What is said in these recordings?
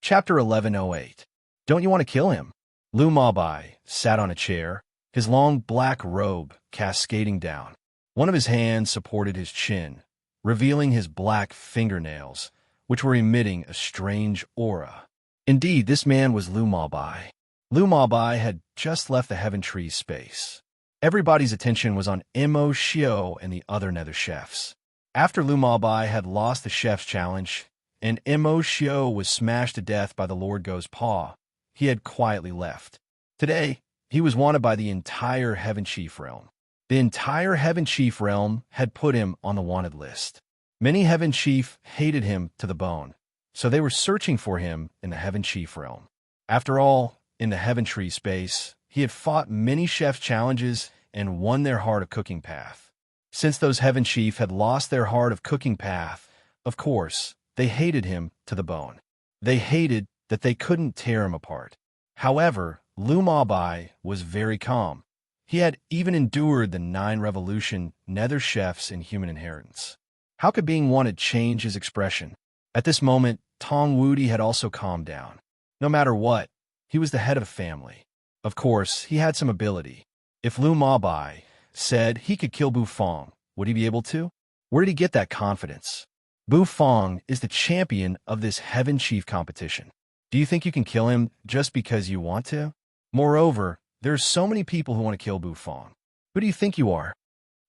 Chapter 1108. Don't you want to kill him? Lu Mabai sat on a chair, his long black robe cascading down. One of his hands supported his chin, revealing his black fingernails, which were emitting a strange aura. Indeed, this man was Lu Mabai. Lu Mabai had just left the Heaven Tree space. Everybody's attention was on Mo Xiao and the other nether chefs. After Lu Mabai had lost the chef's challenge, and Mo Xiao was smashed to death by the Lord Go's paw, he had quietly left. Today, he was wanted by the entire Heaven Chief realm. The entire Heaven Chief realm had put him on the wanted list. Many Heaven Chief hated him to the bone, so they were searching for him in the Heaven Chief realm. After all, in the Heaven Tree space, he had fought many chef's challenges and won their Heart of Cooking path. Since those Heaven Chief had lost their Heart of Cooking path, of course, they hated him to the bone. They hated that they couldn't tear him apart. However, Lu Mabai was very calm. He had even endured the 9 revolution nether chefs in human inheritance. How could being wanted change his expression? At this moment, Tong Wudi had also calmed down. No matter what, he was the head of a family. Of course, he had some ability. If Lu Mabai said he could kill Bu Fong, would he be able to? Where did he get that confidence? Bu Fong is the champion of this Heaven Chief competition. Do you think you can kill him just because you want to? Moreover, there are so many people who want to kill Bu Fong. Who do you think you are?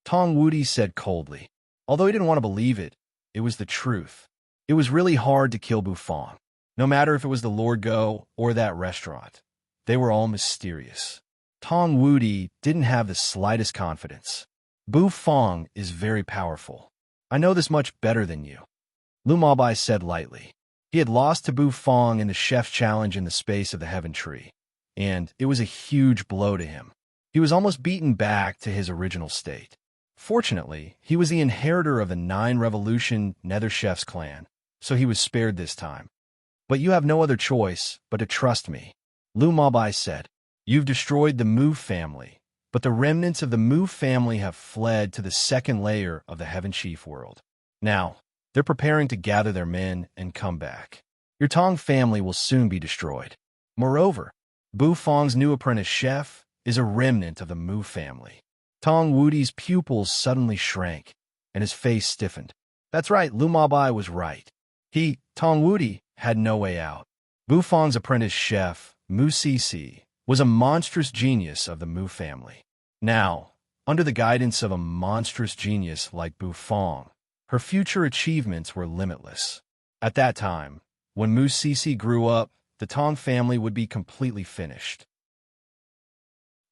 Tong Wudi said coldly. Although he didn't want to believe it, it was the truth. It was really hard to kill Bu Fong. No matter if it was the Lord Go or that restaurant, they were all mysterious. Tong Wudi didn't have the slightest confidence. Bu Fong is very powerful. I know this much better than you. Lu Mabai said lightly. He had lost to Bu Fong in the chef's challenge in the space of the Heaven Tree, and it was a huge blow to him. He was almost beaten back to his original state. Fortunately, he was the inheritor of the 9 revolution nether chef's clan, so he was spared this time. But you have no other choice but to trust me, Lu Mabai said. You've destroyed the Mu family, but the remnants of the Mu family have fled to the second layer of the Heaven Chief world. Now, they're preparing to gather their men and come back. Your Tong family will soon be destroyed. Moreover, Bu Fong's new apprentice chef is a remnant of the Mu family. Tong Wudi's pupils suddenly shrank, and his face stiffened. That's right, Lu Mabai was right. He, Tong Wudi, had no way out. Bu Fong's apprentice chef, Mu Sisi, was a monstrous genius of the Mu family. Now, under the guidance of a monstrous genius like Bu Fong, her future achievements were limitless. At that time, when Mu Sisi grew up, the Tong family would be completely finished.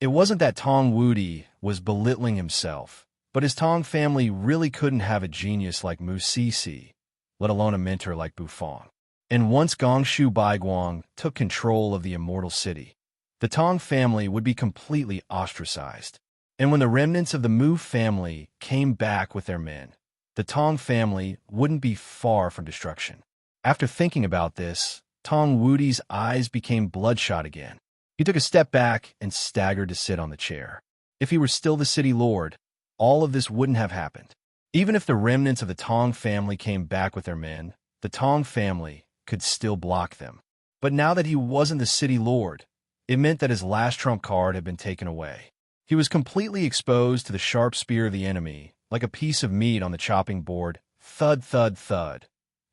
It wasn't that Tong Wudi was belittling himself, but his Tong family really couldn't have a genius like Mu Sisi, let alone a mentor like Bu Fong. And once Gongshu Baiguang took control of the immortal city, the Tong family would be completely ostracized. And when the remnants of the Mu family came back with their men, the Tong family wouldn't be far from destruction. After thinking about this, Tong Wudi's eyes became bloodshot again. He took a step back and staggered to sit on the chair. If he were still the city lord, all of this wouldn't have happened. Even if the remnants of the Tong family came back with their men, the Tong family could still block them. But now that he wasn't the city lord, it meant that his last trump card had been taken away. He was completely exposed to the sharp spear of the enemy, like a piece of meat on the chopping board. Thud, thud, thud.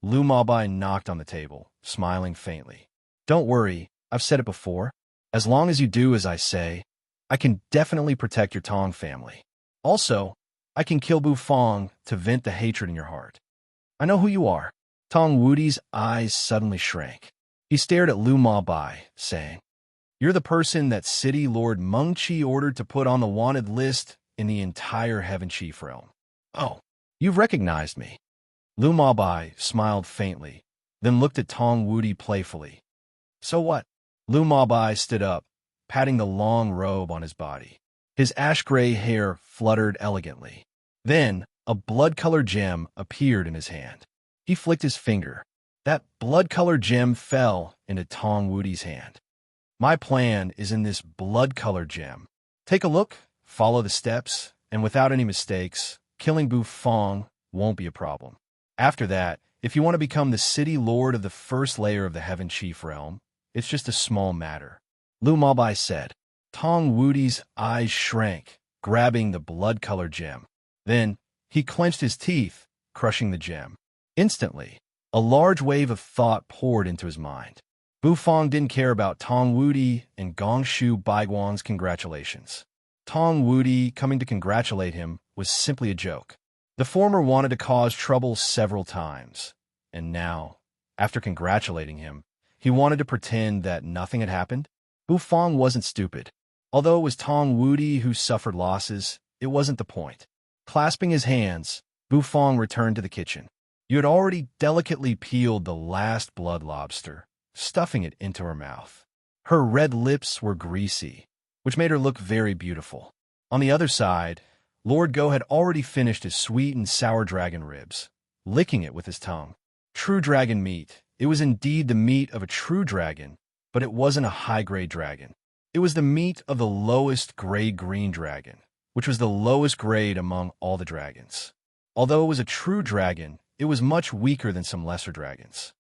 Lu Mabai knocked on the table, smiling faintly. Don't worry, I've said it before. As long as you do as I say, I can definitely protect your Tong family. Also, I can kill Bu Fong to vent the hatred in your heart. I know who you are. Tong Wudi's eyes suddenly shrank. He stared at Lu Mabai, saying, You're the person that City Lord Meng Qi ordered to put on the wanted list in the entire Heaven Chief realm. Oh, you've recognized me. Lu Mabai smiled faintly, then looked at Tong Wudi playfully. So what? Lu Mabai stood up, patting the long robe on his body. His ash-gray hair fluttered elegantly. Then, a blood-colored gem appeared in his hand. He flicked his finger. That blood-colored gem fell into Tong Wudi's hand. My plan is in this blood-colored gem. Take a look, follow the steps, and without any mistakes, killing Bu Fong won't be a problem. After that, If you want to become the city lord of the first layer of the Heaven Chief realm, it's just a small matter. Lu Mabai said. Tong Wudi's eyes shrank, grabbing the blood-colored gem. Then, he clenched his teeth, crushing the gem. Instantly, a large wave of thought poured into his mind. Bu Fong didn't care about Tong Wudi and Gongshu Baiguan's congratulations. Tong Wudi coming to congratulate him was simply a joke. The former wanted to cause trouble several times, and now, after congratulating him, he wanted to pretend that nothing had happened. Bu Fong wasn't stupid. Although it was Tong Wudi who suffered losses, it wasn't the point. Clasping his hands, Bu Fong returned to the kitchen. You had already delicately peeled the last blood lobster, stuffing it into her mouth. Her red lips were greasy, which made her look very beautiful. On the other side, Lord Go had already finished his sweet and sour dragon ribs, licking it with his tongue. True dragon meat. It was indeed the meat of a true dragon, but it wasn't a high-grade dragon. It was the meat of the lowest grade green dragon, which was the lowest grade among all the dragons. Although it was a true dragon, it was much weaker than some lesser dragons.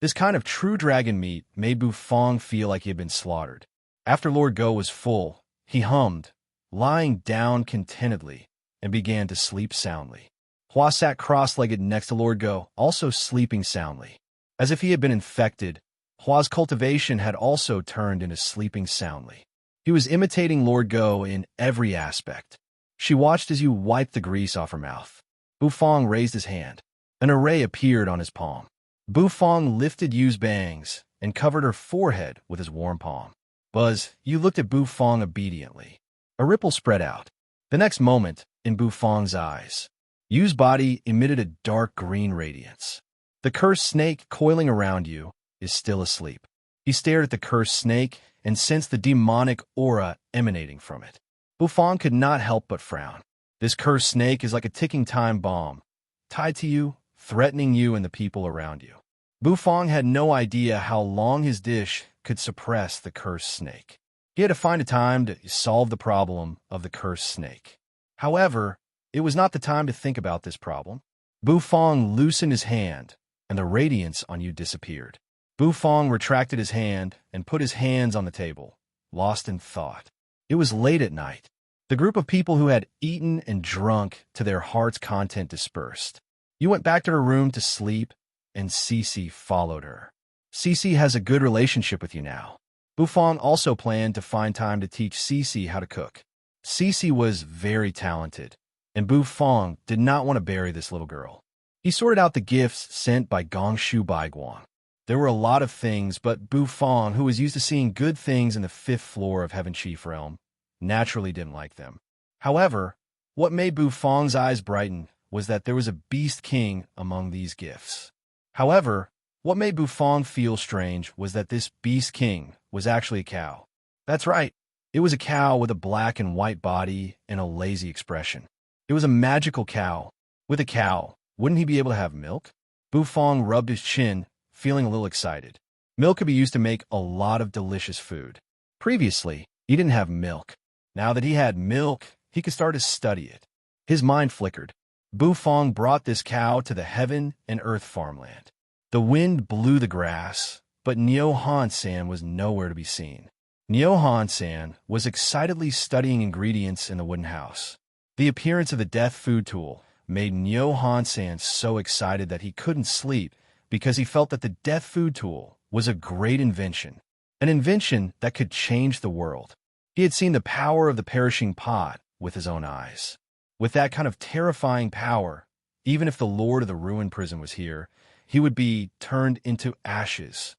This kind of true dragon meat made Bu Fong feel like he had been slaughtered. After Lord Go was full, he hummed, lying down contentedly, and began to sleep soundly. Hua sat cross-legged next to Lord Go, also sleeping soundly. As if he had been infected, Hua's cultivation had also turned into sleeping soundly. He was imitating Lord Go in every aspect. She watched as you wiped the grease off her mouth. Bu Fong raised his hand. An array appeared on his palm. Bu Fong lifted Yu's bangs and covered her forehead with his warm palm. Buzz, Yu looked at Bu Fong obediently. A ripple spread out. The next moment, in Bu Fong's eyes, Yu's body emitted a dark green radiance. The cursed snake coiling around you is still asleep. He stared at the cursed snake and sensed the demonic aura emanating from it. Bu Fong could not help but frown. This cursed snake is like a ticking time bomb, tied to you, threatening you and the people around you. Bu Fong had no idea how long his dish could suppress the cursed snake. He had to find a time to solve the problem of the cursed snake. However, it was not the time to think about this problem. Bu Fong loosened his hand, and the radiance on you disappeared. Bu Fong retracted his hand and put his hands on the table, lost in thought. It was late at night. The group of people who had eaten and drunk to their heart's content dispersed. You went back to her room to sleep, and Cece followed her. Cece has a good relationship with you now. Bu Fong also planned to find time to teach Cece how to cook. Cece was very talented, and Bu Fong did not want to bury this little girl. He sorted out the gifts sent by Gongshu Baiguan. There were a lot of things, but Bu Fong, who was used to seeing good things in the 5th floor of Heaven Chief Realm, naturally didn't like them. However, what made Bu Fong's eyes brighten was that there was a beast king among these gifts. However, what made Bu Fong feel strange was that this beast king was actually a cow. That's right, it was a cow with a black and white body and a lazy expression. It was a magical cow. With a cow, wouldn't he be able to have milk? Bu Fong rubbed his chin, feeling a little excited. Milk could be used to make a lot of delicious food. Previously, he didn't have milk. Now that he had milk, he could start to study it. His mind flickered. Bu Fong brought this cow to the heaven and earth farmland. The wind blew the grass, but Nio Han-san was nowhere to be seen. Nio Han-san was excitedly studying ingredients in the wooden house. The appearance of the death food tool made Nio Han-san so excited that he couldn't sleep because he felt that the death food tool was a great invention, an invention that could change the world. He had seen the power of the perishing pot with his own eyes. With that kind of terrifying power, even if the Lord of the Ruined Prison was here, he would be turned into ashes.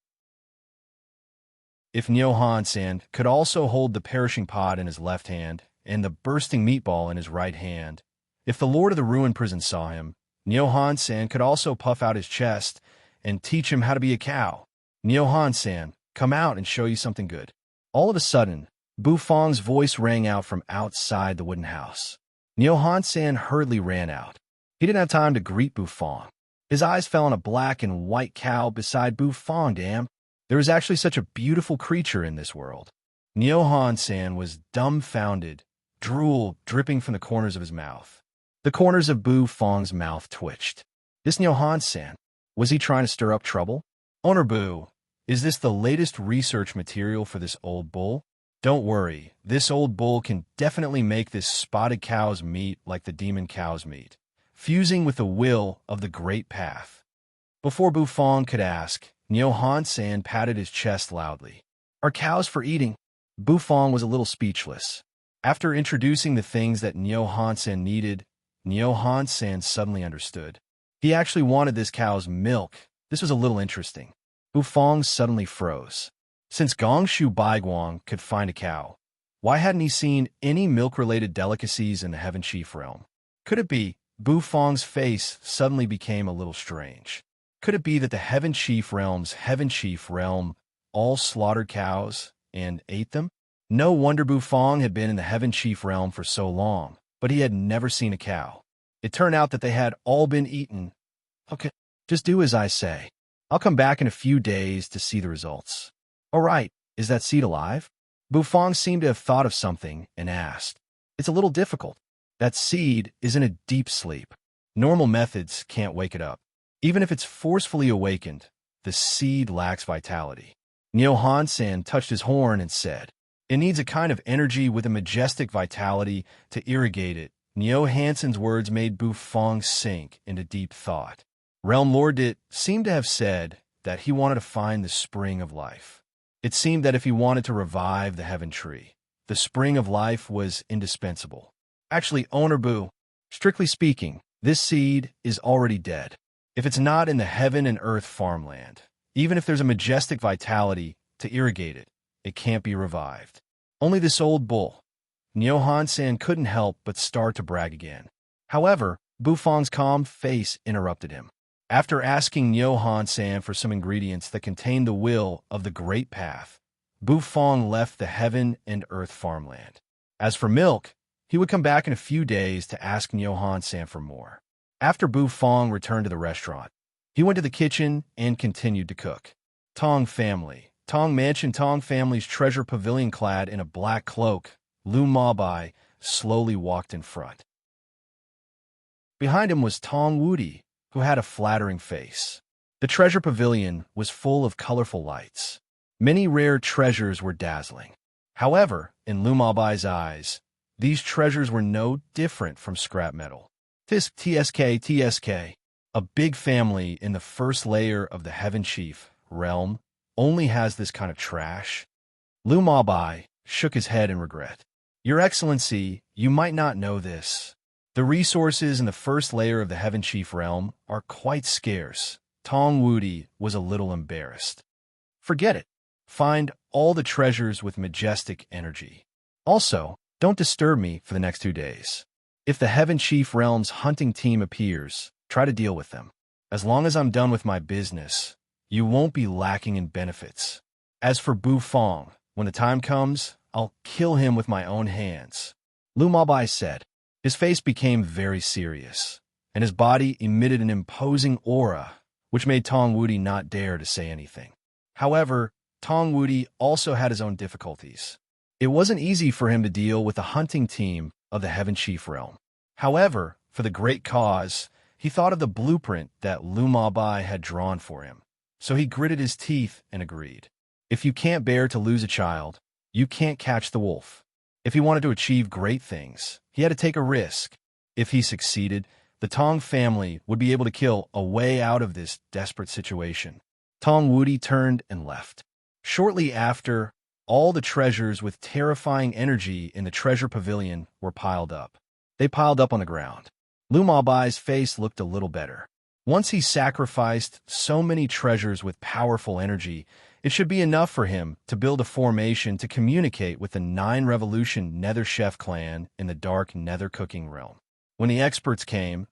If Nio Han-san could also hold the perishing pot in his left hand and the bursting meatball in his right hand, if the Lord of the Ruined Prison saw him, Nio Han-san could also puff out his chest and teach him how to be a cow. Nio Han-san, come out and show you something good. All of a sudden, Bu Fong's voice rang out from outside the wooden house. Nio Han-san hurriedly ran out. He didn't have time to greet Bu Fong. His eyes fell on a black and white cow beside Bu Fong. Damn, there was actually such a beautiful creature in this world. Nio Han-san was dumbfounded, drool dripping from the corners of his mouth. The corners of Bu Fong's mouth twitched. This Nyohan-san, was he trying to stir up trouble? Owner Boo, is this the latest research material for this old bull? Don't worry, this old bull can definitely make this spotted cow's meat like the demon cow's meat, fusing with the will of the great path. Before Bufong could ask, Nyohan-san patted his chest loudly. Are cows for eating? Bufong was a little speechless. After introducing the things that Nyohan-san needed, Nyohan-san suddenly understood. He actually wanted this cow's milk. This was a little interesting. Bufong suddenly froze. Since Gongshu Baiguang could find a cow, why hadn't he seen any milk-related delicacies in the Heaven Chief realm? Could it be? Bufong's face suddenly became a little strange. Could it be that the Heaven Chief realm all slaughtered cows and ate them? No wonder Bufong had been in the Heaven Chief realm for so long, but he had never seen a cow. It turned out that they had all been eaten. Okay, just do as I say. I'll come back in a few days to see the results. All right, is that seed alive? Bufong seemed to have thought of something and asked. It's a little difficult. That seed is in a deep sleep. Normal methods can't wake it up. Even if it's forcefully awakened, the seed lacks vitality. Nyohan-san touched his horn and said, it needs a kind of energy with a majestic vitality to irrigate it. Nyohan-san's words made Bufong sink into deep thought. Realm Lord Dit seemed to have said that he wanted to find the spring of life. It seemed that if he wanted to revive the Heaven Tree, the spring of life was indispensable. Actually, Owner Boo, strictly speaking, this seed is already dead. If it's not in the heaven and earth farmland, even if there's a majestic vitality to irrigate it, it can't be revived. Only this old bull. Nyohan-san couldn't help but start to brag again. However, Bufong's calm face interrupted him. After asking Nyohan-san for some ingredients that contained the will of the great path, Bufong left the heaven and earth farmland. As for milk, he would come back in a few days to ask Nyohan-san for more. After Bufong returned to the restaurant, he went to the kitchen and continued to cook. Tong family. Tong Mansion Tong family's treasure pavilion clad in a black cloak, Lu Mabai slowly walked in front. Behind him was Tong Wudi, who had a flattering face. The treasure pavilion was full of colorful lights. Many rare treasures were dazzling. However, in Lu Mabai's eyes, these treasures were no different from scrap metal. TSK, a big family in the first layer of the Heaven Chief realm, only has this kind of trash. Lu Mabai shook his head in regret. Your Excellency, you might not know this. The resources in the first layer of the Heaven Chief realm are quite scarce. Tong Wudi was a little embarrassed. Forget it. Find all the treasures with majestic energy. Also, don't disturb me for the next 2 days. If the Heaven Chief realm's hunting team appears, try to deal with them. As long as I'm done with my business, you won't be lacking in benefits. As for Bufong, when the time comes, I'll kill him with my own hands. Lu Mabai said. His face became very serious, and his body emitted an imposing aura, which made Tong Wudi not dare to say anything. However, Tong Wudi also had his own difficulties. It wasn't easy for him to deal with the hunting team of the Heaven Chief realm. However, for the great cause, he thought of the blueprint that Lu Mabai had drawn for him. So he gritted his teeth and agreed. If you can't bear to lose a child, you can't catch the wolf. If he wanted to achieve great things, he had to take a risk. If he succeeded, the Tong family would be able to kill a way out of this desperate situation. Tong Wudi turned and left. Shortly after, all the treasures with terrifying energy in the treasure pavilion were piled up. They piled up on the ground. Lu Mabai's face looked a little better. Once he sacrificed so many treasures with powerful energy, it should be enough for him to build a formation to communicate with the 9 Revolution Nether Chef clan in the dark Nether cooking realm. When the experts came,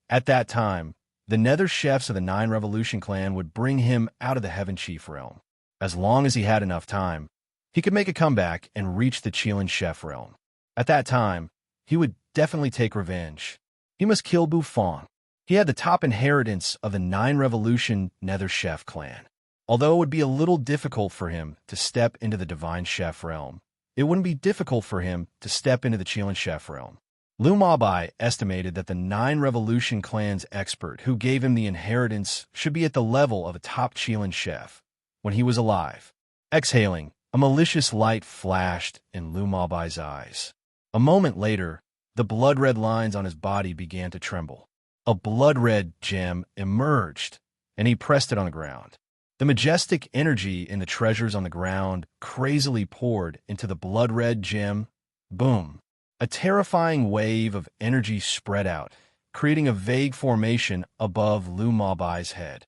at that time, the Nether Chefs of the 9 Revolution clan would bring him out of the Heaven Chief realm. As long as he had enough time, he could make a comeback and reach the Qilin Chef realm. At that time, he would definitely take revenge. He must kill Bufong. He had the top inheritance of the 9 Revolution Nether Chef clan. Although it would be a little difficult for him to step into the Divine Chef realm, it wouldn't be difficult for him to step into the Qilin Chef realm. Lu Mabai estimated that the 9 Revolution clan's expert who gave him the inheritance should be at the level of a top Chilean chef when he was alive. Exhaling, a malicious light flashed in Lu Mabai's eyes. A moment later, the blood-red lines on his body began to tremble. A blood-red gem emerged, and he pressed it on the ground. The majestic energy in the treasures on the ground crazily poured into the blood-red gem. Boom! A terrifying wave of energy spread out, creating a vague formation above Lu Mabai's head.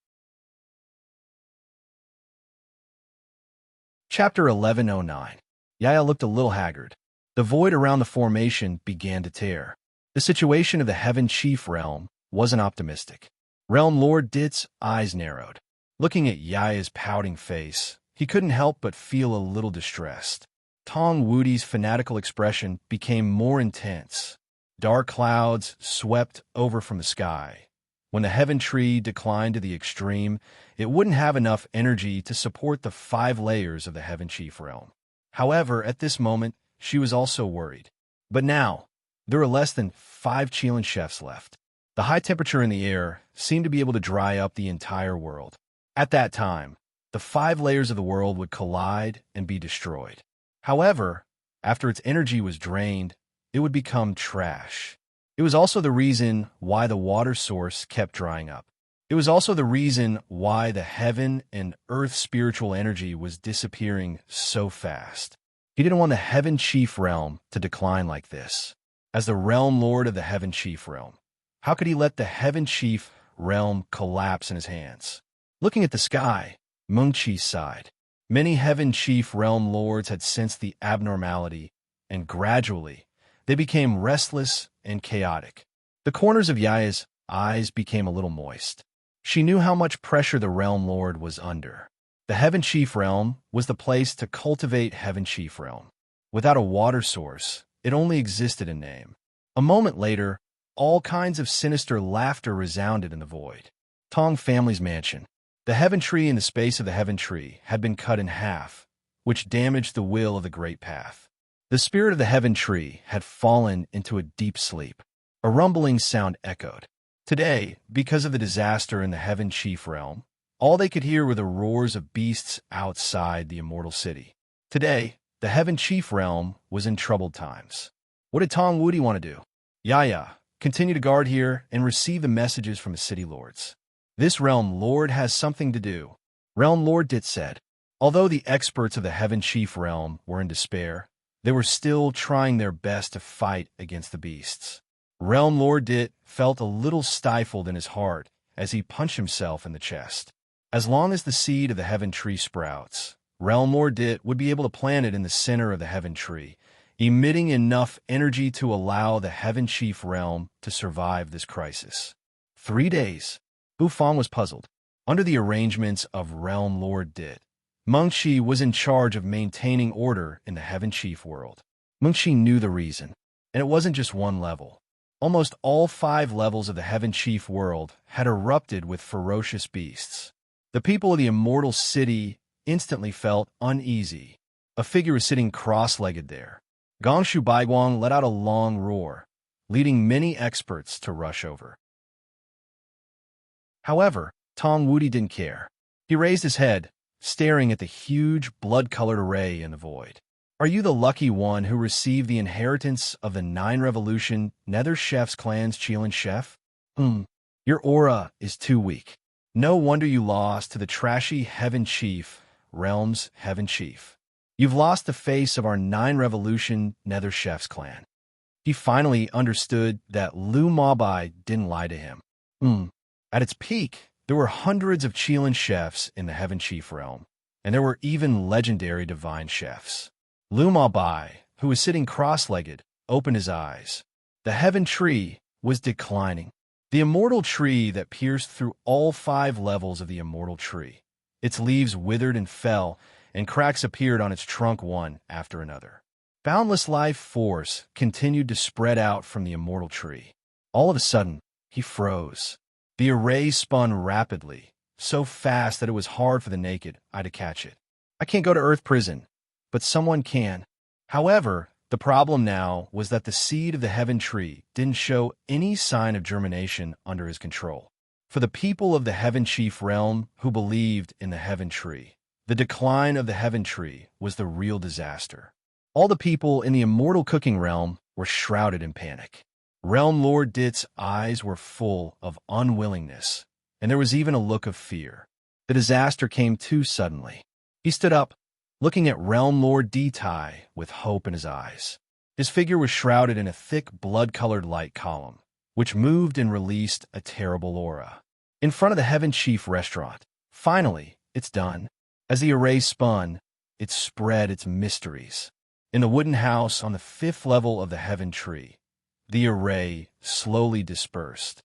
Chapter 1109. Yaya looked a little haggard. The void around the formation began to tear. The situation of the Heaven Chief realm wasn't optimistic. Realm Lord Dit's eyes narrowed. Looking at Yaya's pouting face, he couldn't help but feel a little distressed. Tong Wuti's fanatical expression became more intense. Dark clouds swept over from the sky. When the Heaven Tree declined to the extreme, it wouldn't have enough energy to support the 5 layers of the Heaven Chief realm. However, at this moment, she was also worried. But now, there were less than 5 Chilean chefs left. The high temperature in the air seemed to be able to dry up the entire world. At that time, the 5 layers of the world would collide and be destroyed. However, after its energy was drained, it would become trash. It was also the reason why the water source kept drying up. It was also the reason why the heaven and earth spiritual energy was disappearing so fast. He didn't want the Heaven Chief realm to decline like this. As the realm lord of the Heaven Chief realm, how could he let the Heaven Chief realm collapse in his hands? Looking at the sky, Mengqi sighed. Many Heaven Chief realm lords had sensed the abnormality, and gradually, they became restless and chaotic. The corners of Yaya's eyes became a little moist. She knew how much pressure the realm lord was under. The Heaven Chief realm was the place to cultivate Heaven Chief realm. Without a water source, it only existed in name. A moment later, all kinds of sinister laughter resounded in the void. Tong family's mansion. The Heaven Tree and the space of the Heaven Tree had been cut in half, which damaged the will of the Great Path. The spirit of the Heaven Tree had fallen into a deep sleep. A rumbling sound echoed. Today, because of the disaster in the Heaven Chief realm, all they could hear were the roars of beasts outside the immortal city. Today, the Heaven Chief realm was in troubled times. What did Tong Wuti want to do? Yaya, continue to guard here and receive the messages from the city lords. This realm lord has something to do. Realm Lord Dit said. Although the experts of the Heaven Chief realm were in despair, they were still trying their best to fight against the beasts. Realm Lord Dit felt a little stifled in his heart as he punched himself in the chest. As long as the seed of the Heaven Tree sprouts, Realm Lord Dit would be able to plant it in the center of the Heaven Tree, emitting enough energy to allow the Heaven Chief realm to survive this crisis. 3 days. Bufang was puzzled. Under the arrangements of Realm Lord Dit, Mengqi was in charge of maintaining order in the Heaven Chief world. Mengqi knew the reason, and it wasn't just one level. Almost all 5 levels of the Heaven Chief world had erupted with ferocious beasts. The people of the immortal city instantly felt uneasy. A figure was sitting cross-legged there. Gongshu Baiguang let out a long roar, leading many experts to rush over. However, Tong Wuti didn't care. He raised his head, staring at the huge blood-colored array in the void. Are you the lucky one who received the inheritance of the 9 Revolution Nether Chef's clan's Chilean chef? Your aura is too weak. No wonder you lost to the trashy Heaven Chief, Realm's Heaven Chief. You've lost the face of our 9 Revolution Nether Chef's clan. He finally understood that Lu Mabai didn't lie to him. At its peak, there were hundreds of Chilean chefs in the Heaven Chief realm, and there were even legendary divine chefs. Lu Mabai, who was sitting cross-legged, opened his eyes. The Heaven Tree was declining. The immortal tree that pierced through all 5 levels of the immortal tree. Its leaves withered and fell, and cracks appeared on its trunk one after another. Boundless life force continued to spread out from the immortal tree. All of a sudden, he froze. The array spun rapidly, so fast that it was hard for the naked eye to catch it. I can't go to Earth Prison, but someone can. However, The problem now was that the seed of the Heaven Tree didn't show any sign of germination under his control. For the people of the Heaven Chief realm who believed in the Heaven Tree, the decline of the Heaven Tree was the real disaster. All the people in the immortal cooking realm were shrouded in panic. Realm Lord Dit's eyes were full of unwillingness, and there was even a look of fear. The disaster came too suddenly. He stood up, looking at Realm Lord Ditai with hope in his eyes. His figure was shrouded in a thick blood-colored light column, which moved and released a terrible aura. In front of the Heaven Chief restaurant, finally, it's done. As the array spun, it spread its mysteries. In the wooden house on the 5th level of the Heaven Tree, the array slowly dispersed.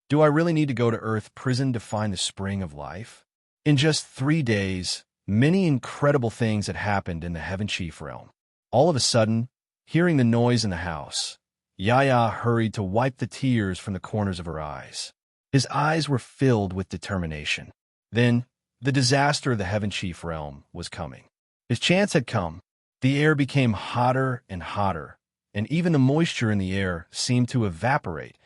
Do I really need to go to Earth Prison to find the spring of life? In just 3 days, many incredible things had happened in the Heaven Chief realm. All of a sudden, hearing the noise in the house, Yaya hurried to wipe the tears from the corners of her eyes. His eyes were filled with determination. Then, the disaster of the Heaven Chief realm was coming. His chance had come. The air became hotter and hotter, and even the moisture in the air seemed to evaporate.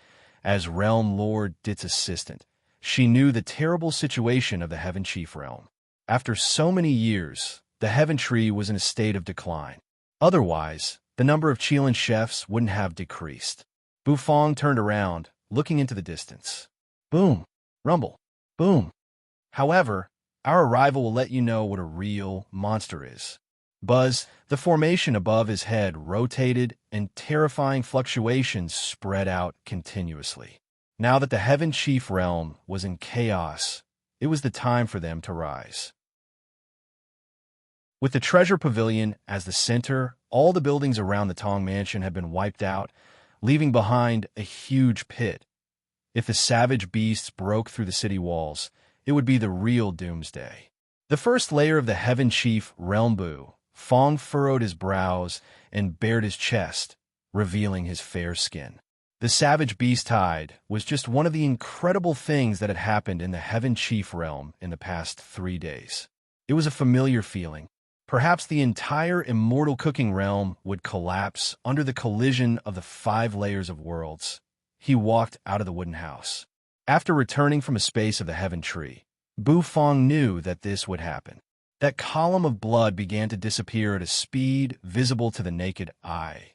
As Realm Lord Dit's assistant, she knew the terrible situation of the Heaven Chief realm. After so many years, the Heaven Tree was in a state of decline. Otherwise, the number of Qilin chefs wouldn't have decreased. Bufong turned around, looking into the distance. Boom! Rumble! Boom! However, our arrival will let you know what a real monster is. Buzz, the formation above his head rotated, and terrifying fluctuations spread out continuously. Now that the Heaven Chief realm was in chaos, it was the time for them to rise. With the treasure pavilion as the center, all the buildings around the Tong Mansion had been wiped out, leaving behind a huge pit. If the savage beasts broke through the city walls, it would be the real doomsday. The first layer of the Heaven Chief realm Bu, Fong furrowed his brows and bared his chest, revealing his fair skin. The savage beast hide was just one of the incredible things that had happened in the Heaven Chief realm in the past 3 days. It was a familiar feeling. Perhaps the entire immortal cooking realm would collapse under the collision of the 5 layers of worlds. He walked out of the wooden house. After returning from a space of the Heaven Tree, Bufong knew that this would happen. That column of blood began to disappear at a speed visible to the naked eye.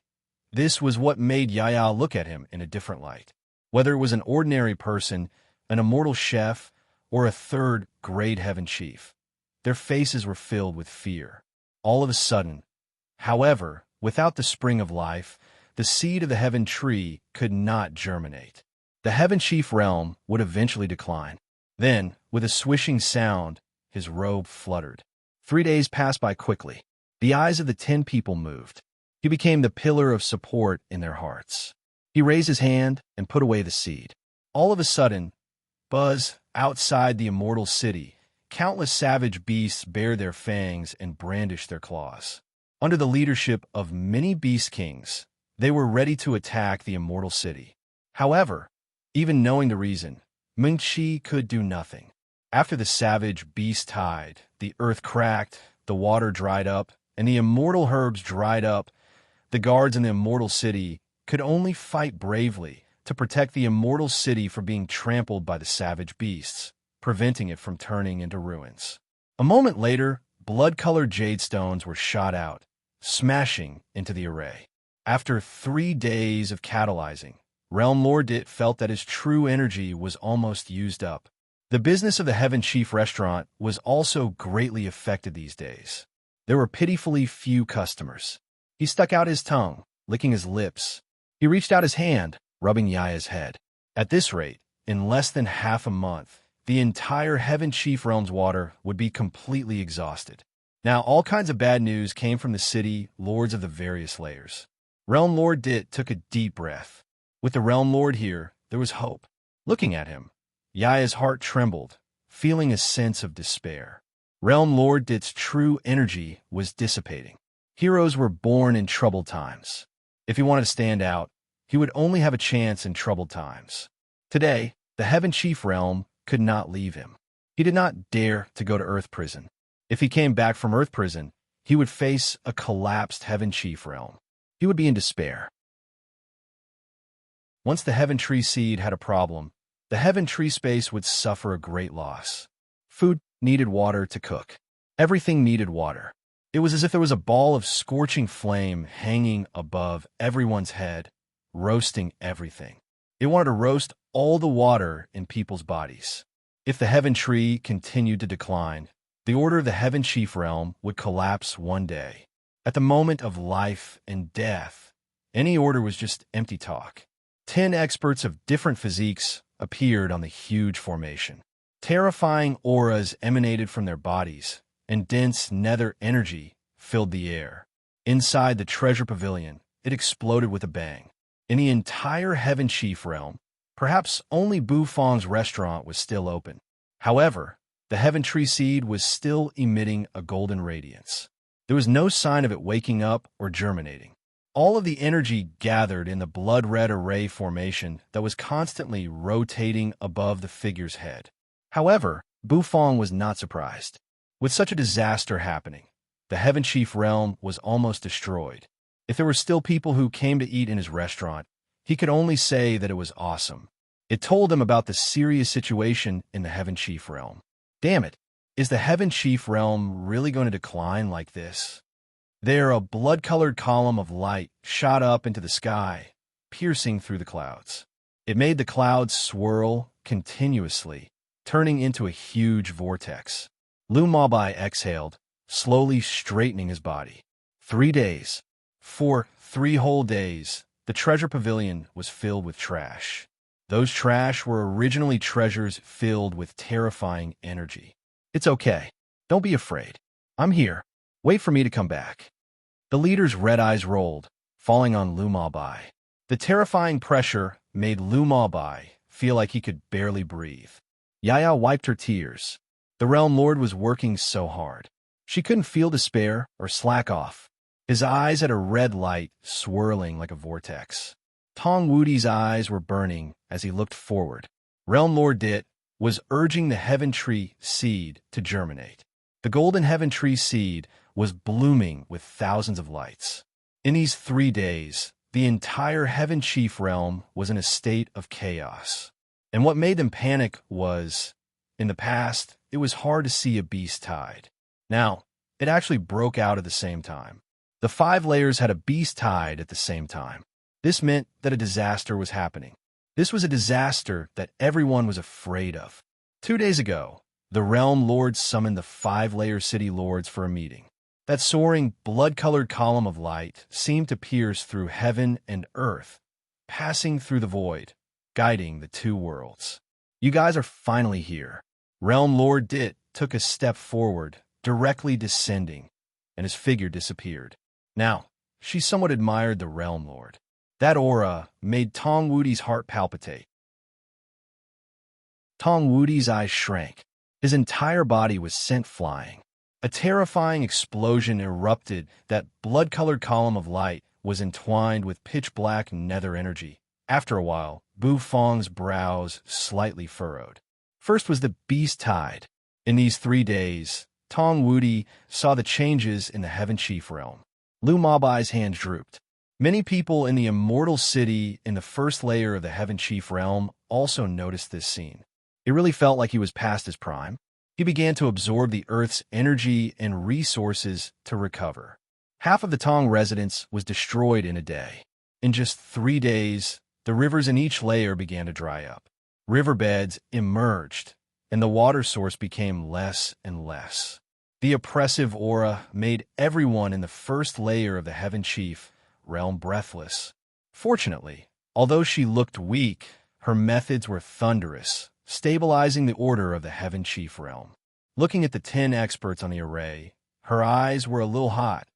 This was what made Yaya look at him in a different light. Whether it was an ordinary person, an immortal chef, or a third great Heaven Chief, their faces were filled with fear. All of a sudden, however, without the spring of life, the seed of the Heaven Tree could not germinate. The Heaven Chief realm would eventually decline. Then, with a swishing sound, his robe fluttered. 3 days passed by quickly. The eyes of the 10 people moved. He became the pillar of support in their hearts. He raised his hand and put away the seed. All of a sudden, Buzz, outside the immortal city, countless savage beasts bared their fangs and brandished their claws. Under the leadership of many beast kings, they were ready to attack the immortal city. However, even knowing the reason, Ming-Chi could do nothing. After the savage beast tide, the earth cracked, the water dried up, and the immortal herbs dried up. The guards in the immortal city could only fight bravely to protect the immortal city from being trampled by the savage beasts, preventing it from turning into ruins. A moment later, blood-colored jade stones were shot out, smashing into the array. After 3 days of catalyzing, Realm Lord Dit felt that his true energy was almost used up. The business of the Heaven Chief restaurant was also greatly affected these days. There were pitifully few customers. He stuck out his tongue, licking his lips. He reached out his hand, rubbing Yaya's head. At this rate, in less than half a month, the entire Heaven Chief realm's water would be completely exhausted. Now, all kinds of bad news came from the city lords of the various layers. Realm Lord Dit took a deep breath. With the Realm Lord here, there was hope. Looking at him, Yaya's heart trembled, feeling a sense of despair. Realm Lord Dit's true energy was dissipating. Heroes were born in troubled times. If he wanted to stand out, he would only have a chance in troubled times. Today, the Heaven Chief realm could not leave him. He did not dare to go to Earth Prison. If he came back from Earth Prison, he would face a collapsed Heaven Chief realm. he would be in despair. Once the Heaven Tree seed had a problem, the Heaven Tree space would suffer a great loss. Food needed water to cook. Everything needed water. It was as if there was a ball of scorching flame hanging above everyone's head, roasting everything. It wanted to roast all the water in people's bodies. If the Heaven Tree continued to decline, the order of the Heaven Chief Realm would collapse one day. At the moment of life and death, any order was just empty talk. 10 experts of different physiques appeared on the huge formation. Terrifying auras emanated from their bodies, and dense nether energy filled the air. Inside the treasure pavilion, it exploded with a bang. In the entire Heaven Chief Realm, perhaps only Bufong's restaurant was still open. However, the Heaven Tree seed was still emitting a golden radiance. There was no sign of it waking up or germinating. All of the energy gathered in the blood-red array formation that was constantly rotating above the figure's head. However, Bufong was not surprised. With such a disaster happening, the Heaven Chief Realm was almost destroyed. If there were still people who came to eat in his restaurant, he could only say that it was awesome. It told him about the serious situation in the Heaven Chief Realm. Damn it, is the Heaven Chief Realm really going to decline like this? There, a blood-colored column of light shot up into the sky, piercing through the clouds. It made the clouds swirl continuously, turning into a huge vortex. Lu Mabai exhaled, slowly straightening his body. 3 days. For 3 whole days, the treasure pavilion was filled with trash. Those trash were originally treasures filled with terrifying energy. It's okay. Don't be afraid. I'm here. Wait for me to come back. The leader's red eyes rolled, falling on Lu Mabai. The terrifying pressure made Lu Mabai feel like he could barely breathe. Yaya wiped her tears. The Realm Lord was working so hard. She couldn't feel despair or slack off. His eyes had a red light swirling like a vortex. Tong Wudi's eyes were burning as he looked forward. Realm Lord Dit was urging the Heaven Tree seed to germinate. The golden Heaven Tree seed was blooming with thousands of lights. In these 3 days, the entire Heaven Chief Realm was in a state of chaos. And what made them panic was, in the past, it was hard to see a beast tide. Now, it actually broke out at the same time. The 5 layers had a beast tide at the same time. This meant that a disaster was happening. This was a disaster that everyone was afraid of. 2 days ago, the Realm Lord summoned the 5-layer city lords for a meeting. That soaring, blood-colored column of light seemed to pierce through heaven and earth, passing through the void, guiding the 2 worlds. You guys are finally here. Realm Lord Dit took a step forward, directly descending, and his figure disappeared. Now, she somewhat admired the Realm Lord. That aura made Tong Wudi's heart palpitate. Tong Wudi's eyes shrank. His entire body was sent flying. A terrifying explosion erupted. That blood-colored column of light was entwined with pitch-black nether energy. After a while, Bufong's brows slightly furrowed. First was the beast tide. In these 3 days, Tong Wudi saw the changes in the Heaven Chief Realm. Lu Mabai's hands drooped. Many people in the immortal city in the first layer of the Heaven Chief Realm also noticed this scene. It really felt like he was past his prime. He began to absorb the Earth's energy and resources to recover. Half of the Tong residence was destroyed in a day. In just 3 days, the rivers in each layer began to dry up. Riverbeds emerged, and the water source became less and less. The oppressive aura made everyone in the first layer of the Heaven Chief Realm breathless. Fortunately, although she looked weak, her methods were thunderous, stabilizing the order of the Heaven Chief Realm. Looking at the 10 experts on the array, her eyes were a little hot.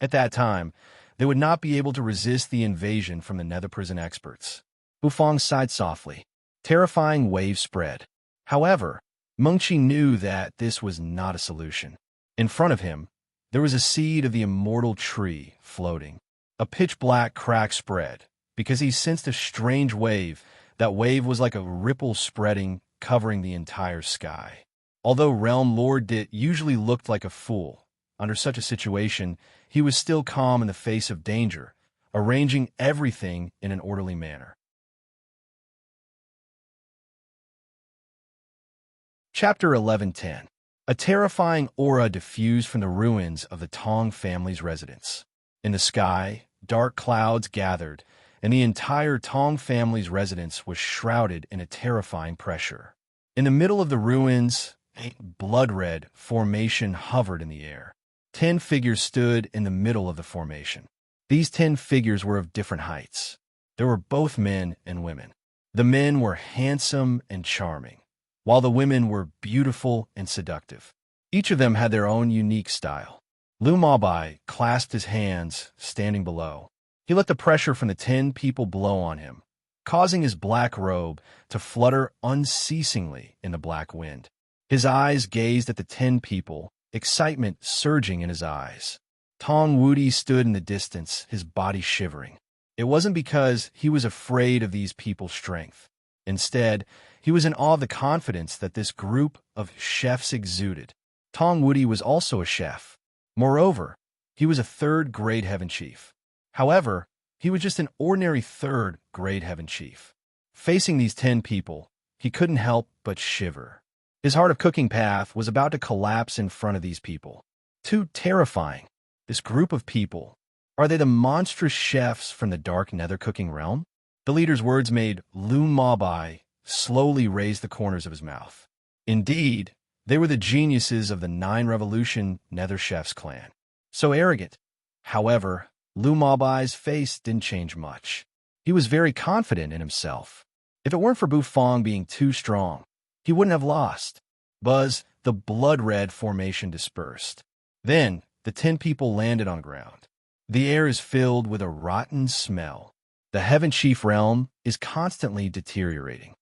At that time, they would not be able to resist the invasion from the Nether Prison experts. Bufong sighed softly. Terrifying waves spread. However, Mengqi knew that this was not a solution. In front of him, there was a seed of the immortal tree floating. A pitch-black crack spread, because he sensed a strange wave. That wave was like a ripple spreading, covering the entire sky. Although Realm Lord Dit usually looked like a fool, under such a situation, he was still calm in the face of danger. arranging everything in an orderly manner. Chapter 11:10. A terrifying aura diffused from the ruins of the Tong family's residence. In the sky, dark clouds gathered, and the entire Tong family's residence was shrouded in a terrifying pressure. In the middle of the ruins, a blood-red formation hovered in the air. 10 figures stood in the middle of the formation. These 10 figures were of different heights. There were both men and women. The men were handsome and charming, while the women were beautiful and seductive. Each of them had their own unique style. Lu Mabai clasped his hands, standing below. He let the pressure from the 10 people blow on him, causing his black robe to flutter unceasingly in the black wind. His eyes gazed at the 10 people, excitement surging in his eyes. Tong Wudi stood in the distance, his body shivering. It wasn't because he was afraid of these people's strength. Instead, he was in awe of the confidence that this group of chefs exuded. Tong Wudi was also a chef. Moreover, he was a third-grade heaven chief. However, he was just an ordinary third-grade heaven chief. Facing these 10 people, he couldn't help but shiver. His heart of cooking path was about to collapse in front of these people. Too terrifying. This group of people. Are they the monstrous chefs from the dark nether cooking realm? The leader's words made Lu Mabai slowly raise the corners of his mouth. Indeed, they were the geniuses of the 9 Revolution Nether Chefs clan. So arrogant. However, Lu Mabai's face didn't change much. He was very confident in himself. If it weren't for Bufang being too strong, he wouldn't have lost. Buzz, the blood-red formation dispersed. Then, the 10 people landed on ground. The air is filled with a rotten smell. The Heaven Chief realm is constantly deteriorating.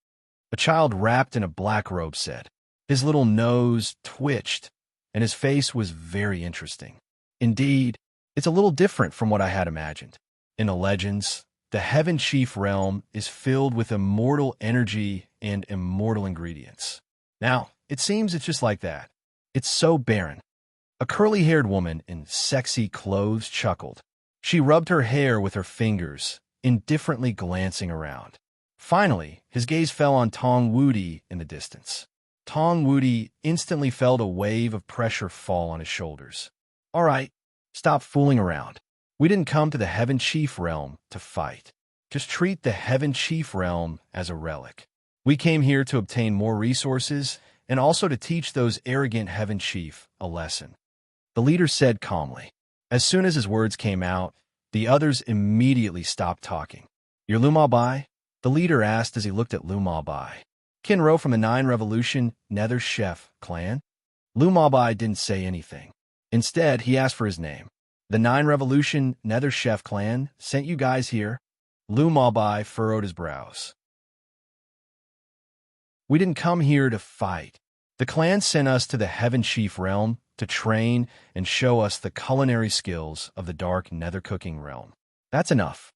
A child wrapped in a black robe said. His little nose twitched, and his face was very interesting. Indeed, it's a little different from what I had imagined. In the legends, the Heaven Chief realm is filled with immortal energy and immortal ingredients. Now, it seems it's just like that. It's so barren. A curly-haired woman in sexy clothes chuckled. She rubbed her hair with her fingers, indifferently glancing around. Finally, his gaze fell on Tong Wudi in the distance. Tong Wudi instantly felt a wave of pressure fall on his shoulders. All right, stop fooling around. We didn't come to the Heaven Chief realm to fight. Just treat the Heaven Chief realm as a relic. We came here to obtain more resources and also to teach those arrogant Heaven Chief a lesson. The leader said calmly. As soon as his words came out, the others immediately stopped talking. You're Lu Mabai? The leader asked as he looked at Lu Mabai. Kinro from the 9 Revolution Nether Chef clan? Lu Mabai didn't say anything. Instead, he asked for his name. The 9 Revolution Nether Chef clan sent you guys here? Lu Mabai furrowed his brows. We didn't come here to fight. The clan sent us to the Heaven Chief realm to train and show us the culinary skills of the dark nether cooking realm. That's enough.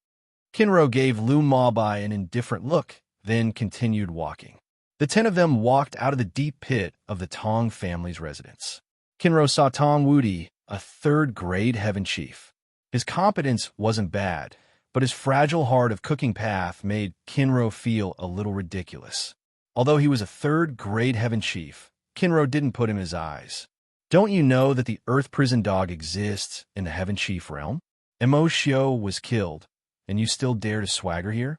Kinro gave Lu Mabai an indifferent look, then continued walking. The 10 of them walked out of the deep pit of the Tong family's residence. Kinro saw Tong Wudi, a third-grade Heaven Chief. His competence wasn't bad, but his fragile heart of cooking path made Kinro feel a little ridiculous. Although he was a third-grade Heaven Chief, Kinro didn't put him in his eyes. Don't you know that the Earth Prison Dog exists in the Heaven Chief realm? Mo Xiao was killed, and you still dare to swagger here?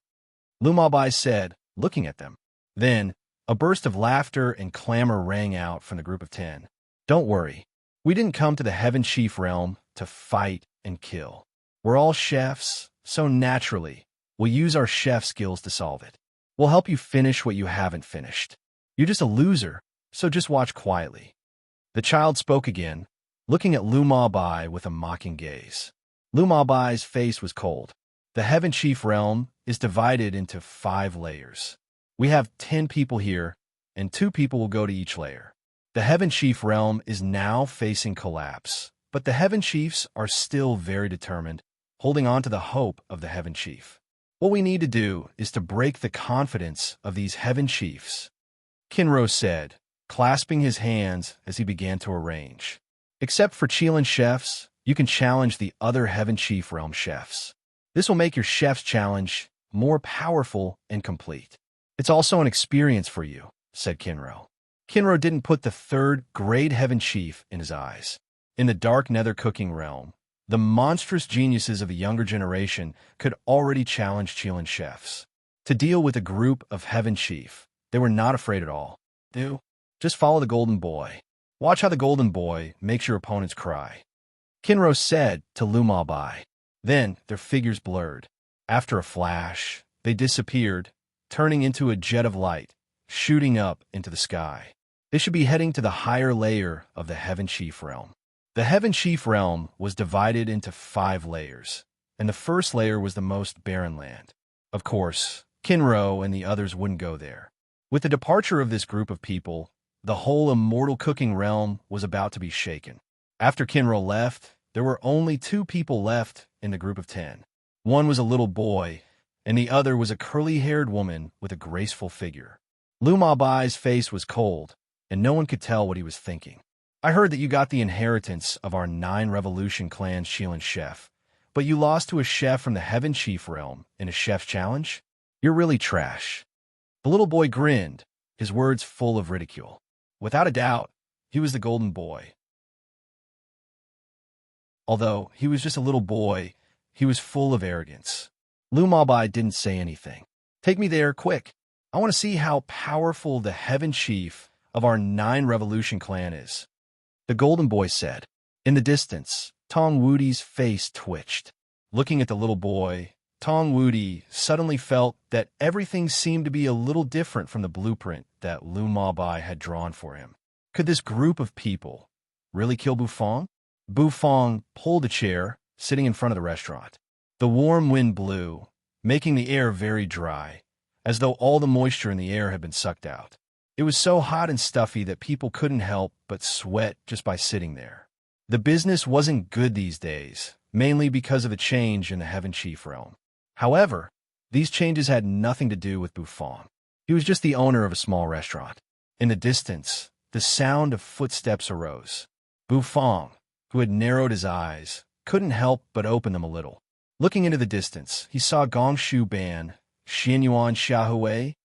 Lu Mabai said, looking at them. Then, a burst of laughter and clamor rang out from the group of 10. Don't worry. We didn't come to the Heaven Chief realm to fight and kill. We're all chefs, so naturally, we'll use our chef skills to solve it. We'll help you finish what you haven't finished. You're just a loser, so just watch quietly. The child spoke again, looking at Lu Mabai with a mocking gaze. Lu Mabai's face was cold. The Heaven Chief realm is divided into 5 layers. We have 10 people here, and 2 people will go to each layer. The Heaven Chief realm is now facing collapse, but the Heaven Chiefs are still very determined, holding on to the hope of the Heaven Chief. What we need to do is to break the confidence of these Heaven Chiefs, Kinro said, clasping his hands as he began to arrange. Except for Chilean chefs, you can challenge the other Heaven Chief realm chefs. This will make your chef's challenge more powerful and complete. It's also an experience for you, said Kinro. Kinro didn't put the third grade heaven chief in his eyes. In the dark nether cooking realm, the monstrous geniuses of the younger generation could already challenge Chilean chefs. To deal with a group of heaven chief, they were not afraid at all. Just follow the golden boy. Watch how the golden boy makes your opponents cry, Kinro said to Lumabai. Then their figures blurred. After a flash, they disappeared, turning into a jet of light, shooting up into the sky. They should be heading to the higher layer of the Heaven Chief realm. The Heaven Chief realm was divided into 5 layers, and the first layer was the most barren land. Of course, Kinro and the others wouldn't go there. With the departure of this group of people, the whole immortal cooking realm was about to be shaken. After Kinro left, there were only 2 people left in the group of 10. One was a little boy, and the other was a curly-haired woman with a graceful figure. Lumabai's face was cold, and no one could tell what he was thinking. I heard that you got the inheritance of our 9 Revolution clan's Chilean chef, but you lost to a chef from the Heaven Chief realm in a chef's challenge? You're really trash. The little boy grinned, his words full of ridicule. Without a doubt, he was the golden boy. Although he was just a little boy, he was full of arrogance. Lumabai didn't say anything. Take me there, quick. I want to see how powerful the Heaven Chief of our 9 Revolution clan is. The golden boy said. In the distance, Tong Woody's face twitched. Looking at the little boy, Tong Woody suddenly felt that everything seemed to be a little different from the blueprint that Lumabai had drawn for him. Could this group of people really kill Bufong? Bufong pulled a chair, sitting in front of the restaurant. The warm wind blew, making the air very dry, as though all the moisture in the air had been sucked out. It was so hot and stuffy that people couldn't help but sweat just by sitting there. The business wasn't good these days, mainly because of the change in the Heaven Chief realm. However, these changes had nothing to do with Bufong. He was just the owner of a small restaurant. In the distance, the sound of footsteps arose. Bufong, who had narrowed his eyes, couldn't help but open them a little. Looking into the distance, he saw Gongshu Ban, Xianyuan Xiaohui,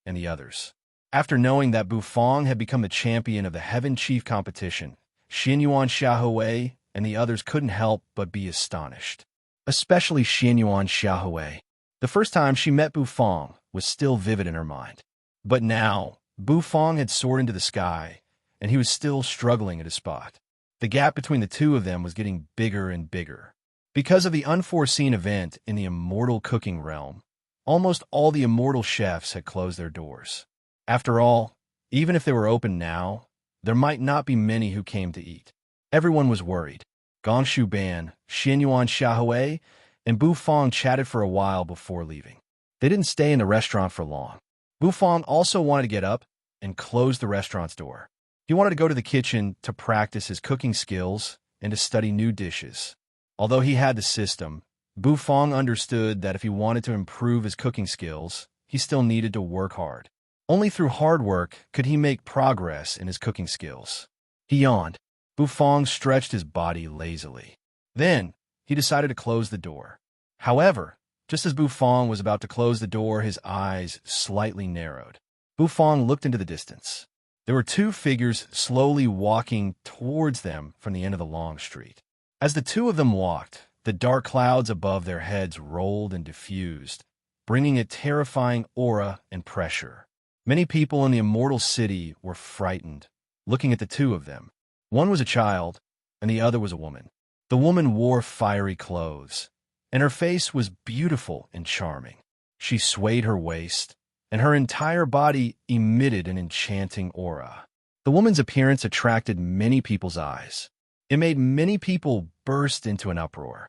and the others. After knowing that Bufong had become the champion of the Heaven Chief competition, Xianyuan Xiaohui and the others couldn't help but be astonished. Especially Xianyuan Xiaohui. The first time she met Bufong was still vivid in her mind. But now, Bufong had soared into the sky, and he was still struggling at his spot. The gap between the two of them was getting bigger and bigger. Because of the unforeseen event in the immortal cooking realm, almost all the immortal chefs had closed their doors. After all, even if they were open now, there might not be many who came to eat. Everyone was worried. Gongshu Ban, Xianyuan Xiaohui, and Bufong chatted for a while before leaving. They didn't stay in the restaurant for long. Bufong also wanted to get up and close the restaurant's door. He wanted to go to the kitchen to practice his cooking skills and to study new dishes. Although he had the system, Bufong understood that if he wanted to improve his cooking skills, he still needed to work hard. Only through hard work could he make progress in his cooking skills. He yawned. Bufong stretched his body lazily. Then, he decided to close the door. However, just as Bufong was about to close the door, his eyes slightly narrowed. Bufong looked into the distance. There were 2 figures slowly walking towards them from the end of the long street. As the 2 of them walked, the dark clouds above their heads rolled and diffused, bringing a terrifying aura and pressure. Many people in the immortal city were frightened, looking at the 2 of them. One was a child, and the other was a woman. The woman wore fiery clothes, and her face was beautiful and charming. She swayed her waist, and her entire body emitted an enchanting aura. The woman's appearance attracted many people's eyes. It made many people burst into an uproar.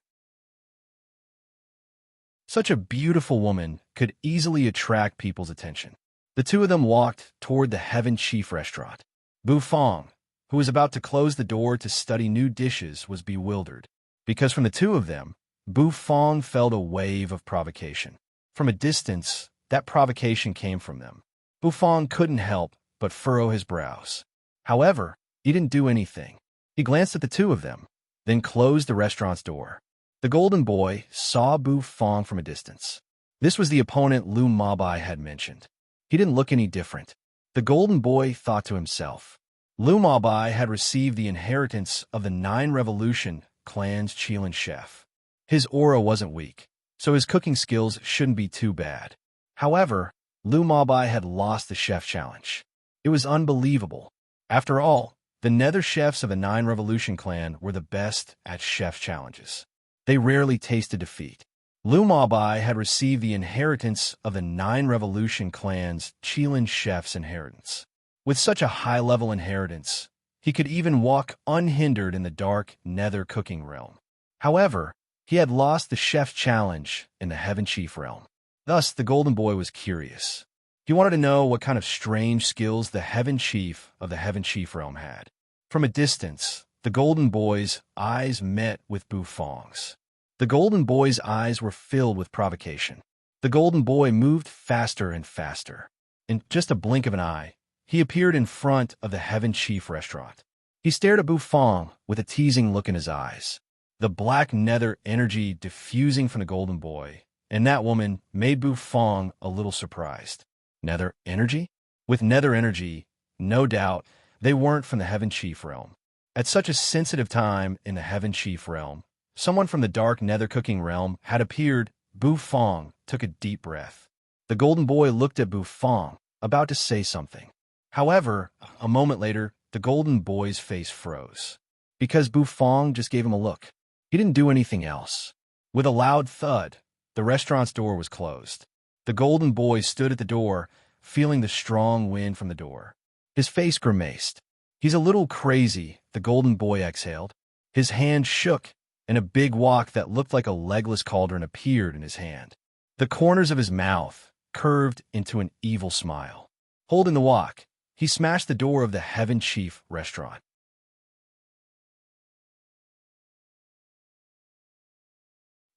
Such a beautiful woman could easily attract people's attention. The 2 of them walked toward the Heaven Chief restaurant. Bufong, who was about to close the door to study new dishes, was bewildered, because from the 2 of them, Bufong felt a wave of provocation. From a distance, that provocation came from them. Bufong couldn't help but furrow his brows. However, he didn't do anything. He glanced at the 2 of them, then closed the restaurant's door. The golden boy saw Bu Fong from a distance. This was the opponent Lu Mabai had mentioned. He didn't look any different. The golden boy thought to himself. Lu Mabai had received the inheritance of the 9 Revolution clan's Qilin chef. His aura wasn't weak, so his cooking skills shouldn't be too bad. However, Lu Mabai had lost the chef challenge. It was unbelievable. After all, the nether chefs of the 9 Revolution clan were the best at chef challenges. They rarely tasted defeat. Lu Mabai had received the inheritance of the 9 Revolution clan's Qilin chef's inheritance. With such a high-level inheritance, he could even walk unhindered in the dark nether cooking realm. However, he had lost the chef challenge in the Heaven Chief realm. Thus, the golden boy was curious. He wanted to know what kind of strange skills the Heaven Chief of the Heaven Chief realm had. From a distance, the golden boy's eyes met with Bu Fong's. The golden boy's eyes were filled with provocation. The golden boy moved faster and faster. In just a blink of an eye, he appeared in front of the Heaven Chief restaurant. He stared at Bu Fong with a teasing look in his eyes. The black nether energy diffusing from the golden boy and that woman made Bu Fong a little surprised. Nether energy? With nether energy, no doubt, they weren't from the Heaven Chief realm. At such a sensitive time in the Heaven Chief realm, someone from the dark nether cooking realm had appeared. Bu Fong took a deep breath. The golden boy looked at Bu Fong, about to say something. However, a moment later, the golden boy's face froze. Because Bu Fong just gave him a look. He didn't do anything else. With a loud thud, the restaurant's door was closed. The golden boy stood at the door, feeling the strong wind from the door. His face grimaced. He's a little crazy, the golden boy exhaled. His hand shook, and a big wok that looked like a legless cauldron appeared in his hand. The corners of his mouth curved into an evil smile. Holding the wok, he smashed the door of the Heaven Chief restaurant.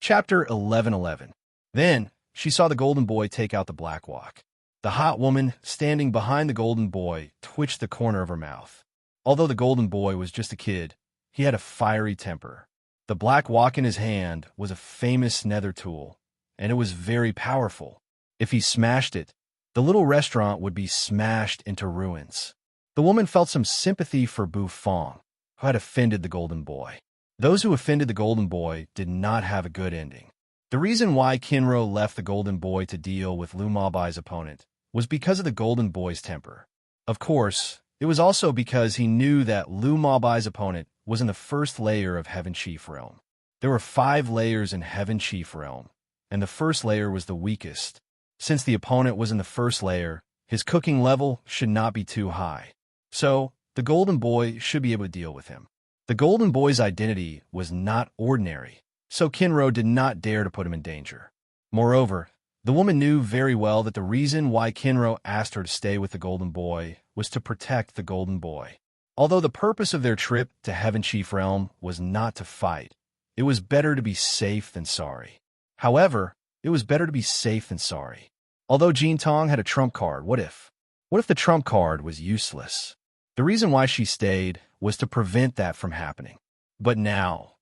Chapter 11:11. Then, she saw the golden boy take out the black wok. The hot woman, standing behind the golden boy, twitched the corner of her mouth. Although the golden boy was just a kid, he had a fiery temper. The black wok in his hand was a famous nether tool, and it was very powerful. If he smashed it, the little restaurant would be smashed into ruins. The woman felt some sympathy for Bu Fong, who had offended the golden boy. Those who offended the golden boy did not have a good ending. The reason why Kinro left the golden boy to deal with Lu Mabai's opponent was because of the golden boy's temper. Of course, it was also because he knew that Lu Mabai's opponent was in the first layer of Heaven Chief realm. There were 5 layers in Heaven Chief realm, and the first layer was the weakest. Since the opponent was in the first layer, his cooking level should not be too high. So, the golden boy should be able to deal with him. The golden boy's identity was not ordinary, so Kinro did not dare to put him in danger. Moreover, the woman knew very well that the reason why Kinro asked her to stay with the golden boy was to protect the golden boy. Although the purpose of their trip to Heaven Chief Realm was not to fight, it was better to be safe than sorry. However, it was better to be safe than sorry. Although Jin Tong had a trump card, what if? What if the trump card was useless? The reason why she stayed was to prevent that from happening. But now,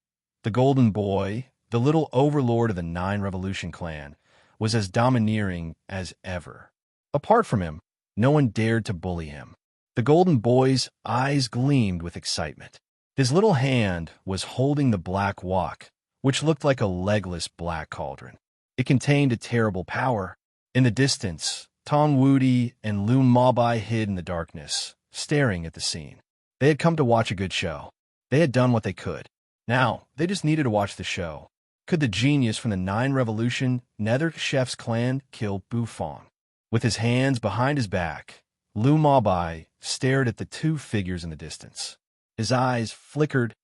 the golden boy, the little overlord of the 9 Revolution clan, was as domineering as ever. Apart from him, no one dared to bully him. The golden boy's eyes gleamed with excitement. His little hand was holding the black wok, which looked like a legless black cauldron. It contained a terrible power. In the distance, Tong Wudi and Lu Mabai hid in the darkness, staring at the scene. They had come to watch a good show. They had done what they could. Now, they just needed to watch the show. Could the genius from the 9 Revolution Nether Chef's clan kill Bu Fong? With his hands behind his back, Lu Mabai stared at the 2 figures in the distance. His eyes flickered.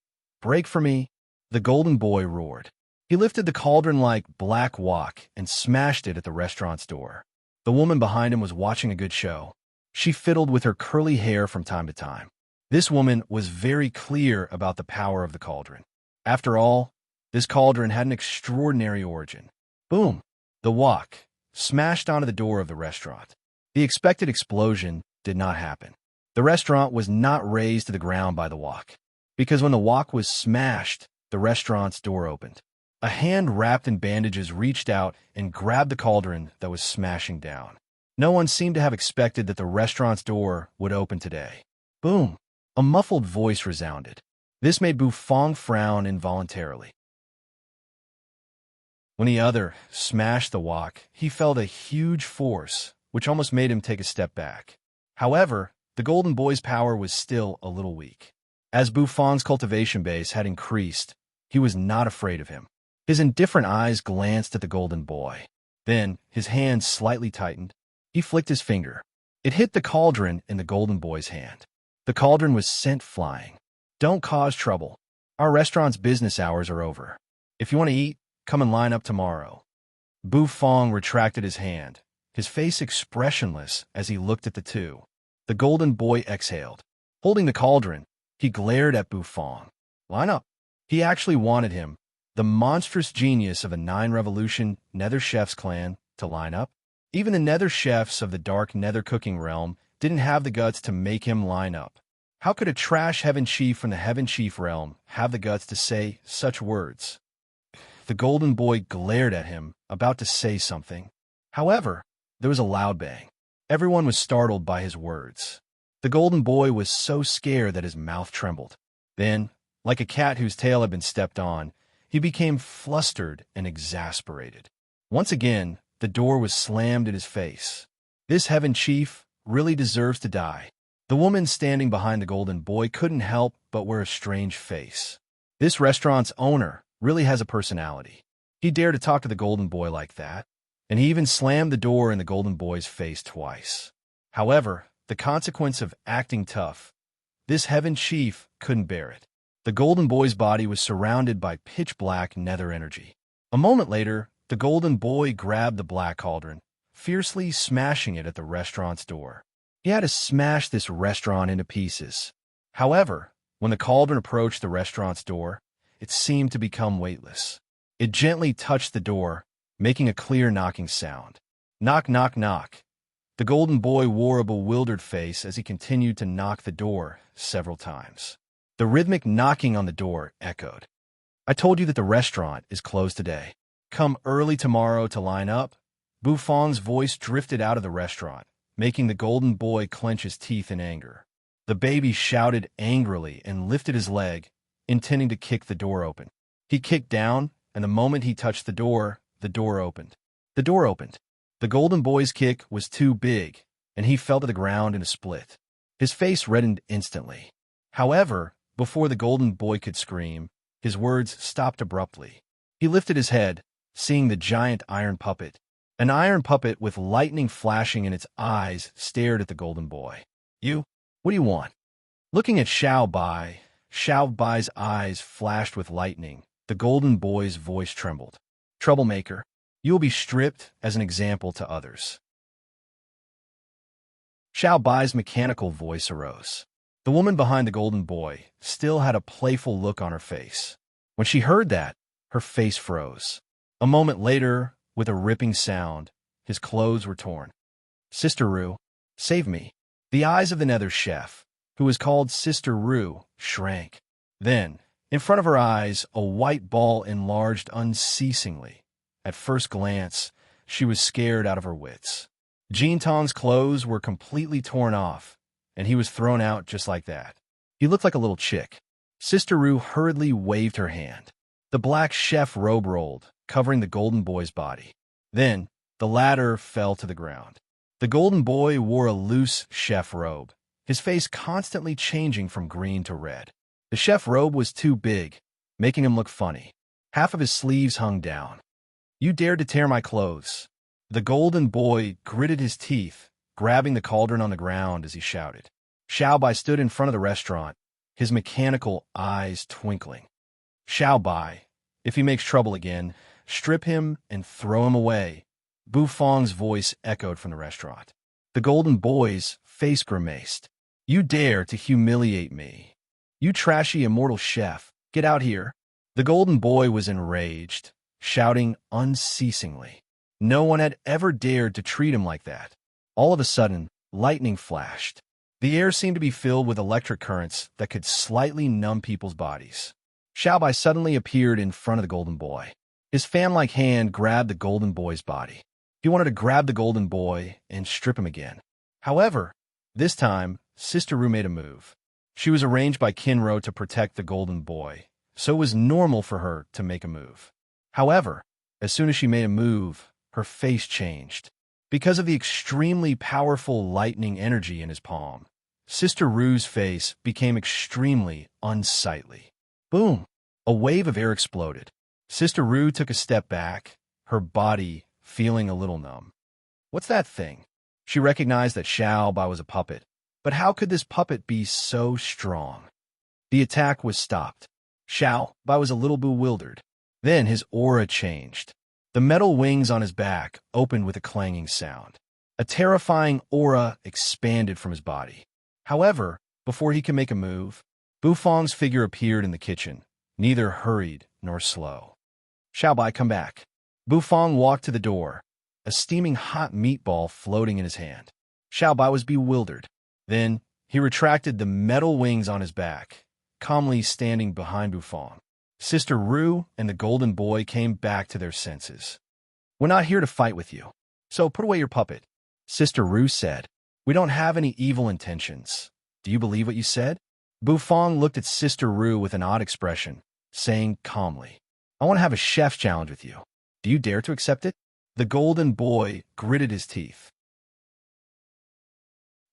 "Break for me," the golden boy roared. He lifted the cauldron-like black wok and smashed it at the restaurant's door. The woman behind him was watching a good show. She fiddled with her curly hair from time to time. This woman was very clear about the power of the cauldron. After all, this cauldron had an extraordinary origin. Boom! The wok smashed onto the door of the restaurant. The expected explosion did not happen. The restaurant was not razed to the ground by the wok, because when the wok was smashed, the restaurant's door opened. A hand wrapped in bandages reached out and grabbed the cauldron that was smashing down. No one seemed to have expected that the restaurant's door would open today. Boom! A muffled voice resounded. This made Bufong frown involuntarily. When the other smashed the wok, he felt a huge force, which almost made him take a step back. However, the Golden Boy's power was still a little weak. As Bufong's cultivation base had increased, he was not afraid of him. His indifferent eyes glanced at the Golden Boy. Then, his hand slightly tightened. He flicked his finger. It hit the cauldron in the Golden Boy's hand. The cauldron was sent flying. Don't cause trouble. Our restaurant's business hours are over. If you want to eat, come and line up tomorrow. Bufong retracted his hand, his face expressionless as he looked at the two. The Golden Boy exhaled. Holding the cauldron, he glared at Bufong. Line up. He actually wanted him, the monstrous genius of a 9-revolution Nether Chef's clan, to line up. Even the Nether Chefs of the dark Nether cooking realm didn't have the guts to make him line up. How could a trash Heaven Chief from the Heaven Chief realm have the guts to say such words? The Golden Boy glared at him, about to say something. However, there was a loud bang. Everyone was startled by his words. The Golden Boy was so scared that his mouth trembled. Then, like a cat whose tail had been stepped on, he became flustered and exasperated. Once again, the door was slammed in his face. This Heaven Chief really deserves to die. The woman standing behind the Golden Boy couldn't help but wear a strange face. This restaurant's owner really has a personality. He dared to talk to the Golden Boy like that, and he even slammed the door in the Golden Boy's face twice. However, the consequence of acting tough, this Heaven Chief couldn't bear it. The Golden Boy's body was surrounded by pitch-black nether energy. A moment later, the Golden Boy grabbed the black cauldron, fiercely smashing it at the restaurant's door. He had to smash this restaurant into pieces. However, when the cauldron approached the restaurant's door, it seemed to become weightless. It gently touched the door, making a clear knocking sound. Knock, knock, knock. The Golden Boy wore a bewildered face as he continued to knock the door several times. The rhythmic knocking on the door echoed. I told you that the restaurant is closed today. Come early tomorrow to line up. Bufong's voice drifted out of the restaurant, making the Golden Boy clench his teeth in anger. The baby shouted angrily and lifted his leg, intending to kick the door open. He kicked down, and the moment he touched the door opened. The door opened. The Golden Boy's kick was too big, and he fell to the ground in a split. His face reddened instantly. However, before the Golden Boy could scream, his words stopped abruptly. He lifted his head, seeing the giant iron puppet. An iron puppet with lightning flashing in its eyes stared at the Golden Boy. You? What do you want? Looking at Xiao Bai's eyes flashed with lightning. The Golden Boy's voice trembled. Troublemaker, you will be stripped as an example to others. Xiao Bai's mechanical voice arose. The woman behind the Golden Boy still had a playful look on her face. When she heard that, her face froze. A moment later, with a ripping sound, his clothes were torn. Sister Rue, save me. The eyes of the Nether Chef, who was called Sister Rue, shrank. Then, in front of her eyes, a white ball enlarged unceasingly. At first glance, she was scared out of her wits. Jintong's clothes were completely torn off, and he was thrown out just like that. He looked like a little chick. Sister Rue hurriedly waved her hand. The black chef robe rolled, covering the Golden Boy's body. Then, the latter fell to the ground. The Golden Boy wore a loose chef robe, his face constantly changing from green to red. The chef robe was too big, making him look funny. Half of his sleeves hung down. You dared to tear my clothes. The Golden Boy gritted his teeth, grabbing the cauldron on the ground as he shouted. Xiao Bai stood in front of the restaurant, his mechanical eyes twinkling. Xiao Bai, if he makes trouble again, strip him and throw him away. Bufong's voice echoed from the restaurant. The Golden Boy's face grimaced. You dare to humiliate me. You trashy immortal chef, get out here. The Golden Boy was enraged, shouting unceasingly. No one had ever dared to treat him like that. All of a sudden, lightning flashed. The air seemed to be filled with electric currents that could slightly numb people's bodies. Xiao Bai suddenly appeared in front of the Golden Boy. His fan-like hand grabbed the golden boy's body. He wanted to grab the golden boy and strip him again. However, this time, Sister Rue made a move. She was arranged by Kinro to protect the golden boy, so it was normal for her to make a move. However, as soon as she made a move, her face changed. Because of the extremely powerful lightning energy in his palm, Sister Rue's face became extremely unsightly. Boom! A wave of air exploded. Sister Rue took a step back, her body feeling a little numb. What's that thing? She recognized that Xiao Bai was a puppet, but how could this puppet be so strong? The attack was stopped. Xiao Bai was a little bewildered. Then his aura changed. The metal wings on his back opened with a clanging sound. A terrifying aura expanded from his body. However, before he could make a move, Bufang's figure appeared in the kitchen, neither hurried nor slow. Xiao Bai, come back. Bufang walked to the door, a steaming hot meatball floating in his hand. Xiao Bai was bewildered. Then he retracted the metal wings on his back, calmly standing behind Bufang. Sister Rue and the golden boy came back to their senses. We're not here to fight with you, so put away your puppet. Sister Rue said, we don't have any evil intentions. Do you believe what you said? Bufang looked at Sister Rue with an odd expression, saying calmly, I want to have a chef's challenge with you. Do you dare to accept it? The golden boy gritted his teeth.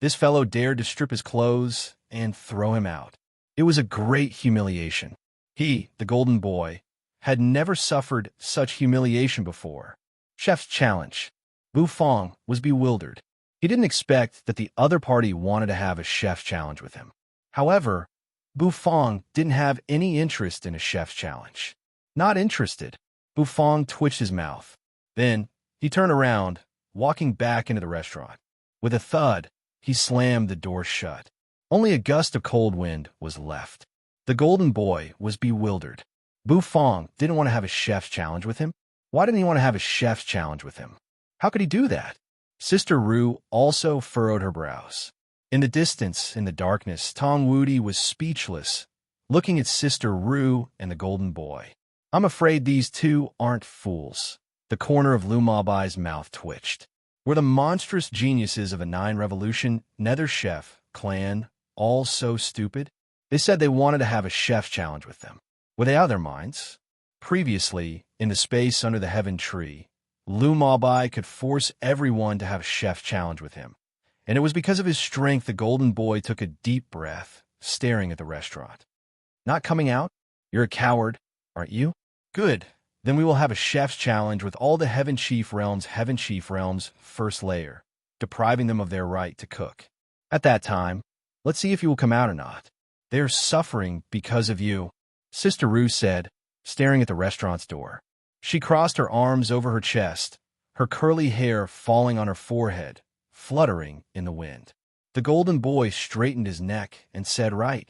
This fellow dared to strip his clothes and throw him out. It was a great humiliation. He, the golden boy, had never suffered such humiliation before. Chef's challenge. Bufang was bewildered. He didn't expect that the other party wanted to have a chef's challenge with him. However, Bufang didn't have any interest in a chef's challenge. Not interested. Bufang twitched his mouth. Then, he turned around, walking back into the restaurant. With a thud, he slammed the door shut. Only a gust of cold wind was left. The golden boy was bewildered. Bufang didn't want to have a chef's challenge with him. Why didn't he want to have a chef's challenge with him? How could he do that? Sister Rue also furrowed her brows. In the distance, in the darkness, Tong Wudi was speechless, looking at Sister Rue and the golden boy. I'm afraid these two aren't fools. The corner of Lu Mabai's mouth twitched. Were the monstrous geniuses of a 9 Revolution, Nether Chef, clan, all so stupid? They said they wanted to have a chef's challenge with them. Were they out of their minds? Previously, in the space under the heaven tree, Lu Mabai could force everyone to have a chef's challenge with him. And it was because of his strength the golden boy took a deep breath, staring at the restaurant. Not coming out? You're a coward, aren't you? Good. Then we will have a chef's challenge with all the Heaven Chief Realms first layer, depriving them of their right to cook. At that time, let's see if you will come out or not. They are suffering because of you, Sister Rue said, staring at the restaurant's door. She crossed her arms over her chest, her curly hair falling on her forehead, fluttering in the wind. The golden boy straightened his neck and said, right.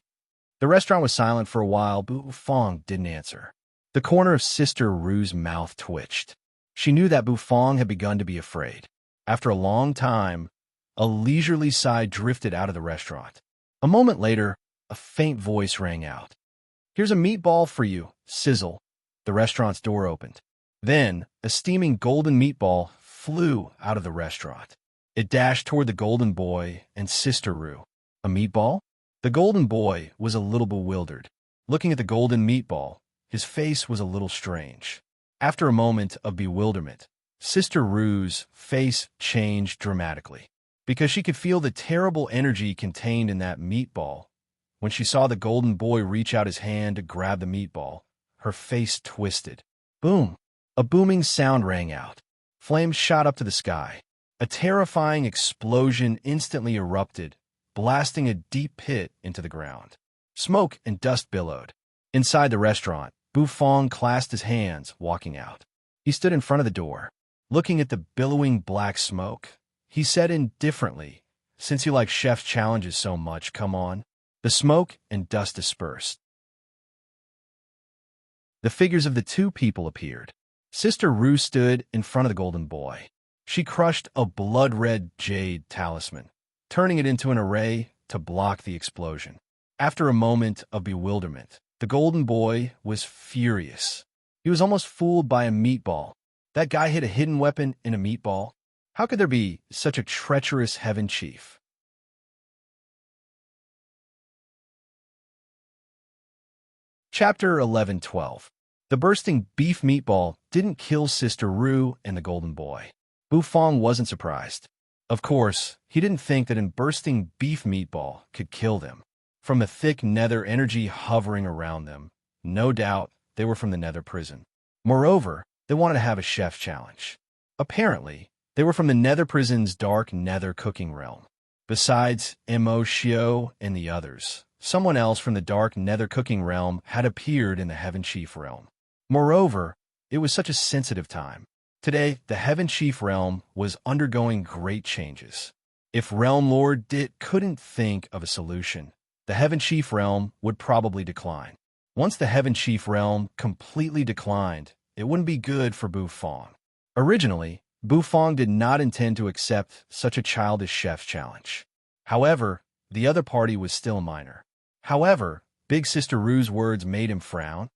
The restaurant was silent for a while, but Bufang didn't answer. The corner of Sister Rue's mouth twitched. She knew that Bufang had begun to be afraid. After a long time, a leisurely sigh drifted out of the restaurant. A moment later, a faint voice rang out. Here's a meatball for you, sizzle. The restaurant's door opened. Then, a steaming golden meatball flew out of the restaurant. It dashed toward the golden boy and Sister Rue. A meatball? The golden boy was a little bewildered. Looking at the golden meatball, his face was a little strange. After a moment of bewilderment, Sister Rue's face changed dramatically, because she could feel the terrible energy contained in that meatball. When she saw the golden boy reach out his hand to grab the meatball, her face twisted. Boom! A booming sound rang out. Flames shot up to the sky. A terrifying explosion instantly erupted, blasting a deep pit into the ground. Smoke and dust billowed. Inside the restaurant, Bufang clasped his hands, walking out. He stood in front of the door. Looking at the billowing black smoke, he said indifferently, since you like chef's challenges so much, come on. The smoke and dust dispersed. The figures of the two people appeared. Sister Rue stood in front of the golden boy. She crushed a blood-red jade talisman, turning it into an array to block the explosion. After a moment of bewilderment, the golden boy was furious. He was almost fooled by a meatball. That guy hid a hidden weapon in a meatball? How could there be such a treacherous heaven chief? Chapter 11:12. The bursting beef meatball didn't kill Sister Rue and the golden boy. Bufong wasn't surprised. Of course, he didn't think that a bursting beef meatball could kill them. From the thick nether energy hovering around them, no doubt they were from the nether prison. Moreover, they wanted to have a chef challenge. Apparently, they were from the nether prison's dark nether cooking realm. Besides Mo Shio and the others, someone else from the dark nether cooking realm had appeared in the Heaven Chief realm. Moreover, it was such a sensitive time. Today, the Heaven Chief realm was undergoing great changes. If Realm Lord couldn't think of a solution, the Heaven Chief realm would probably decline. Once the Heaven Chief realm completely declined, it wouldn't be good for Bufong. Originally, Bufong did not intend to accept such a childish chef's challenge. However, the other party was still minor. However, Big Sister Rue's words made him frown,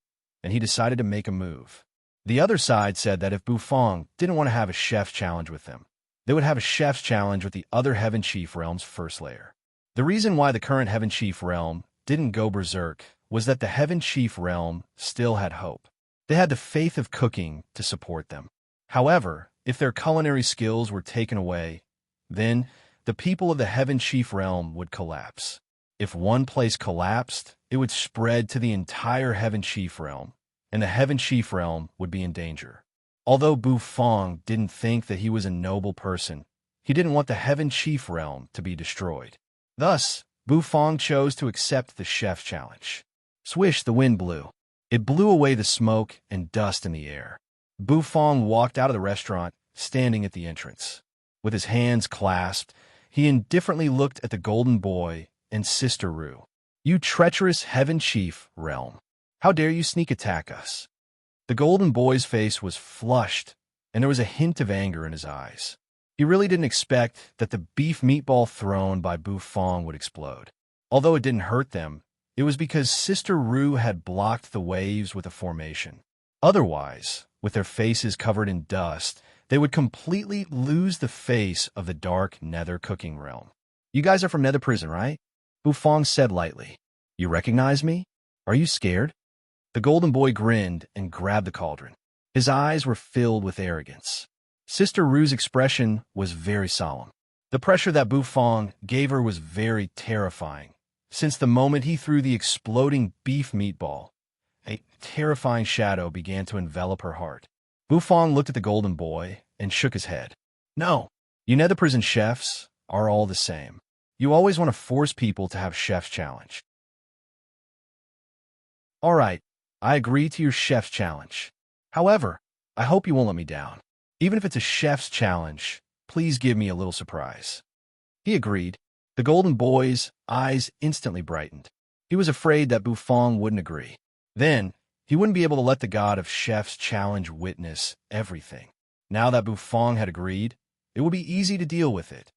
and he decided to make a move. The other side said that if Bufong didn't want to have a chef's challenge with them, they would have a chef's challenge with the other Heaven Chief realm's first layer. The reason why the current Heaven Chief realm didn't go berserk was that the Heaven Chief realm still had hope. They had the faith of cooking to support them. However, if their culinary skills were taken away, then the people of the Heaven Chief realm would collapse. If one place collapsed, it would spread to the entire Heaven Chief realm, and the Heaven Chief realm would be in danger. Although Bufong didn't think that he was a noble person, he didn't want the Heaven Chief realm to be destroyed. Thus, Bufong chose to accept the chef challenge. Swish, the wind blew. It blew away the smoke and dust in the air. Bufong walked out of the restaurant, standing at the entrance. With his hands clasped, he indifferently looked at the golden boy and Sister Rue. "You treacherous Heaven Chief realm. How dare you sneak attack us?" The golden boy's face was flushed, and there was a hint of anger in his eyes. He really didn't expect that the beef meatball thrown by Bufong would explode. Although it didn't hurt them, it was because Sister Rue had blocked the waves with a formation. Otherwise, with their faces covered in dust, they would completely lose the face of the dark nether cooking realm. "You guys are from nether prison, right?" Bufong said lightly. "You recognize me? Are you scared?" The golden boy grinned and grabbed the cauldron. His eyes were filled with arrogance. Sister Rue's expression was very solemn. The pressure that Bufong gave her was very terrifying. Since the moment he threw the exploding beef meatball, a terrifying shadow began to envelop her heart. Bufong looked at the golden boy and shook his head. "No, you nether prison chefs are all the same. You always want to force people to have chef's challenge." "All right, I agree to your chef's challenge. However, I hope you won't let me down. Even if it's a chef's challenge, please give me a little surprise." He agreed. The golden boy's eyes instantly brightened. He was afraid that Bufong wouldn't agree. Then, he wouldn't be able to let the god of chef's challenge witness everything. Now that Bufong had agreed, it would be easy to deal with it.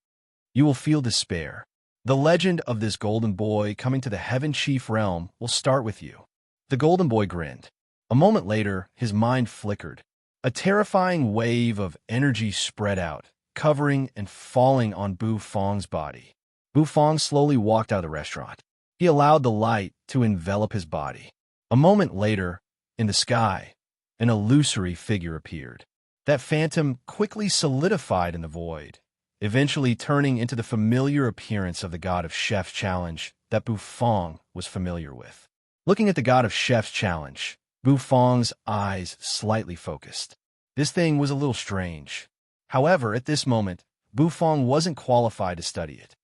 You will feel despair. The legend of this golden boy coming to the Heaven Chief realm will start with you. The golden boy grinned. A moment later, his mind flickered. A terrifying wave of energy spread out, covering and falling on Bufong's body. Bufong slowly walked out of the restaurant. He allowed the light to envelop his body. A moment later, in the sky, an illusory figure appeared. That phantom quickly solidified in the void, eventually turning into the familiar appearance of the god of Chef's Challenge that Bufong was familiar with. Looking at the god of Chef's Challenge, Bufong's eyes slightly focused. This thing was a little strange. However, at this moment, Bufong wasn't qualified to study it.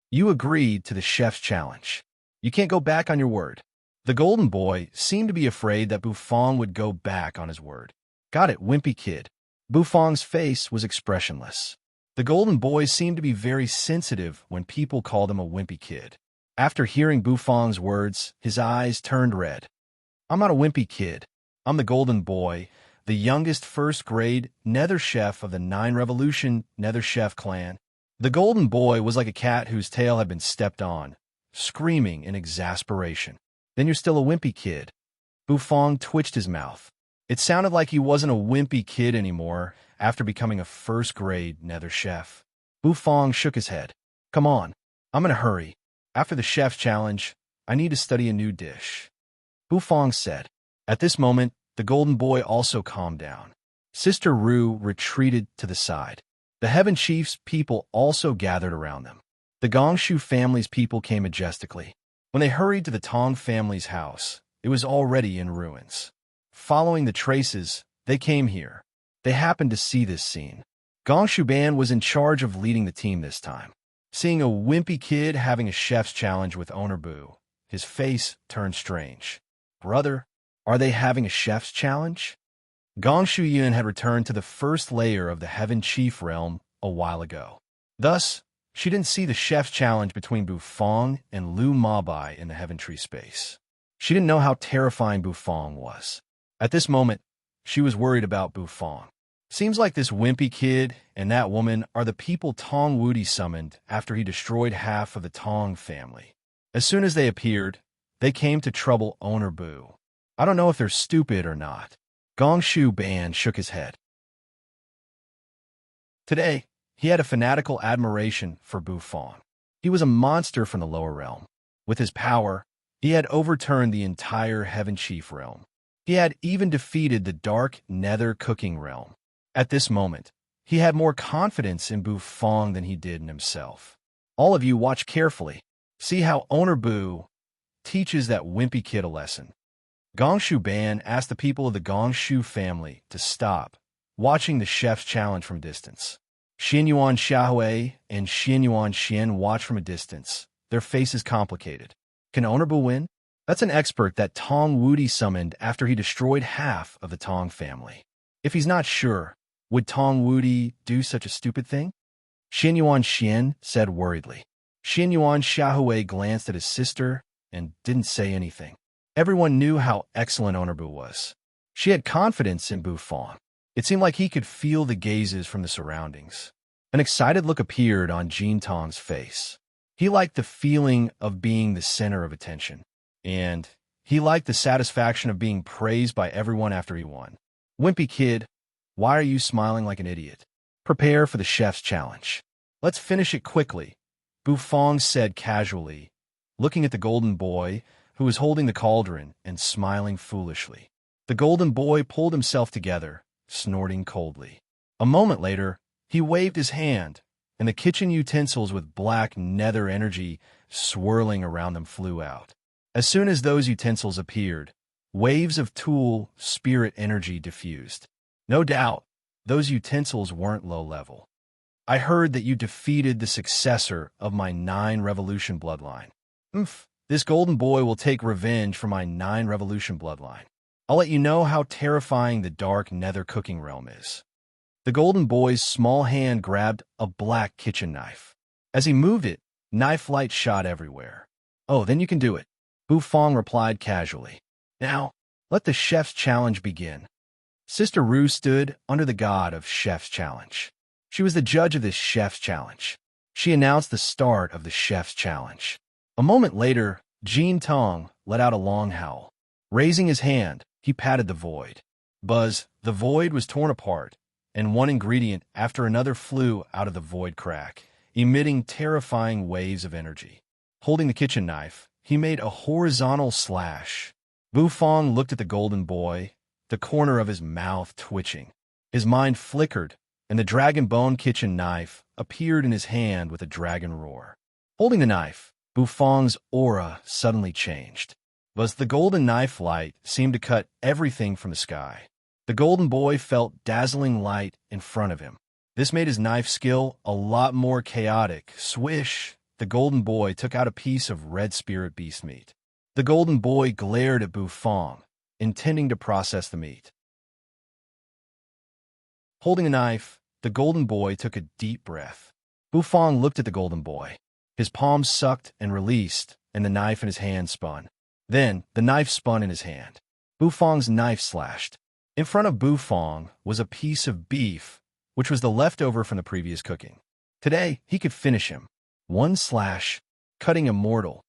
"You agreed to the Chef's Challenge. You can't go back on your word." The golden boy seemed to be afraid that Bufong would go back on his word. "Got it, wimpy kid." Bufong's face was expressionless. The golden boy seemed to be very sensitive when people called him a wimpy kid. After hearing Bufong's words, his eyes turned red. "I'm not a wimpy kid. I'm the golden boy, the youngest first-grade nether chef of the 9 Revolution nether chef clan." The golden boy was like a cat whose tail had been stepped on, screaming in exasperation. "Then you're still a wimpy kid." Bufong twitched his mouth. It sounded like he wasn't a wimpy kid anymore after becoming a first-grade nether chef. Bufong shook his head. Come on, I'm in a hurry. After the chef's challenge, I need to study a new dish. Bufong said. At this moment, the golden boy also calmed down. Sister Ru retreated to the side. The Heaven Chief's people also gathered around them. The Gongshu family's people came majestically. When they hurried to the Tong family's house, it was already in ruins. Following the traces, they came here. They happened to see this scene. Gongshu Ban was in charge of leading the team this time. Seeing a wimpy kid having a chef's challenge with Owner Bu, his face turned strange. Brother, are they having a chef's challenge? Gongshu Yun had returned to the first layer of the Heaven Chief realm a while ago. Thus, she didn't see the chef's challenge between Bufong and Lu Mabai in the Heaven Tree space. She didn't know how terrifying Bufong was. At this moment, she was worried about Bufong. Seems like this wimpy kid and that woman are the people Tong Wudi summoned after he destroyed half of the Tong family. As soon as they appeared, they came to trouble Owner Bu. I don't know if they're stupid or not. Gongshu Ban shook his head. Today, he had a fanatical admiration for Bufong. He was a monster from the lower realm. With his power, he had overturned the entire Heaven Chief realm. He had even defeated the dark nether cooking realm. At this moment, he had more confidence in Bufong than he did in himself. All of you watch carefully. See how Owner Bu teaches that wimpy kid a lesson. Gongshu Ban asked the people of the Gongshu family to stop watching the chef's challenge from a distance. Xianyuan Xiaohui and Xianyuan Xian watched from a distance, their faces complicated. Can Owner Bu win? That's an expert that Tong Wudi summoned after he destroyed half of the Tong family. If he's not sure, would Tong Wudi do such a stupid thing? Xianyuan Xian said worriedly. Xianyuan Xiaohui glanced at his sister and didn't say anything. Everyone knew how excellent Owner Bu was. She had confidence in Bufong. It seemed like he could feel the gazes from the surroundings. An excited look appeared on Jin Tong's face. He liked the feeling of being the center of attention. And he liked the satisfaction of being praised by everyone after he won. Wimpy kid, why are you smiling like an idiot? Prepare for the chef's challenge. Let's finish it quickly, Bufong said casually, looking at the golden boy, who was holding the cauldron and smiling foolishly. The golden boy pulled himself together, snorting coldly. A moment later, he waved his hand, and the kitchen utensils with black nether energy swirling around them flew out. As soon as those utensils appeared, waves of tool spirit energy diffused. No doubt, those utensils weren't low level. I heard that you defeated the successor of my 9 revolution bloodline. This golden boy will take revenge for my 9 revolution bloodline. I'll let you know how terrifying the dark nether cooking realm is. The golden boy's small hand grabbed a black kitchen knife. As he moved it, knife light shot everywhere. Oh, then you can do it, Bufong replied casually. Now, let the chef's challenge begin. Sister Ru stood under the god of chef's challenge. She was the judge of this chef's challenge. She announced the start of the chef's challenge. A moment later, Jin Tong let out a long howl. Raising his hand, he patted the void. Buzz, the void was torn apart, and one ingredient after another flew out of the void crack, emitting terrifying waves of energy. Holding the kitchen knife, he made a horizontal slash. Bufong looked at the golden boy, the corner of his mouth twitching. His mind flickered, and the dragon bone kitchen knife appeared in his hand with a dragon roar. Holding the knife, Bufong's aura suddenly changed. But the golden knife light seemed to cut everything from the sky. The golden boy felt dazzling light in front of him. This made his knife skill a lot more chaotic. Swish! The golden boy took out a piece of red spirit beast meat. The golden boy glared at Bufong, intending to process the meat. Holding a knife, the golden boy took a deep breath. Bufong looked at the golden boy. His palms sucked and released, and the knife in his hand spun. Then, the knife spun in his hand. Bufong's knife slashed. In front of Bufong was a piece of beef, which was the leftover from the previous cooking. Today, he could finish him. One slash, cutting him mortal.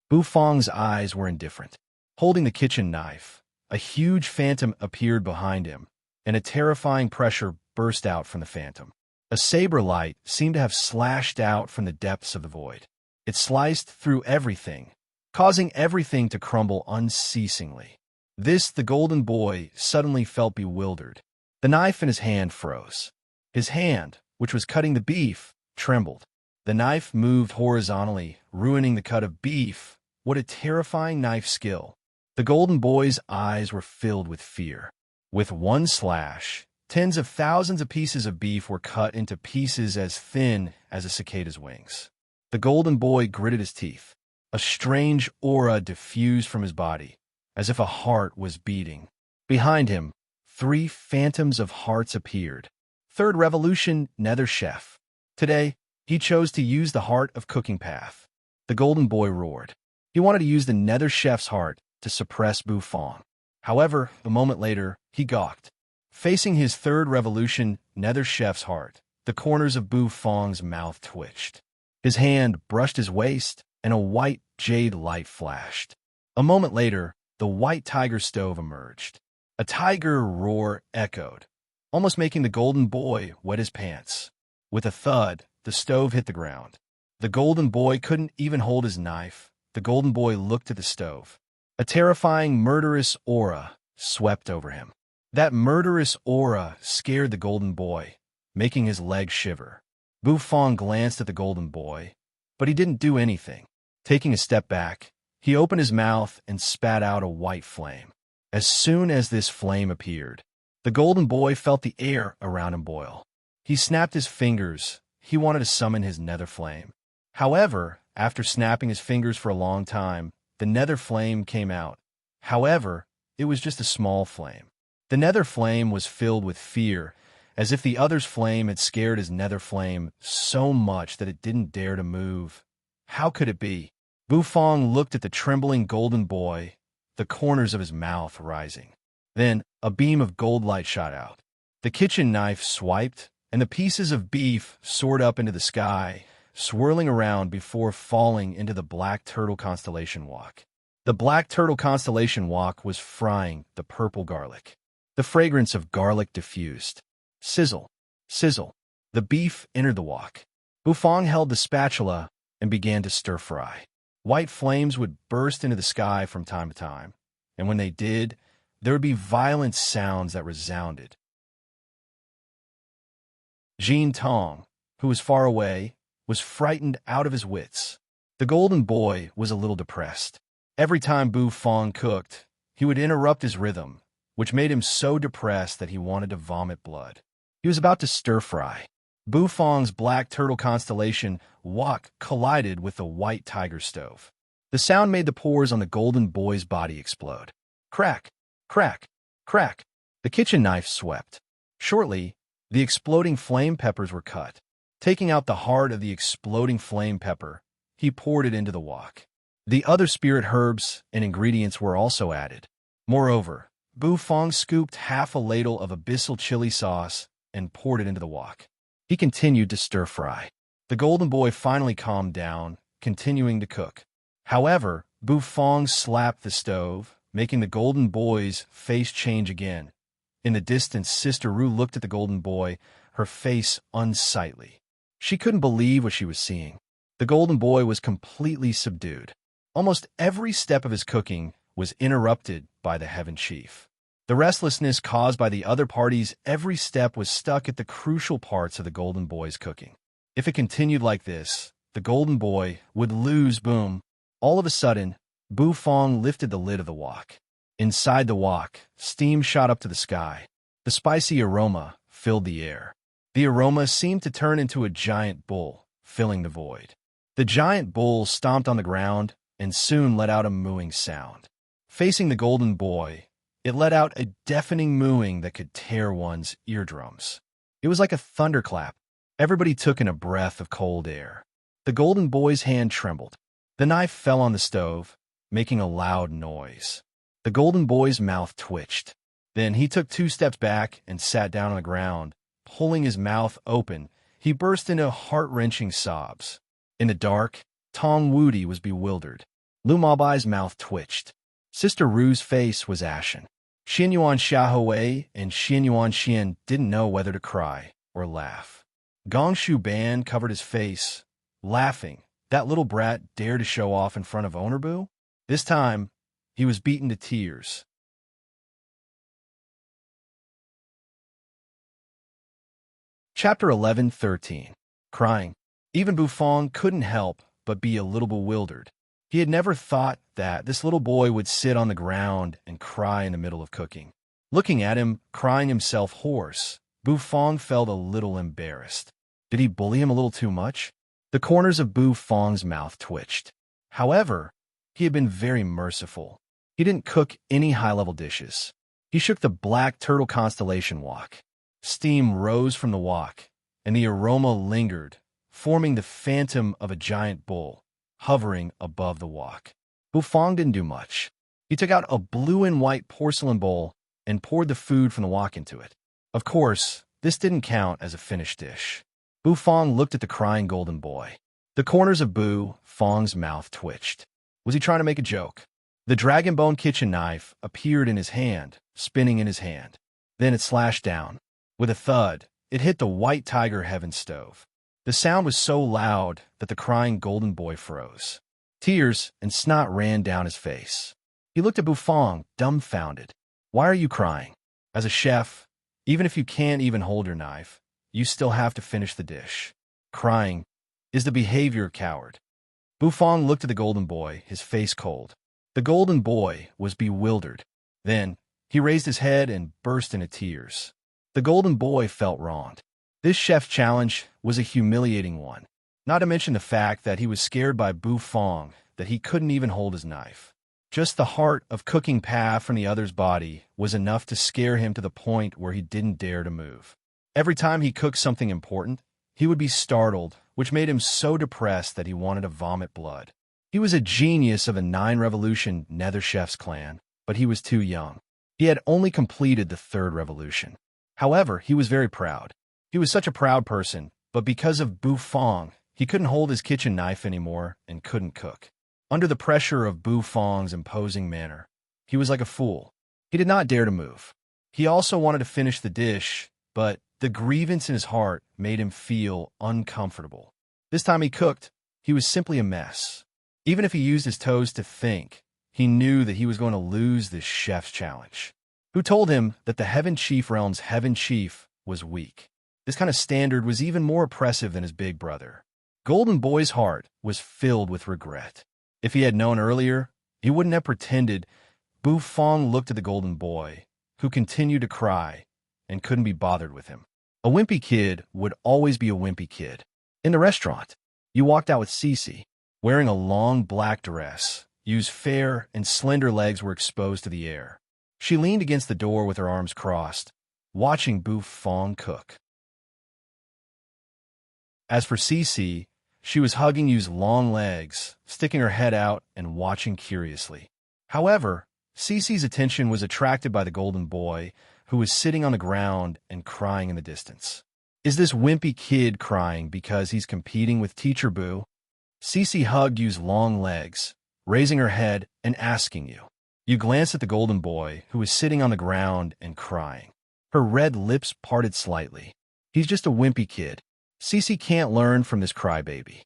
Bufong's eyes were indifferent. Holding the kitchen knife, A huge phantom appeared behind him, and a terrifying pressure burst out from the phantom. A saber light seemed to have slashed out from the depths of the void. It sliced through everything, causing everything to crumble unceasingly. The golden boy suddenly felt bewildered. The knife in his hand froze. His hand, which was cutting the beef, trembled. The knife moved horizontally, ruining the cut of beef. What a terrifying knife skill! The golden boy's eyes were filled with fear. With one slash, tens of thousands of pieces of beef were cut into pieces as thin as a cicada's wings. The golden boy gritted his teeth. A strange aura diffused from his body, as if a heart was beating. Behind him, 3 phantoms of hearts appeared. Third revolution, Nether Chef. Today, he chose to use the heart of cooking path. The golden boy roared. He wanted to use the Nether Chef's heart to suppress Bufong. However, a moment later, he gawked. Facing his third revolution, Nether Chef's heart, the corners of Bufong's mouth twitched. His hand brushed his waist, and a white jade light flashed. A moment later, the white tiger stove emerged. A tiger roar echoed, almost making the golden boy wet his pants. With a thud, the stove hit the ground. The golden boy couldn't even hold his knife. The golden boy looked at the stove. A terrifying, murderous aura swept over him. That murderous aura scared the golden boy, making his legs shiver. Bufong glanced at the golden boy, but he didn't do anything. Taking a step back, he opened his mouth and spat out a white flame. As soon as this flame appeared, the golden boy felt the air around him boil. He snapped his fingers. He wanted to summon his nether flame. However, after snapping his fingers for a long time, the nether flame came out. However, it was just a small flame. The nether flame was filled with fear, as if the other's flame had scared his nether flame so much that it didn't dare to move. How could it be? Bufong looked at the trembling golden boy, the corners of his mouth rising. Then, a beam of gold light shot out. The kitchen knife swiped, and the pieces of beef soared up into the sky, swirling around before falling into the Black Turtle Constellation Walk. The Black Turtle Constellation Walk was frying the purple garlic. The fragrance of garlic diffused. Sizzle, sizzle. The beef entered the wok. Bufong held the spatula and began to stir-fry. White flames would burst into the sky from time to time, and when they did, there would be violent sounds that resounded. Jean Tong, who was far away, was frightened out of his wits. The golden boy was a little depressed. Every time Bufong cooked, he would interrupt his rhythm, which made him so depressed that he wanted to vomit blood. He was about to stir-fry. Bufong's Black Turtle Constellation wok collided with the white tiger stove. The sound made the pores on the golden boy's body explode. Crack, crack, crack. The kitchen knife swept. Shortly, the exploding flame peppers were cut. Taking out the heart of the exploding flame pepper, he poured it into the wok. The other spirit herbs and ingredients were also added. Moreover, Bufong scooped half a ladle of abyssal chili sauce and poured it into the wok. He continued to stir-fry. The golden boy finally calmed down, continuing to cook. However, Bufong slapped the stove, making the golden boy's face change again. In the distance, Sister Rue looked at the golden boy, her face unsightly. She couldn't believe what she was seeing. The golden boy was completely subdued. Almost every step of his cooking was interrupted by the Heaven Chief. The restlessness caused by the other parties, every step was stuck at the crucial parts of the golden boy's cooking. If it continued like this, the golden boy would lose. Boom. All of a sudden, Bufong lifted the lid of the wok. Inside the wok, steam shot up to the sky. The spicy aroma filled the air. The aroma seemed to turn into a giant bull, filling the void. The giant bull stomped on the ground and soon let out a mooing sound. Facing the golden boy, it let out a deafening mooing that could tear one's eardrums. It was like a thunderclap. Everybody took in a breath of cold air. The golden boy's hand trembled. The knife fell on the stove, making a loud noise. The golden boy's mouth twitched. Then he took 2 steps back and sat down on the ground. Pulling his mouth open, he burst into heart-wrenching sobs. In the dark, Tong Woody was bewildered. Lu Mabai's mouth twitched. Sister Rue's face was ashen. Xian Yuan Xiaohui and Xian Yuan Xian didn't know whether to cry or laugh. Gong Shu Ban covered his face, laughing. That little brat dared to show off in front of Owner Boo? This time, he was beaten to tears. Chapter 11:13. Crying. Even Bufong couldn't help but be a little bewildered. He had never thought that this little boy would sit on the ground and cry in the middle of cooking. Looking at him, crying himself hoarse, Bufong felt a little embarrassed. Did he bully him a little too much? The corners of Bufong's mouth twitched. However, he had been very merciful. He didn't cook any high-level dishes. He shook the black turtle constellation wok. Steam rose from the wok, and the aroma lingered, forming the phantom of a giant bull, hovering above the wok. Bufong didn't do much. He took out a blue and white porcelain bowl and poured the food from the wok into it. Of course, this didn't count as a finished dish. Bufong looked at the crying golden boy. The corners of Bufong's mouth twitched. Was he trying to make a joke? The dragon bone kitchen knife appeared in his hand, spinning in his hand. Then it slashed down. With a thud, it hit the white tiger heaven stove. The sound was so loud that the crying golden boy froze. Tears and snot ran down his face. He looked at Bufong, dumbfounded. Why are you crying? As a chef, even if you can't even hold your knife, you still have to finish the dish. Crying is the behavior of coward. Bufong looked at the golden boy, his face cold. The golden boy was bewildered. Then, he raised his head and burst into tears. The golden boy felt wronged. This chef challenge was a humiliating one, not to mention the fact that he was scared by Bufong that he couldn't even hold his knife. Just the heart of cooking pa from the other's body was enough to scare him to the point where he didn't dare to move. Every time he cooked something important, he would be startled, which made him so depressed that he wanted to vomit blood. He was a genius of a 9-revolution Nether Chef's clan, but he was too young. He had only completed the 3rd revolution. However, he was very proud. He was such a proud person, but because of Bufong, he couldn't hold his kitchen knife anymore and couldn't cook. Under the pressure of Bufong's imposing manner, he was like a fool. He did not dare to move. He also wanted to finish the dish, but the grievance in his heart made him feel uncomfortable. This time he cooked, he was simply a mess. Even if he used his toes to think, he knew that he was going to lose this chef's challenge. Who told him that the Heaven Chief realm's Heaven Chief was weak? This kind of standard was even more oppressive than his big brother. Golden Boy's heart was filled with regret. If he had known earlier, he wouldn't have pretended. Bufong looked at the Golden Boy, who continued to cry and couldn't be bothered with him. A wimpy kid would always be a wimpy kid. In the restaurant, you walked out with Cece, wearing a long black dress, whose fair and slender legs were exposed to the air. She leaned against the door with her arms crossed, watching Bufong cook. As for Cece, she was hugging Yu's long legs, sticking her head out and watching curiously. However, Cece's attention was attracted by the Golden Boy, who was sitting on the ground and crying in the distance. Is this wimpy kid crying because he's competing with Teacher Boo? Cece hugged Yu's long legs, raising her head and asking Yu. Yu glanced at the Golden Boy, who was sitting on the ground and crying. Her red lips parted slightly. He's just a wimpy kid. Cece can't learn from this crybaby.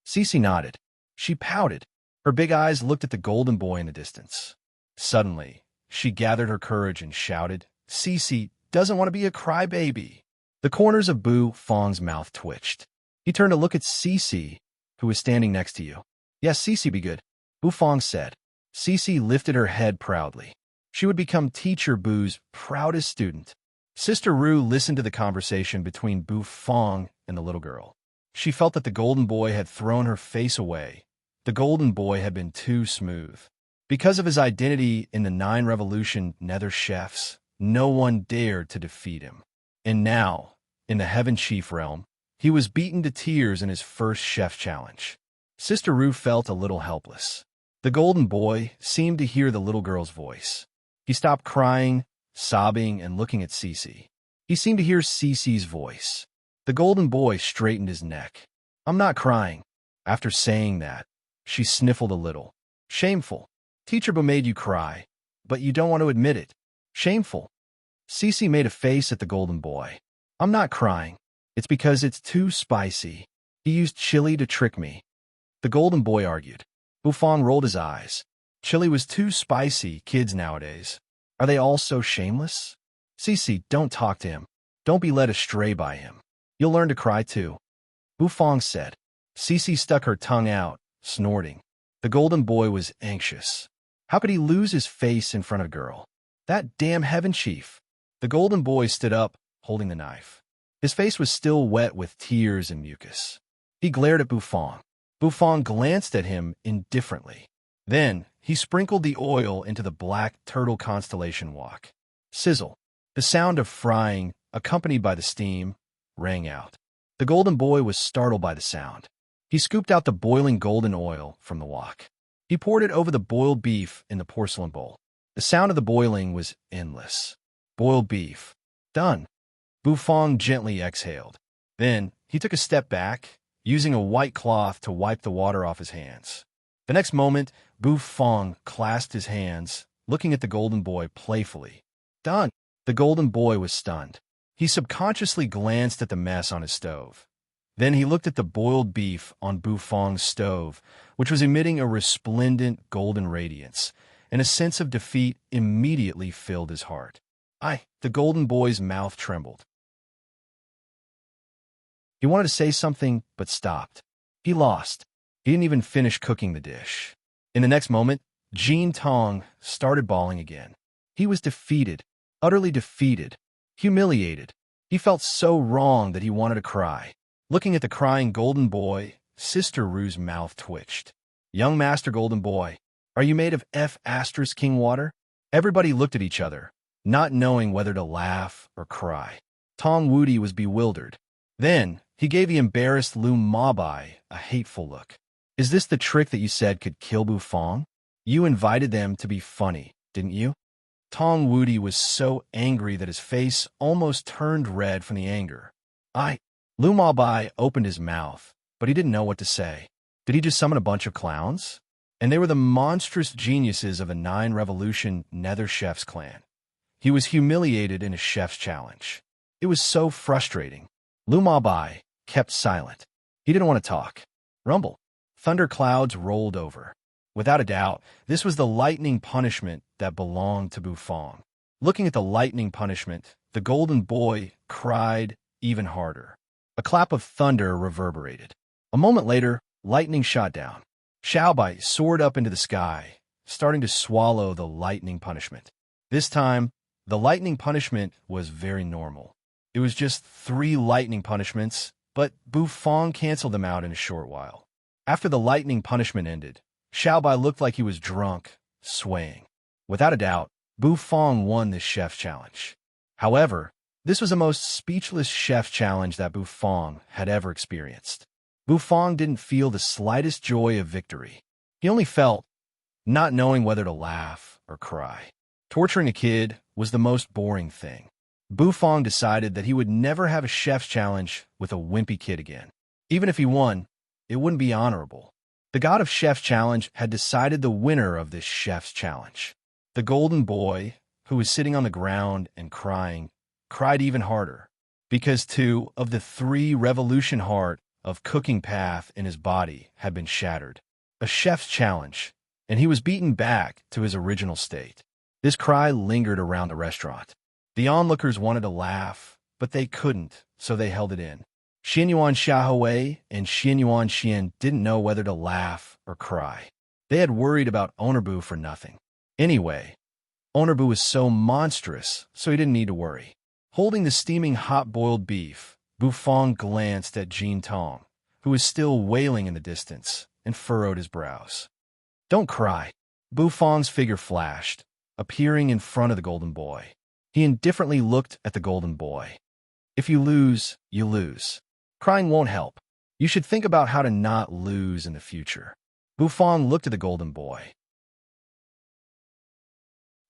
Cece nodded. She pouted. Her big eyes looked at the Golden Boy in the distance. Suddenly, she gathered her courage and shouted, Cece doesn't want to be a crybaby. The corners of Bufong's mouth twitched. He turned to look at Cece, who was standing next to Yu. Yes, Cece be good, Bufong said. Cece lifted her head proudly. She would become Teacher Boo's proudest student. Sister Ru listened to the conversation between Bufong and the little girl. She felt that the Golden Boy had thrown her face away. The Golden Boy had been too smooth. Because of his identity in the 9-revolution Nether Chefs, no one dared to defeat him. And now, in the Heaven Chief realm, he was beaten to tears in his first chef challenge. Sister Ru felt a little helpless. The Golden Boy seemed to hear the little girl's voice. He stopped crying, sobbing, and looking at Cece. He seemed to hear Cece's voice. The Golden Boy straightened his neck. I'm not crying. After saying that, she sniffled a little. Shameful. Teacher Boo made you cry, but you don't want to admit it. Shameful. Cece made a face at the golden boy. I'm not crying. It's because it's too spicy. He used chili to trick me. The golden boy argued. Bufong rolled his eyes. Chili was too spicy, kids nowadays. Are they all so shameless? Cece, don't talk to him. Don't be led astray by him. You'll learn to cry too. Bufong said. Cece stuck her tongue out, snorting. The golden boy was anxious. How could he lose his face in front of a girl? That damn heaven chief. The golden boy stood up, holding the knife. His face was still wet with tears and mucus. He glared at Bufong. Bufong glanced at him indifferently. Then, he sprinkled the oil into the black turtle constellation wok. Sizzle. The sound of frying, accompanied by the steam, rang out. The golden boy was startled by the sound. He scooped out the boiling golden oil from the wok. He poured it over the boiled beef in the porcelain bowl. The sound of the boiling was endless. Boiled beef. Done. Bufong gently exhaled. Then, he took a step back, using a white cloth to wipe the water off his hands. The next moment, Bufong clasped his hands, looking at the golden boy playfully. Done. The golden boy was stunned. He subconsciously glanced at the mess on his stove. Then he looked at the boiled beef on Bufong's stove, which was emitting a resplendent golden radiance, and a sense of defeat immediately filled his heart. The golden boy's mouth trembled. He wanted to say something, but stopped. He lost. He didn't even finish cooking the dish. In the next moment, Jean Tong started bawling again. He was defeated, utterly defeated, humiliated. He felt so wrong that he wanted to cry. Looking at the crying golden boy, Sister Rue's mouth twitched. Young Master Golden Boy, are you made of King water? Everybody looked at each other, not knowing whether to laugh or cry. Tong Wudi was bewildered. Then, he gave the embarrassed Lu Mabai a hateful look. Is this the trick that you said could kill Bufong? You invited them to be funny, didn't you? Tong Wudi was so angry that his face almost turned red from the anger. Lu Mabai opened his mouth, but he didn't know what to say. Did he just summon a bunch of clowns? And they were the monstrous geniuses of a 9-revolution Nether Chef's clan. He was humiliated in a chef's challenge. It was so frustrating. Lu Mabai kept silent. He didn't want to talk. Rumble. Thunder clouds rolled over. Without a doubt, this was the lightning punishment that belonged to Bufong. Looking at the lightning punishment, the golden boy cried even harder. A clap of thunder reverberated. A moment later, lightning shot down. Xiaobai soared up into the sky, starting to swallow the lightning punishment. This time, the lightning punishment was very normal. It was just 3 lightning punishments, but Bufong canceled them out in a short while. After the lightning punishment ended, Xiaobai looked like he was drunk, swaying. Without a doubt, Bufong won this chef's challenge. However, this was the most speechless chef challenge that Bufong had ever experienced. Bufong didn't feel the slightest joy of victory. He only felt not knowing whether to laugh or cry. Torturing a kid was the most boring thing. Bufong decided that he would never have a chef's challenge with a wimpy kid again. Even if he won, it wouldn't be honorable. The god of chef's challenge had decided the winner of this chef's challenge. The golden boy, who was sitting on the ground and crying, cried even harder, because 2 of the 3 revolution heart of cooking path in his body had been shattered. A chef's challenge, and he was beaten back to his original state. This cry lingered around the restaurant. The onlookers wanted to laugh, but they couldn't, so they held it in. Xianyuan Xiaohui and Xianyuan Xian didn't know whether to laugh or cry. They had worried about Onerbu for nothing. Anyway, Onerbu was so monstrous, so he didn't need to worry. Holding the steaming hot-boiled beef, Bufong glanced at Jean Tong, who was still wailing in the distance, and furrowed his brows. Don't cry. Bufong's figure flashed, appearing in front of the golden boy. He indifferently looked at the golden boy. If you lose, you lose. Crying won't help. You should think about how to not lose in the future. Bufong looked at the golden boy.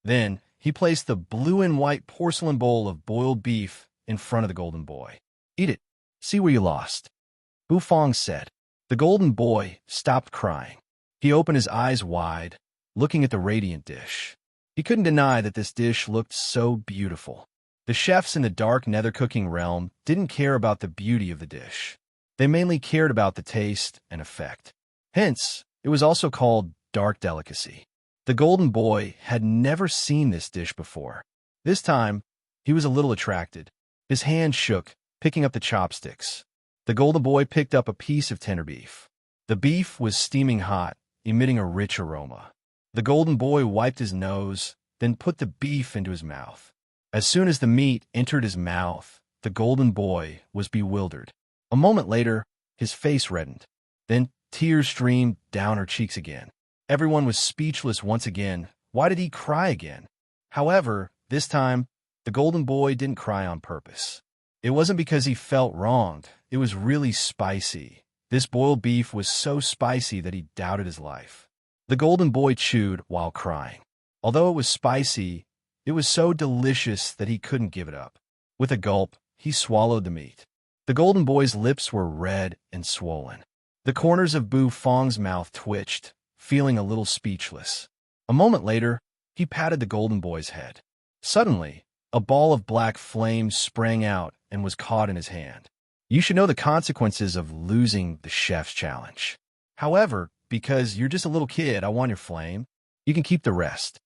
Then, he placed the blue and white porcelain bowl of boiled beef in front of the golden boy. Eat it. See where you lost. Bufong said. The golden boy stopped crying. He opened his eyes wide, looking at the radiant dish. He couldn't deny that this dish looked so beautiful. The chefs in the dark nether cooking realm didn't care about the beauty of the dish. They mainly cared about the taste and effect. Hence, it was also called dark delicacy. The golden boy had never seen this dish before. This time, he was a little attracted. His hand shook, picking up the chopsticks. The golden boy picked up a piece of tender beef. The beef was steaming hot, emitting a rich aroma. The golden boy wiped his nose, then put the beef into his mouth. As soon as the meat entered his mouth, the golden boy was bewildered. A moment later, his face reddened. Then tears streamed down her cheeks again. Everyone was speechless once again. Why did he cry again? However, this time, the golden boy didn't cry on purpose. It wasn't because he felt wronged. It was really spicy. This boiled beef was so spicy that he doubted his life. The golden boy chewed while crying. Although it was spicy, it was so delicious that he couldn't give it up. With a gulp, he swallowed the meat. The golden boy's lips were red and swollen. The corners of Bu Fong's mouth twitched, feeling a little speechless. A moment later, he patted the golden boy's head. Suddenly, a ball of black flame sprang out and was caught in his hand. You should know the consequences of losing the chef's challenge. However, because you're just a little kid, I want your flame. You can keep the rest.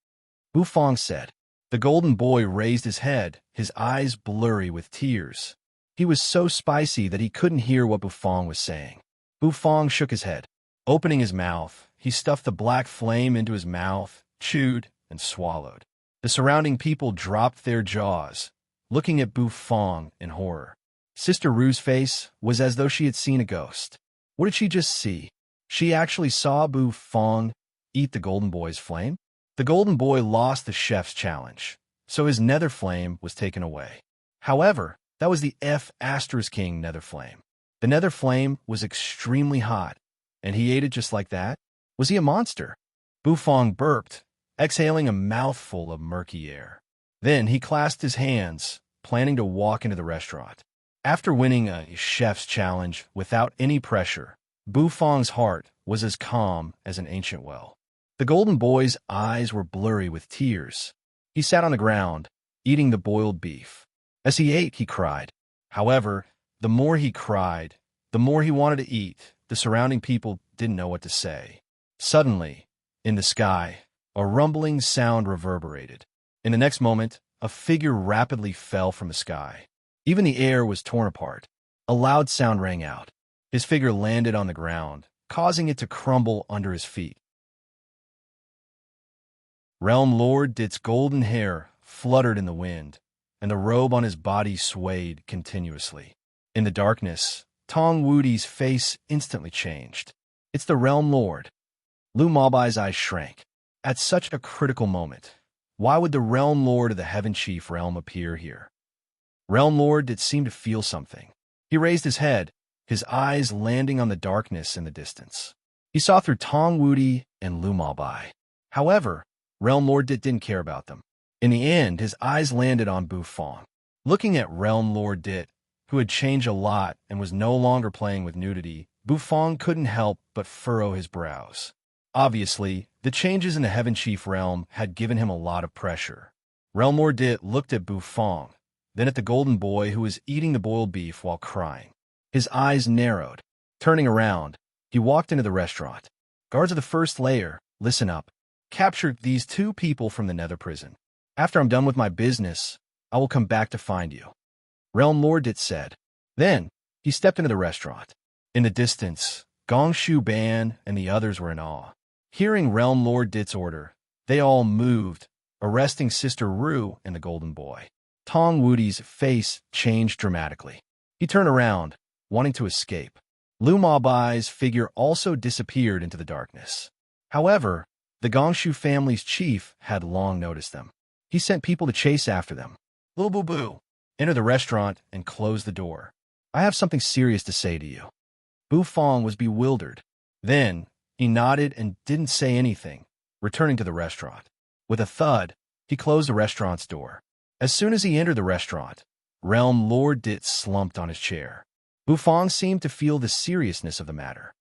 Bu Fong said. The golden boy raised his head, his eyes blurry with tears. He was so spicy that he couldn't hear what Bu Fong was saying. Bu Fong shook his head. Opening his mouth, he stuffed the black flame into his mouth, chewed, and swallowed. The surrounding people dropped their jaws, looking at Bu Fong in horror. Sister Ru's face was as though she had seen a ghost. What did she just see? She actually saw Bu Fong eat the golden boy's flame? The golden boy lost the chef's challenge, so his nether flame was taken away. However, that was the King nether flame. The nether flame was extremely hot, and he ate it just like that? Was he a monster? Bu Fong burped, exhaling a mouthful of murky air. Then he clasped his hands, planning to walk into the restaurant. After winning a chef's challenge without any pressure, Bu Fong's heart was as calm as an ancient well. The golden boy's eyes were blurry with tears. He sat on the ground, eating the boiled beef. As he ate, he cried. However, the more he cried, the more he wanted to eat. The surrounding people didn't know what to say. Suddenly, in the sky, a rumbling sound reverberated. In the next moment, a figure rapidly fell from the sky. Even the air was torn apart. A loud sound rang out. His figure landed on the ground, causing it to crumble under his feet. Realm Lord Dit's golden hair fluttered in the wind, and the robe on his body swayed continuously. In the darkness, Tong Wudi's face instantly changed. It's the Realm Lord. Lu Mabai's eyes shrank. At such a critical moment, why would the Realm Lord of the Heaven Chief realm appear here? Realm Lord Dit seemed to feel something. He raised his head, his eyes landing on the darkness in the distance. He saw through Tong Wudi and Lu Mabai. However, Realm Lord Dit didn't care about them. In the end, his eyes landed on Bu Fong. Looking at Realm Lord Dit, who had changed a lot and was no longer playing with nudity, Bu Fong couldn't help but furrow his brows. Obviously, the changes in the Heaven Chief realm had given him a lot of pressure. Realm Lord Dit looked at Bu Fong, then at the golden boy who was eating the boiled beef while crying. His eyes narrowed. Turning around, he walked into the restaurant. Guards of the first layer, listen up. Capture these two people from the nether prison. After I'm done with my business, I will come back to find you. Realm Lord Dit said. Then, he stepped into the restaurant. In the distance, Gong Shu Ban and the others were in awe. Hearing Realm Lord Dit's order, they all moved, arresting Sister Ru and the golden boy. Tong Wudi's face changed dramatically. He turned around, wanting to escape. Lu Mabai's figure also disappeared into the darkness. However, the Gongshu family's chief had long noticed them. He sent people to chase after them. Little Boo Boo, enter the restaurant and close the door. I have something serious to say to you. Bu Fong was bewildered. Then, he nodded and didn't say anything, returning to the restaurant. With a thud, he closed the restaurant's door. As soon as he entered the restaurant, Realm Lord Dit slumped on his chair. Bu Fong seemed to feel the seriousness of the matter.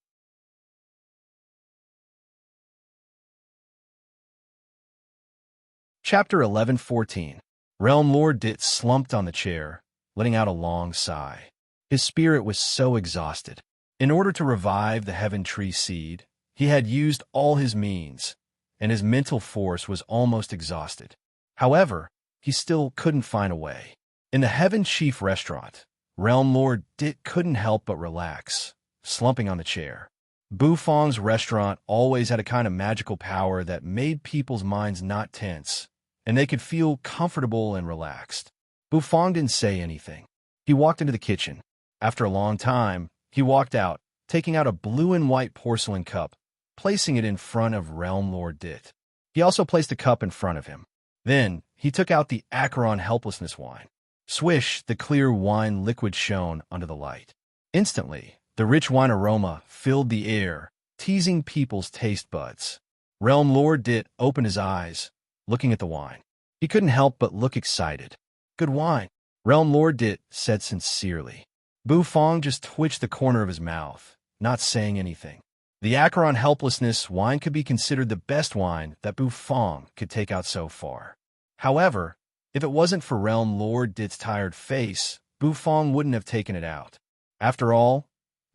Chapter 11:14. Realm Lord Dit slumped on the chair, letting out a long sigh. His spirit was so exhausted. In order to revive the Heaven Tree seed, he had used all his means, and his mental force was almost exhausted. However, he still couldn't find a way. In the Heaven Chief restaurant, Realm Lord Dit couldn't help but relax, slumping on the chair. Bufong's restaurant always had a kind of magical power that made people's minds not tense, and they could feel comfortable and relaxed. Bufong didn't say anything. He walked into the kitchen. After a long time, he walked out, taking out a blue and white porcelain cup, placing it in front of Realm Lord Dit. He also placed a cup in front of him. Then, he took out the Acheron Helplessness wine. Swish, the clear wine liquid shone under the light. Instantly, the rich wine aroma filled the air, teasing people's taste buds. Realm Lord Dit opened his eyes, looking at the wine. He couldn't help but look excited. Good wine, Realm Lord Dit said sincerely. Bufong just twitched the corner of his mouth, not saying anything. The Acheron Helplessness wine could be considered the best wine that Bufong could take out so far. However, if it wasn't for Realm Lord Dit's tired face, Bufong wouldn't have taken it out. After all,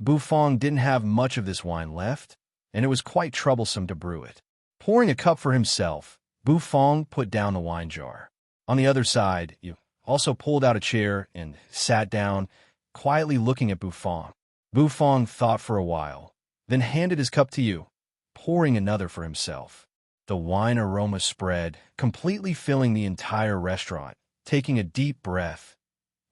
Bufong didn't have much of this wine left, and it was quite troublesome to brew it. Pouring a cup for himself, Bufong put down the wine jar. On the other side, he also pulled out a chair and sat down, quietly looking at Bufong. Bufong thought for a while, then handed his cup to you, pouring another for himself. The wine aroma spread, completely filling the entire restaurant. Taking a deep breath,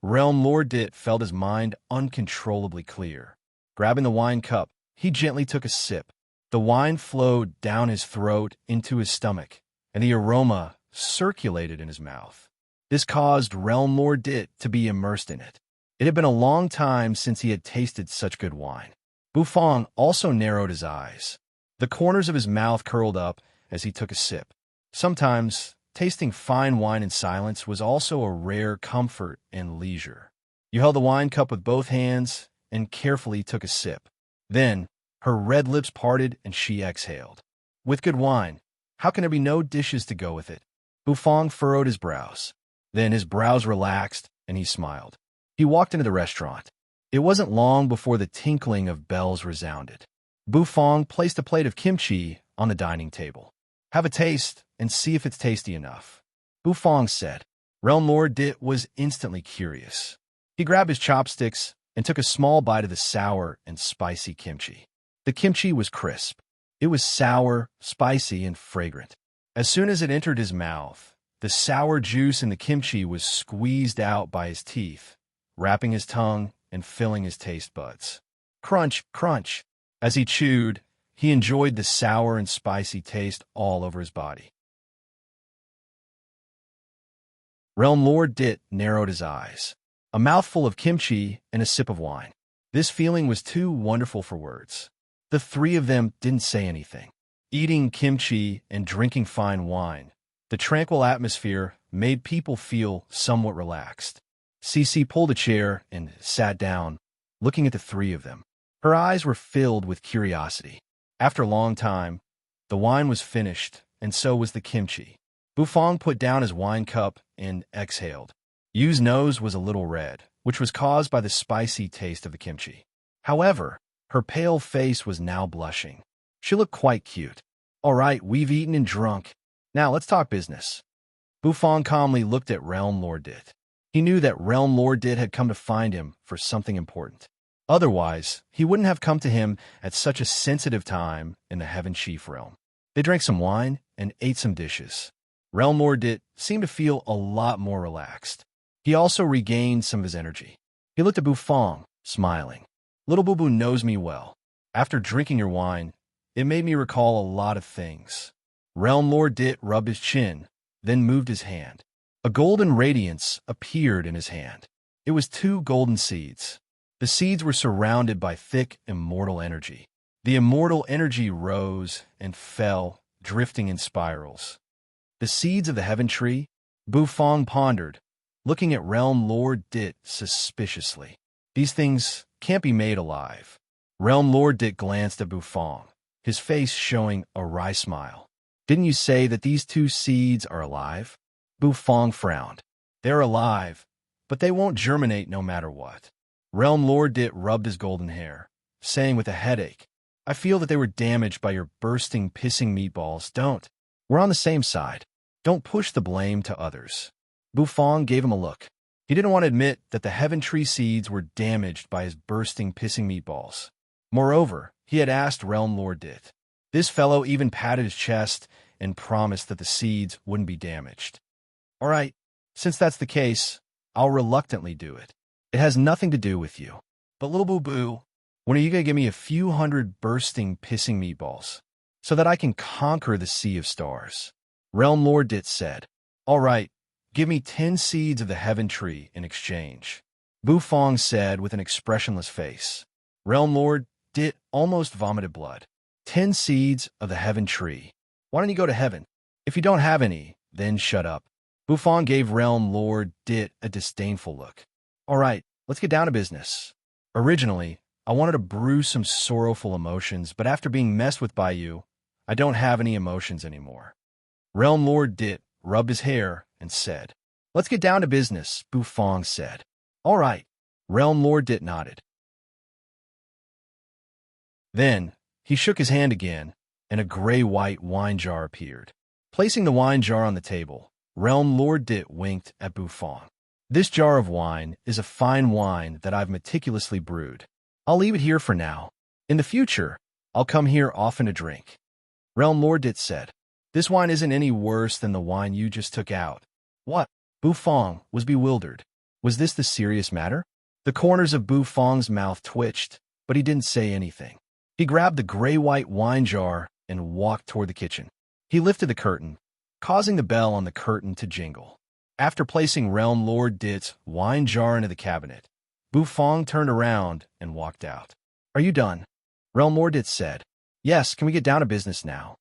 Realm Lord Dit felt his mind uncontrollably clear. Grabbing the wine cup, he gently took a sip. The wine flowed down his throat into his stomach, and the aroma circulated in his mouth. This caused Realm Lord Dit to be immersed in it. It had been a long time since he had tasted such good wine. Bufong also narrowed his eyes. The corners of his mouth curled up as he took a sip. Sometimes, tasting fine wine in silence was also a rare comfort and leisure. You held the wine cup with both hands and carefully took a sip. Then, her red lips parted and she exhaled. With good wine, how can there be no dishes to go with it? Bufong furrowed his brows. Then his brows relaxed and he smiled. He walked into the restaurant. It wasn't long before the tinkling of bells resounded. Bufong placed a plate of kimchi on the dining table. Have a taste and see if it's tasty enough, Bufong said. Realm Lord Dit was instantly curious. He grabbed his chopsticks and took a small bite of the sour and spicy kimchi. The kimchi was crisp. It was sour, spicy, and fragrant. As soon as it entered his mouth, the sour juice in the kimchi was squeezed out by his teeth, wrapping his tongue and filling his taste buds. Crunch, crunch. As he chewed, he enjoyed the sour and spicy taste all over his body. Realm Lord Dit narrowed his eyes. A mouthful of kimchi and a sip of wine. This feeling was too wonderful for words. The three of them didn't say anything. Eating kimchi and drinking fine wine, the tranquil atmosphere made people feel somewhat relaxed. Cece pulled a chair and sat down, looking at the three of them. Her eyes were filled with curiosity. After a long time, the wine was finished, and so was the kimchi. Bufong put down his wine cup and exhaled. Yu's nose was a little red, which was caused by the spicy taste of the kimchi. However, her pale face was now blushing. She looked quite cute. All right, we've eaten and drunk. Now let's talk business. Bufong calmly looked at Realm Lord Dit. He knew that Realm Lord Dit had come to find him for something important. Otherwise, he wouldn't have come to him at such a sensitive time in the Heaven Chief realm. They drank some wine and ate some dishes. Realm Lord Dit seemed to feel a lot more relaxed. He also regained some of his energy. He looked at Bufong, smiling. Little Boo Boo knows me well. After drinking your wine, it made me recall a lot of things. Realm Lord Dit rubbed his chin, then moved his hand. A golden radiance appeared in his hand. It was 2 golden seeds. The seeds were surrounded by thick, immortal energy. The immortal energy rose and fell, drifting in spirals. The seeds of the Heaven Tree? Bufong pondered, looking at Realm Lord Dit suspiciously. These things can't be made alive. Realm Lord Dit glanced at Bufong, his face showing a wry smile. Didn't you say that these two seeds are alive? Bufong frowned. They're alive, but they won't germinate no matter what. Realm Lord Dit rubbed his golden hair, saying with a headache, I feel that they were damaged by your bursting, pissing meatballs. Don't. We're on the same side. Don't push the blame to others. Bufong gave him a look. He didn't want to admit that the heaven tree seeds were damaged by his bursting, pissing meatballs. Moreover, he had asked Realm Lord Dit. This fellow even patted his chest and promised that the seeds wouldn't be damaged. All right, since that's the case, I'll reluctantly do it. It has nothing to do with you. But little boo-boo, when are you going to give me a few hundred bursting, pissing meatballs so that I can conquer the sea of stars? Realm Lord Dit said, All right, give me 10 seeds of the heaven tree in exchange. Bufong said with an expressionless face. Realm Lord Dit almost vomited blood. 10 seeds of the heaven tree. Why don't you go to heaven? If you don't have any, then shut up. Bufong gave Realm Lord Dit a disdainful look. All right, let's get down to business. Originally, I wanted to brew some sorrowful emotions, but after being messed with by you, I don't have any emotions anymore. Realm Lord Dit rubbed his hair and said, Let's get down to business, Bufong said. All right, Realm Lord Dit nodded. Then, he shook his hand again, and a gray-white wine jar appeared. Placing the wine jar on the table, Realm Lord Dit winked at Bufong. This jar of wine is a fine wine that I've meticulously brewed. I'll leave it here for now. In the future, I'll come here often to drink. Realm Lord Dit said, This wine isn't any worse than the wine you just took out. What? Bufong was bewildered. Was this the serious matter? The corners of Bufong's mouth twitched, but he didn't say anything. He grabbed the gray-white wine jar and walked toward the kitchen. He lifted the curtain, causing the bell on the curtain to jingle. After placing Realm Lord Dit's wine jar into the cabinet, Bufong turned around and walked out. Are you done? Realm Lord Dit said. Yes, can we get down to business now?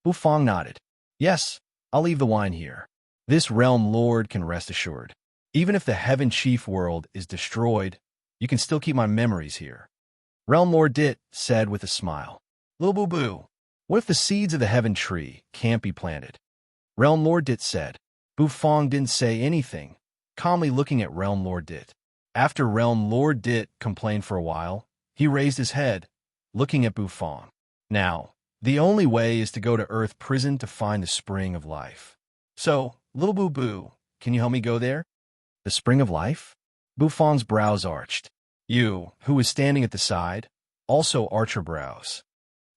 Bufong nodded. Yes, I'll leave the wine here. This Realm Lord can rest assured. Even if the Heaven Chief world is destroyed, you can still keep my memories here. Realm Lord Dit said with a smile. Little boo-boo, what if the seeds of the heaven tree can't be planted? Realm Lord Dit said. Bufong didn't say anything, calmly looking at Realm Lord Dit. After Realm Lord Dit complained for a while, he raised his head, looking at Bufong. Now, the only way is to go to Earth Prison to find the Spring of Life. So, little boo-boo, can you help me go there? The Spring of Life? Bufong's brows arched. You, who was standing at the side, also arch your brows.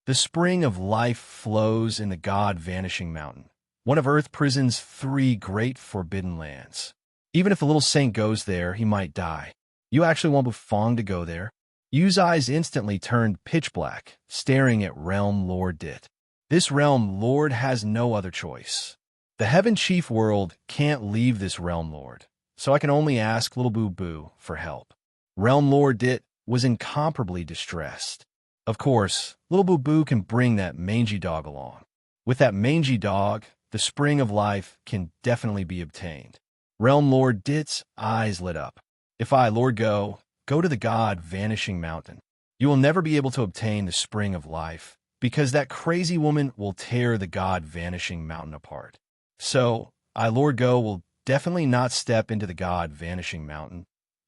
The Spring of Life flows in the God-Vanishing Mountain, one of Earth Prison's 3 great forbidden lands. Even if the little saint goes there, he might die. You actually want Bufong to go there? Yu's eyes instantly turned pitch black, staring at Realm Lord Dit. This Realm Lord has no other choice. The Heaven Chief world can't leave this Realm Lord, so I can only ask Little Boo Boo for help. Realm Lord Dit was incomparably distressed. Of course, Little Boo Boo can bring that mangy dog along. With that mangy dog, the Spring of Life can definitely be obtained. Realm Lord Dit's eyes lit up. If I, Lord Go to the God-Vanishing Mountain, you will never be able to obtain the Spring of Life, because that crazy woman will tear the God-Vanishing Mountain apart. So, I, Lord Go, will definitely not step into the God-Vanishing Mountain,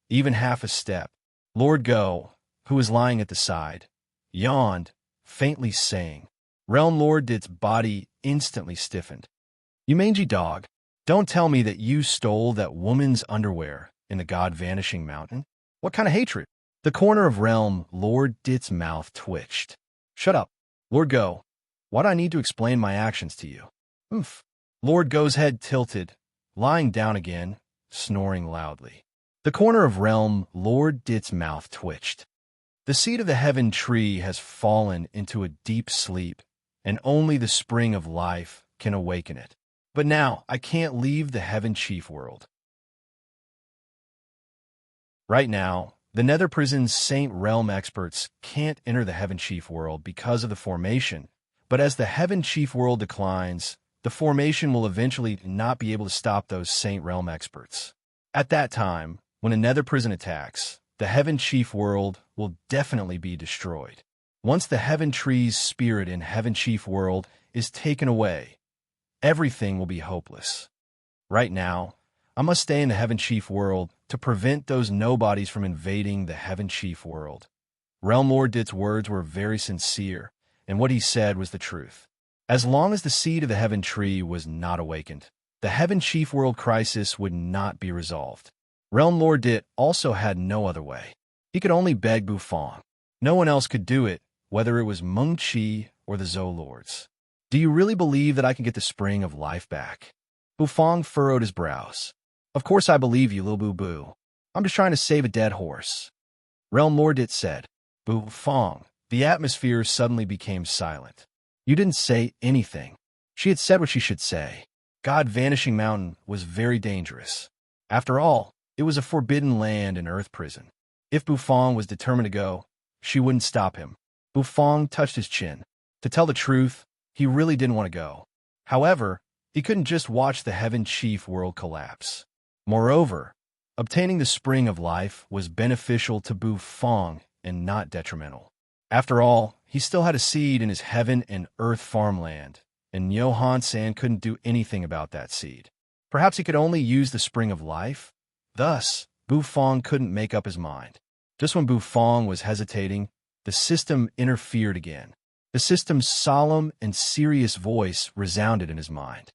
even half a step. Lord Go, who was lying at the side, yawned, faintly saying. Realm Lord Dit's body instantly stiffened. You mangy dog, don't tell me that you stole that woman's underwear in the God-Vanishing Mountain. What kind of hatred? The corner of Realm Lord Dit's mouth twitched. Shut up, Lord Go. Why do I need to explain my actions to you? Oomph. Lord Go's head tilted, lying down again, snoring loudly. The corner of Realm Lord Dit's mouth twitched. The seed of the heaven tree has fallen into a deep sleep, and only the Spring of Life can awaken it. But now I can't leave the Heaven Chief world. Right now, the Nether Prison's Saint Realm experts can't enter the Heaven Chief world because of the formation, but as the Heaven Chief world declines, the formation will eventually not be able to stop those Saint Realm experts. At that time, when a Nether Prison attacks, the Heaven Chief world will definitely be destroyed. Once the Heaven Tree's spirit in Heaven Chief world is taken away, everything will be hopeless. Right now, I must stay in the Heaven Chief world to prevent those nobodies from invading the Heaven Chief world. Realm Lord Dit's words were very sincere, and what he said was the truth. As long as the seed of the Heaven Tree was not awakened, the Heaven Chief world crisis would not be resolved. Realm Lord Dit also had no other way. He could only beg Bufang. No one else could do it, whether it was Meng Qi or the Zhou Lords. Do you really believe that I can get the spring of life back? Bufang furrowed his brows. Of course I believe you, Lil Boo Boo. I'm just trying to save a dead horse. Realm Lord Dit said. Bufang. The atmosphere suddenly became silent. You didn't say anything. She had said what she should say. God Vanishing Mountain was very dangerous. After all, it was a forbidden land and earth prison. If Bufang was determined to go, she wouldn't stop him. Bufang touched his chin. To tell the truth, he really didn't want to go. However, he couldn't just watch the Heaven Chief world collapse. Moreover, obtaining the spring of life was beneficial to Bufang and not detrimental. After all, he still had a seed in his heaven and earth farmland, and Johann San couldn't do anything about that seed. Perhaps he could only use the spring of life? Thus, Bufang couldn't make up his mind. Just when Bufang was hesitating, the system interfered again. The system's solemn and serious voice resounded in his mind.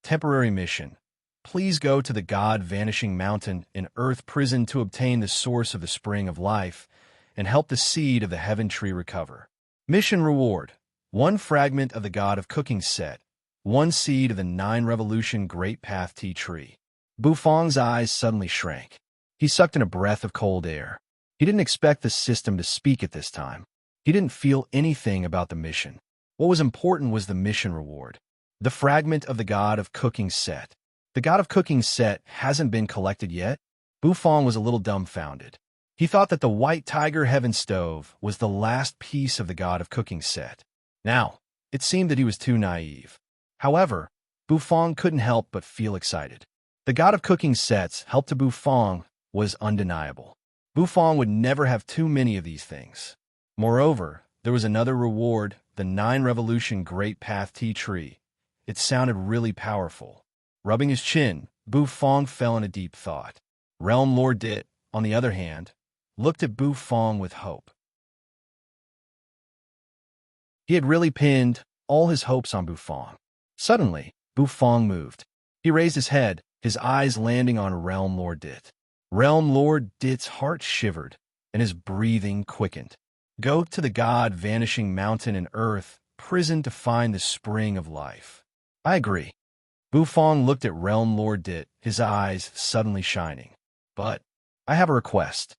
Temporary mission. Please go to the God Vanishing Mountain and Earth Prison to obtain the source of the spring of life and help the seed of the Heaven Tree recover. Mission reward. 1 fragment of the God of Cooking set. 1 seed of the 9 Revolution Great Path Tea Tree. Bufang's eyes suddenly shrank. He sucked in a breath of cold air. He didn't expect the system to speak at this time. He didn't feel anything about the mission. What was important was the mission reward. The fragment of the God of Cooking set. The God of Cooking set hasn't been collected yet? Bufang was a little dumbfounded. He thought that the White Tiger Heaven Stove was the last piece of the God of Cooking set. Now, it seemed that he was too naive. However, Bufang couldn't help but feel excited. The God of Cooking set's help to Bufang was undeniable. Bufang would never have too many of these things. Moreover, there was another reward, the 9 Revolution Great Path Tea Tree. It sounded really powerful. Rubbing his chin, Bufang fell in a deep thought. Realm Lord Dit, on the other hand, looked at Bufang with hope. He had really pinned all his hopes on Bufang. Suddenly, Bufang moved. He raised his head, his eyes landing on Realm Lord Dit. Realm Lord Dit's heart shivered, and his breathing quickened. Go to the God Vanishing Mountain and Earth Prison to find the spring of life. I agree. Bufang looked at Realm Lord Dit, his eyes suddenly shining. But I have a request.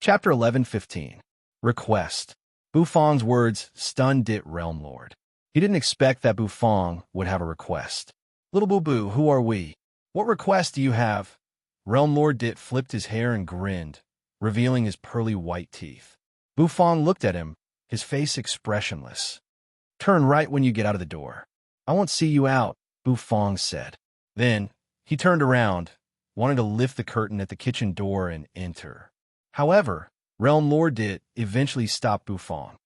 Chapter 11:15. Request. Bufang's words stunned Dit Realm Lord. He didn't expect that Bufang would have a request. Little Boo Boo, who are we? What request do you have? Realm Lord Dit flipped his hair and grinned, revealing his pearly white teeth. Bufang looked at him, his face expressionless. Turn right when you get out of the door. I won't see you out, Bufang said. Then, he turned around, wanted to lift the curtain at the kitchen door and enter. However, Realm Lord Dit eventually stopped Bufang.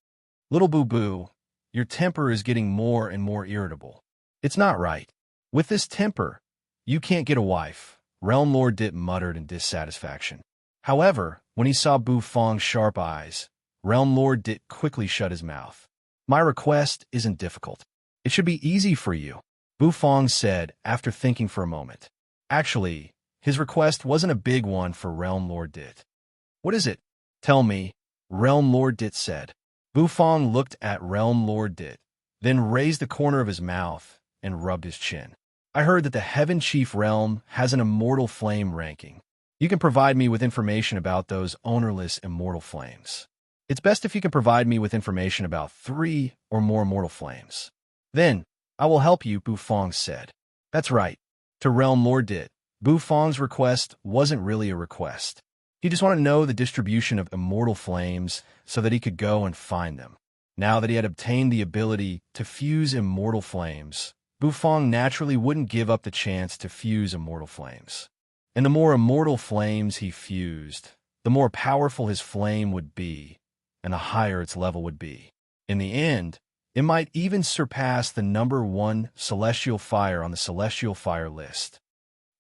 Little Boo Boo, your temper is getting more and more irritable. It's not right. With this temper, you can't get a wife, Realm Lord Dit muttered in dissatisfaction. However, when he saw Bufang's sharp eyes, Realm Lord Dit quickly shut his mouth. My request isn't difficult. It should be easy for you, Bufang said after thinking for a moment. Actually, his request wasn't a big one for Realm Lord Dit. What is it? Tell me, Realm Lord Dit said. Bufang looked at Realm Lord Dit, then raised the corner of his mouth and rubbed his chin. I heard that the Heaven Chief Realm has an immortal flame ranking. You can provide me with information about those ownerless immortal flames. It's best if you can provide me with information about 3 or more immortal flames. Then, I will help you, Bufang said. That's right. To Realm Lord Dit, Bufang's request wasn't really a request. He just wanted to know the distribution of immortal flames so that he could go and find them. Now that he had obtained the ability to fuse immortal flames, Bufang naturally wouldn't give up the chance to fuse immortal flames. And the more immortal flames he fused, the more powerful his flame would be, and the higher its level would be. In the end, it might even surpass the #1 celestial fire on the celestial fire list.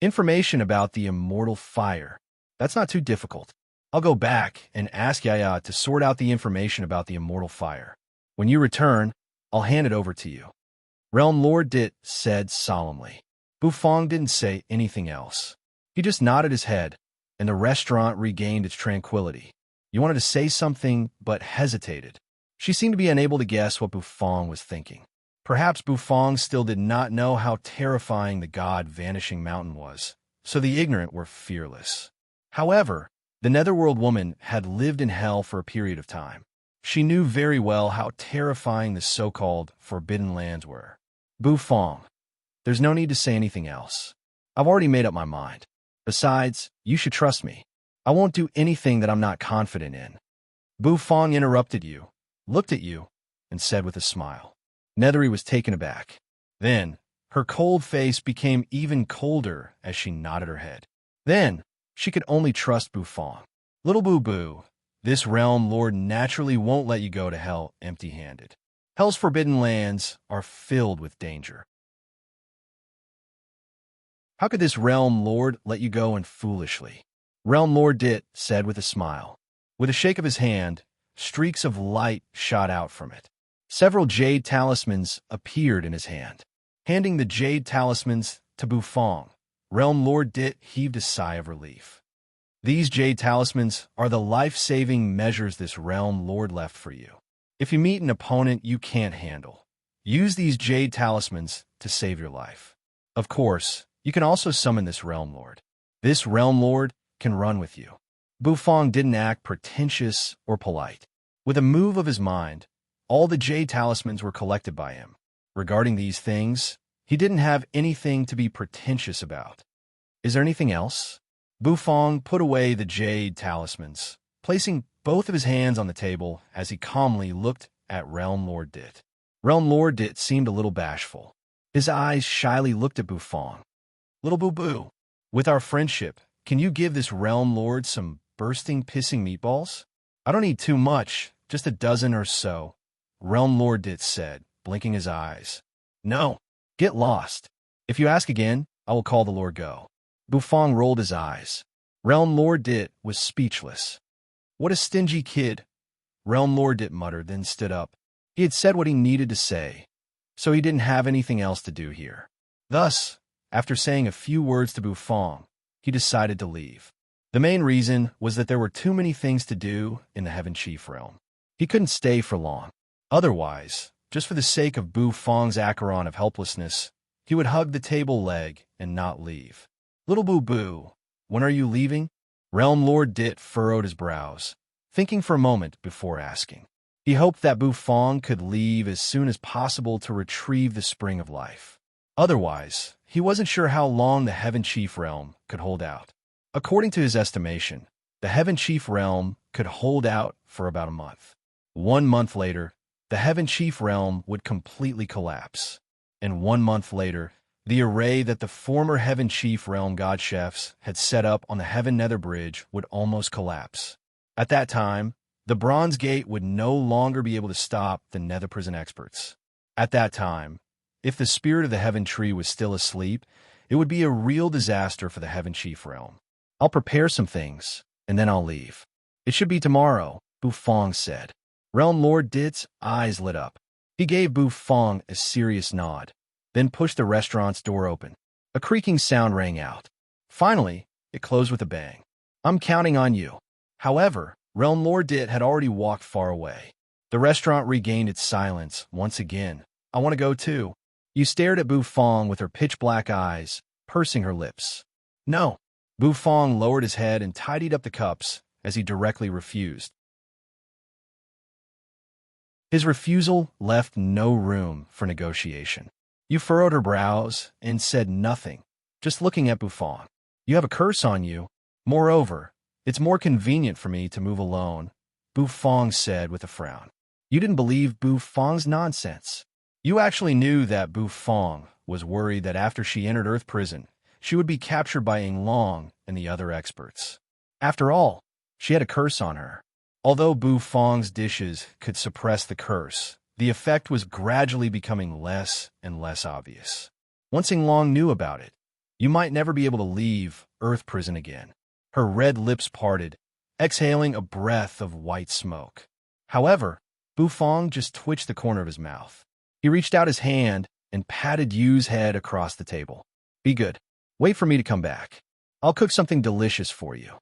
Information about the immortal fire. That's not too difficult. I'll go back and ask Yaya to sort out the information about the immortal fire. When you return, I'll hand it over to you. Realm Lord Dit said solemnly. Bufong didn't say anything else. He just nodded his head, and the restaurant regained its tranquility. You wanted to say something, but hesitated. She seemed to be unable to guess what Bufong was thinking. Perhaps Bufong still did not know how terrifying the god-vanishing mountain was, so the ignorant were fearless. However, the Netherworld woman had lived in hell for a period of time. She knew very well how terrifying the so-called Forbidden Lands were. Bufong, there's no need to say anything else. I've already made up my mind. Besides, you should trust me. I won't do anything that I'm not confident in. Bufong interrupted you, looked at you, and said with a smile. Nethery was taken aback. Then, her cold face became even colder as she nodded her head. Then, she could only trust Bufong. Little Boo-Boo, this realm lord naturally won't let you go to hell empty-handed. Hell's forbidden lands are filled with danger. How could this realm lord let you go in foolishly? Realm Lord Dit said with a smile. With a shake of his hand, streaks of light shot out from it. Several jade talismans appeared in his hand. Handing the jade talismans to Bufong, Realm Lord Dit heaved a sigh of relief. These jade talismans are the life-saving measures this realm lord left for you. If you meet an opponent you can't handle, use these jade talismans to save your life. Of course, you can also summon this realm lord. This realm lord can run with you. Bufong didn't act pretentious or polite. With a move of his mind, all the jade talismans were collected by him. Regarding these things, he didn't have anything to be pretentious about. Is there anything else? Bufong put away the jade talismans, placing both of his hands on the table as he calmly looked at Realm Lord Dit. Realm Lord Dit seemed a little bashful. His eyes shyly looked at Bufong. Little Boo-Boo, with our friendship, can you give this realm lord some bursting, pissing meatballs? I don't need too much, just a dozen or so, Realm Lord Dit said, blinking his eyes. No, get lost. If you ask again, I will call the Lord go. Bufong rolled his eyes. Realm Lord Dit was speechless. What a stingy kid, Realm Lord Dit muttered, then stood up. He had said what he needed to say, so he didn't have anything else to do here. Thus, after saying a few words to Bufong, he decided to leave. The main reason was that there were too many things to do in the Heaven Chief realm. He couldn't stay for long. Otherwise, just for the sake of Bufong's acheron of helplessness, he would hug the table leg and not leave. Little Boo-Boo, when are you leaving? Realm Lord Dit furrowed his brows, thinking for a moment before asking. He hoped that Bufong could leave as soon as possible to retrieve the spring of life. Otherwise, he wasn't sure how long the Heaven Chief realm could hold out. According to his estimation, the Heaven Chief realm could hold out for about a month. 1 month later, the Heaven Chief realm would completely collapse. And 1 month later, the array that the former Heaven Chief realm god chefs had set up on the Heaven Nether Bridge would almost collapse. At that time, the Bronze Gate would no longer be able to stop the Nether Prison experts. At that time, if the spirit of the Heaven Tree was still asleep, it would be a real disaster for the Heaven Chief realm. I'll prepare some things, and then I'll leave. It should be tomorrow, Bufong said. Realm Lord Dit's eyes lit up. He gave Bufong a serious nod, then pushed the restaurant's door open. A creaking sound rang out. Finally, it closed with a bang. I'm counting on you. However, Realm Lord Dit had already walked far away. The restaurant regained its silence once again. I want to go too. You stared at Bufong with her pitch-black eyes, pursing her lips. No. Bufong lowered his head and tidied up the cups as he directly refused. His refusal left no room for negotiation. You furrowed her brows and said nothing, just looking at Bufong. You have a curse on you. Moreover, it's more convenient for me to move alone, Bufong said with a frown. You didn't believe Bufong's nonsense. You actually knew that Bufong was worried that after she entered Earth Prison, she would be captured by Yinglong and the other experts. After all, she had a curse on her. Although Bu Fong's dishes could suppress the curse, the effect was gradually becoming less and less obvious. Once Long knew about it, you might never be able to leave Earth Prison again. Her red lips parted, exhaling a breath of white smoke. However, Bu Fong just twitched the corner of his mouth. He reached out his hand and patted Yu's head across the table. Be good. Wait for me to come back. I'll cook something delicious for you,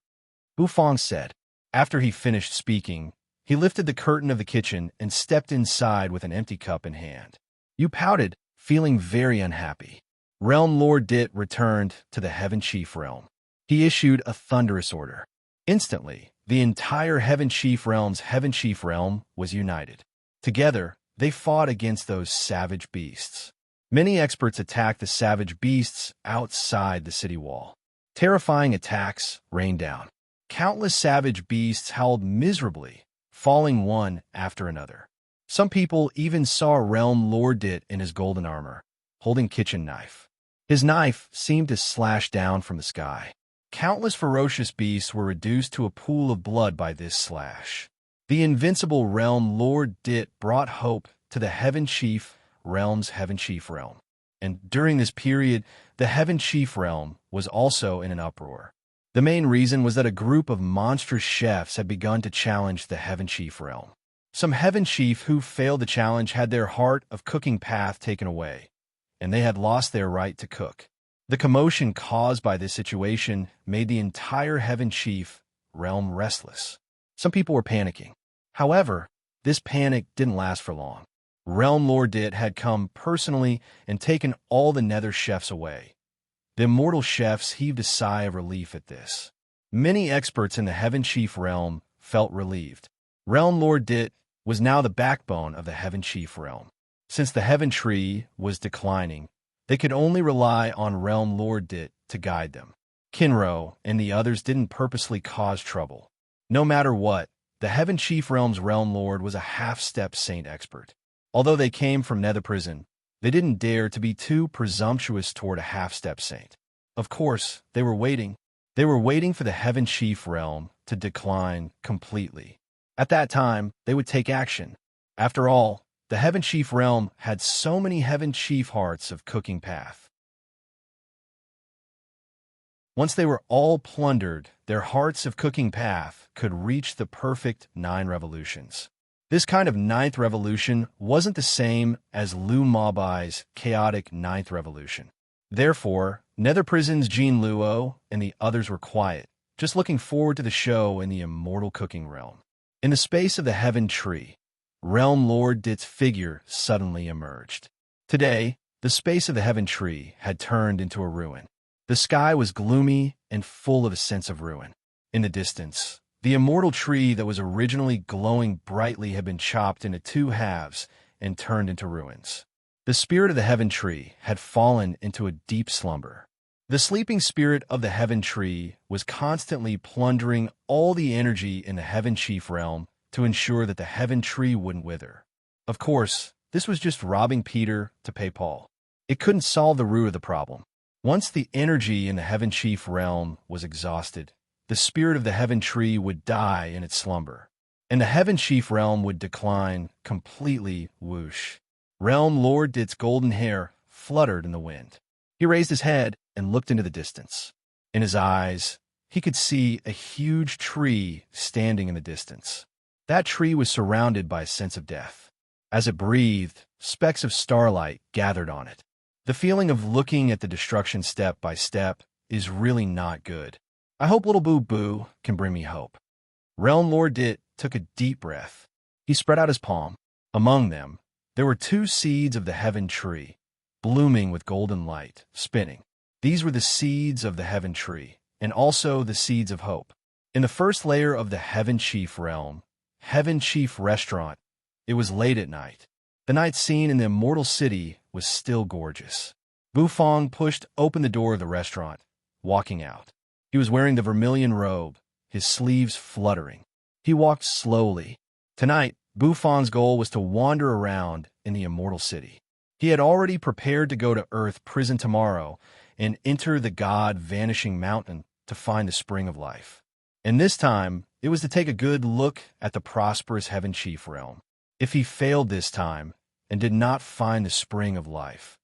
Bu Fong said. After he finished speaking, he lifted the curtain of the kitchen and stepped inside with an empty cup in hand. Yu pouted, feeling very unhappy. Realm Lord Dit returned to the Heaven Chief realm. He issued a thunderous order. Instantly, the entire Heaven Chief realm was united. Together, they fought against those savage beasts. Many experts attacked the savage beasts outside the city wall. Terrifying attacks rained down. Countless savage beasts howled miserably, falling one after another. Some people even saw Realm Lord Dit in his golden armor, holding kitchen knife. His knife seemed to slash down from the sky. Countless ferocious beasts were reduced to a pool of blood by this slash. The invincible Realm Lord Dit brought hope to the Heaven Chief Realm's Heaven Chief realm. And during this period, the Heaven Chief realm was also in an uproar. The main reason was that a group of monstrous chefs had begun to challenge the Heaven Chief realm. Some Heaven Chief who failed the challenge had their heart of cooking path taken away, and they had lost their right to cook. The commotion caused by this situation made the entire Heaven Chief realm restless. Some people were panicking. However, this panic didn't last for long. Realm Lord Dit had come personally and taken all the nether chefs away. The immortal chefs heaved a sigh of relief at this. Many experts in the Heaven Chief realm felt relieved. Realm Lord Dit was now the backbone of the Heaven Chief realm. Since the Heaven Tree was declining, they could only rely on Realm Lord Dit to guide them. Kinro and the others didn't purposely cause trouble. No matter what, the Heaven Chief realm's Realm Lord was a half-step saint expert. Although they came from Nether Prison, they didn't dare to be too presumptuous toward a half-step saint. Of course, they were waiting. They were waiting for the Heaven Chief realm to decline completely. At that time, they would take action. After all, the Heaven Chief realm had so many Heaven Chief hearts of cooking path. Once they were all plundered, their hearts of cooking path could reach the perfect 9 revolutions. This kind of 9th revolution wasn't the same as Lu Mabai's chaotic 9th revolution. Therefore, Nether Prison's Jean Luo and the others were quiet, just looking forward to the show in the immortal cooking realm. In the space of the Heaven Tree, Realm Lord Dit's figure suddenly emerged. Today, the space of the Heaven Tree had turned into a ruin. The sky was gloomy and full of a sense of ruin. In the distance, the immortal tree that was originally glowing brightly had been chopped into 2 halves and turned into ruins. The spirit of the Heaven Tree had fallen into a deep slumber. The sleeping spirit of the Heaven Tree was constantly plundering all the energy in the Heaven Chief realm to ensure that the Heaven Tree wouldn't wither. Of course, this was just robbing Peter to pay Paul. It couldn't solve the root of the problem. Once the energy in the Heaven Chief realm was exhausted, the spirit of the Heaven Tree would die in its slumber, and the Heaven Chief realm would decline completely. Whoosh. Realm Lord Dit's golden hair fluttered in the wind. He raised his head and looked into the distance. In his eyes, he could see a huge tree standing in the distance. That tree was surrounded by a sense of death. As it breathed, specks of starlight gathered on it. The feeling of looking at the destruction step by step is really not good. I hope little Boo Boo can bring me hope. Realm Lord Dit took a deep breath. He spread out his palm. Among them, there were 2 seeds of the Heaven Tree, blooming with golden light, spinning. These were the seeds of the Heaven Tree, and also the seeds of hope. In the first layer of the Heaven Chief realm, Heaven Chief Restaurant, it was late at night. The night scene in the immortal city was still gorgeous. Bu Fong pushed open the door of the restaurant, walking out. He was wearing the vermilion robe, his sleeves fluttering. He walked slowly. Tonight, Bu Fong's goal was to wander around in the immortal city. He had already prepared to go to Earth Prison tomorrow and enter the God Vanishing Mountain to find the Spring of Life. And this time, It was to take a good look at the prosperous Heaven Chief realm. If he failed this time and did not find the spring of life,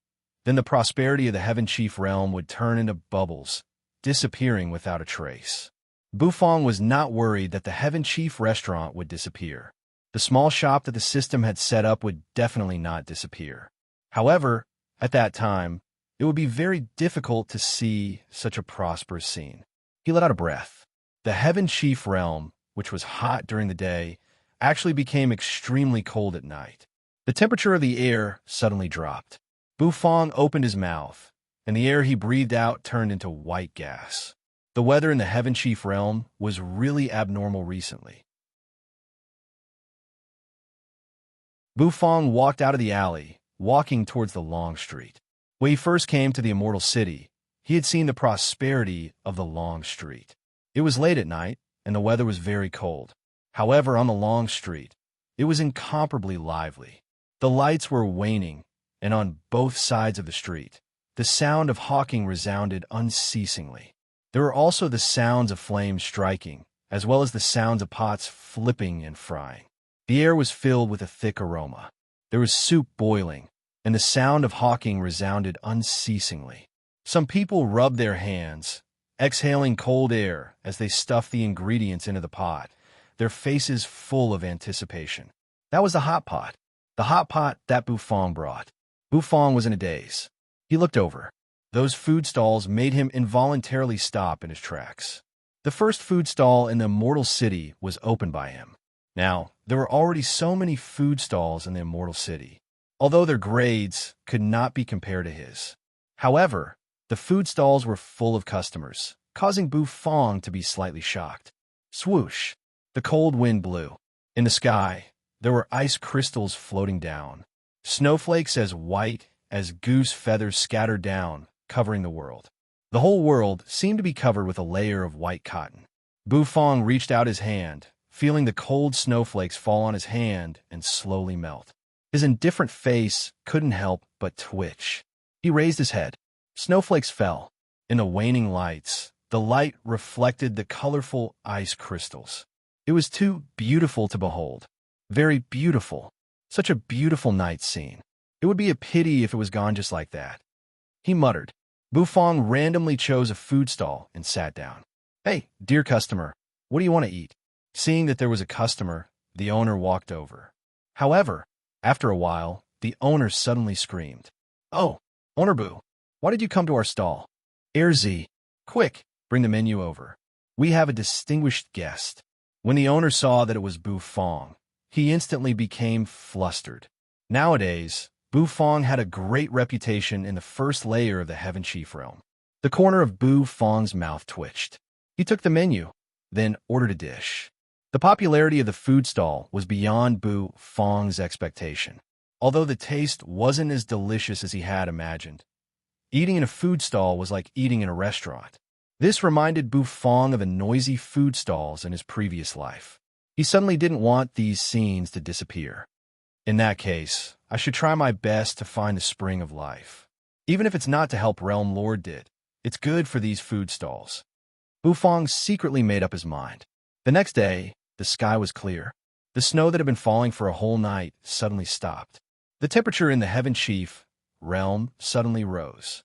then the prosperity of the Heaven Chief realm would turn into bubbles, disappearing without a trace. Bufong was not worried that the Heaven Chief restaurant would disappear. The small shop that the system had set up would definitely not disappear. However, at that time, it would be very difficult to see such a prosperous scene. He let out a breath. The Heaven Chief realm, which was hot during the day, actually became extremely cold at night. The temperature of the air suddenly dropped. Bufong opened his mouth, and the air he breathed out turned into white gas. The weather in the Heaven Chief realm was really abnormal recently. Bufong walked out of the alley, walking towards the long street. When he first came to the Immortal City, he had seen the prosperity of the long street. It was late at night, and the weather was very cold. However, on the long street, it was incomparably lively. The lights were waning, and on both sides of the street, the sound of hawking resounded unceasingly. There were also the sounds of flames striking, as well as the sounds of pots flipping and frying. The air was filled with a thick aroma. There was soup boiling, and the sound of hawking resounded unceasingly. Some people rubbed their hands, exhaling cold air as they stuffed the ingredients into the pot, their faces full of anticipation. That was the hot pot that Bufong brought. Bufong was in a daze. He looked over. Those food stalls made him involuntarily stop in his tracks. The first food stall in the Immortal City was opened by him. Now, there were already so many food stalls in the Immortal City, although their grades could not be compared to his. However, the food stalls were full of customers, causing Bufong to be slightly shocked. Swoosh! The cold wind blew. In the sky, there were ice crystals floating down. Snowflakes as white as goose feathers scattered down, covering the world. The whole world seemed to be covered with a layer of white cotton. Bufong reached out his hand, feeling the cold snowflakes fall on his hand and slowly melt. His indifferent face couldn't help but twitch. He raised his head. Snowflakes fell. In the waning lights, the light reflected the colorful ice crystals. It was too beautiful to behold. Very beautiful. Such a beautiful night scene. It would be a pity if it was gone just like that. He muttered. Bufong randomly chose a food stall and sat down. "Hey, dear customer, what do you want to eat?" Seeing that there was a customer, the owner walked over. However, after a while, the owner suddenly screamed. "Oh, Owner Boo, why did you come to our stall? Z, quick, bring the menu over. We have a distinguished guest." When the owner saw that it was Bufong, he instantly became flustered. Nowadays, Bufong had a great reputation in the first layer of the Heaven Chief realm. The corner of Bufong's mouth twitched. He took the menu, then ordered a dish. The popularity of the food stall was beyond Bufong's expectation. Although the taste wasn't as delicious as he had imagined, eating in a food stall was like eating in a restaurant. This reminded Bufong of the noisy food stalls in his previous life. He suddenly didn't want these scenes to disappear. In that case, I should try my best to find the spring of life. Even if it's not to help Realm Lord did, it's good for these food stalls. Bufong secretly made up his mind. The next day, the sky was clear. The snow that had been falling for a whole night suddenly stopped. The temperature in the Heaven Chief realm suddenly rose.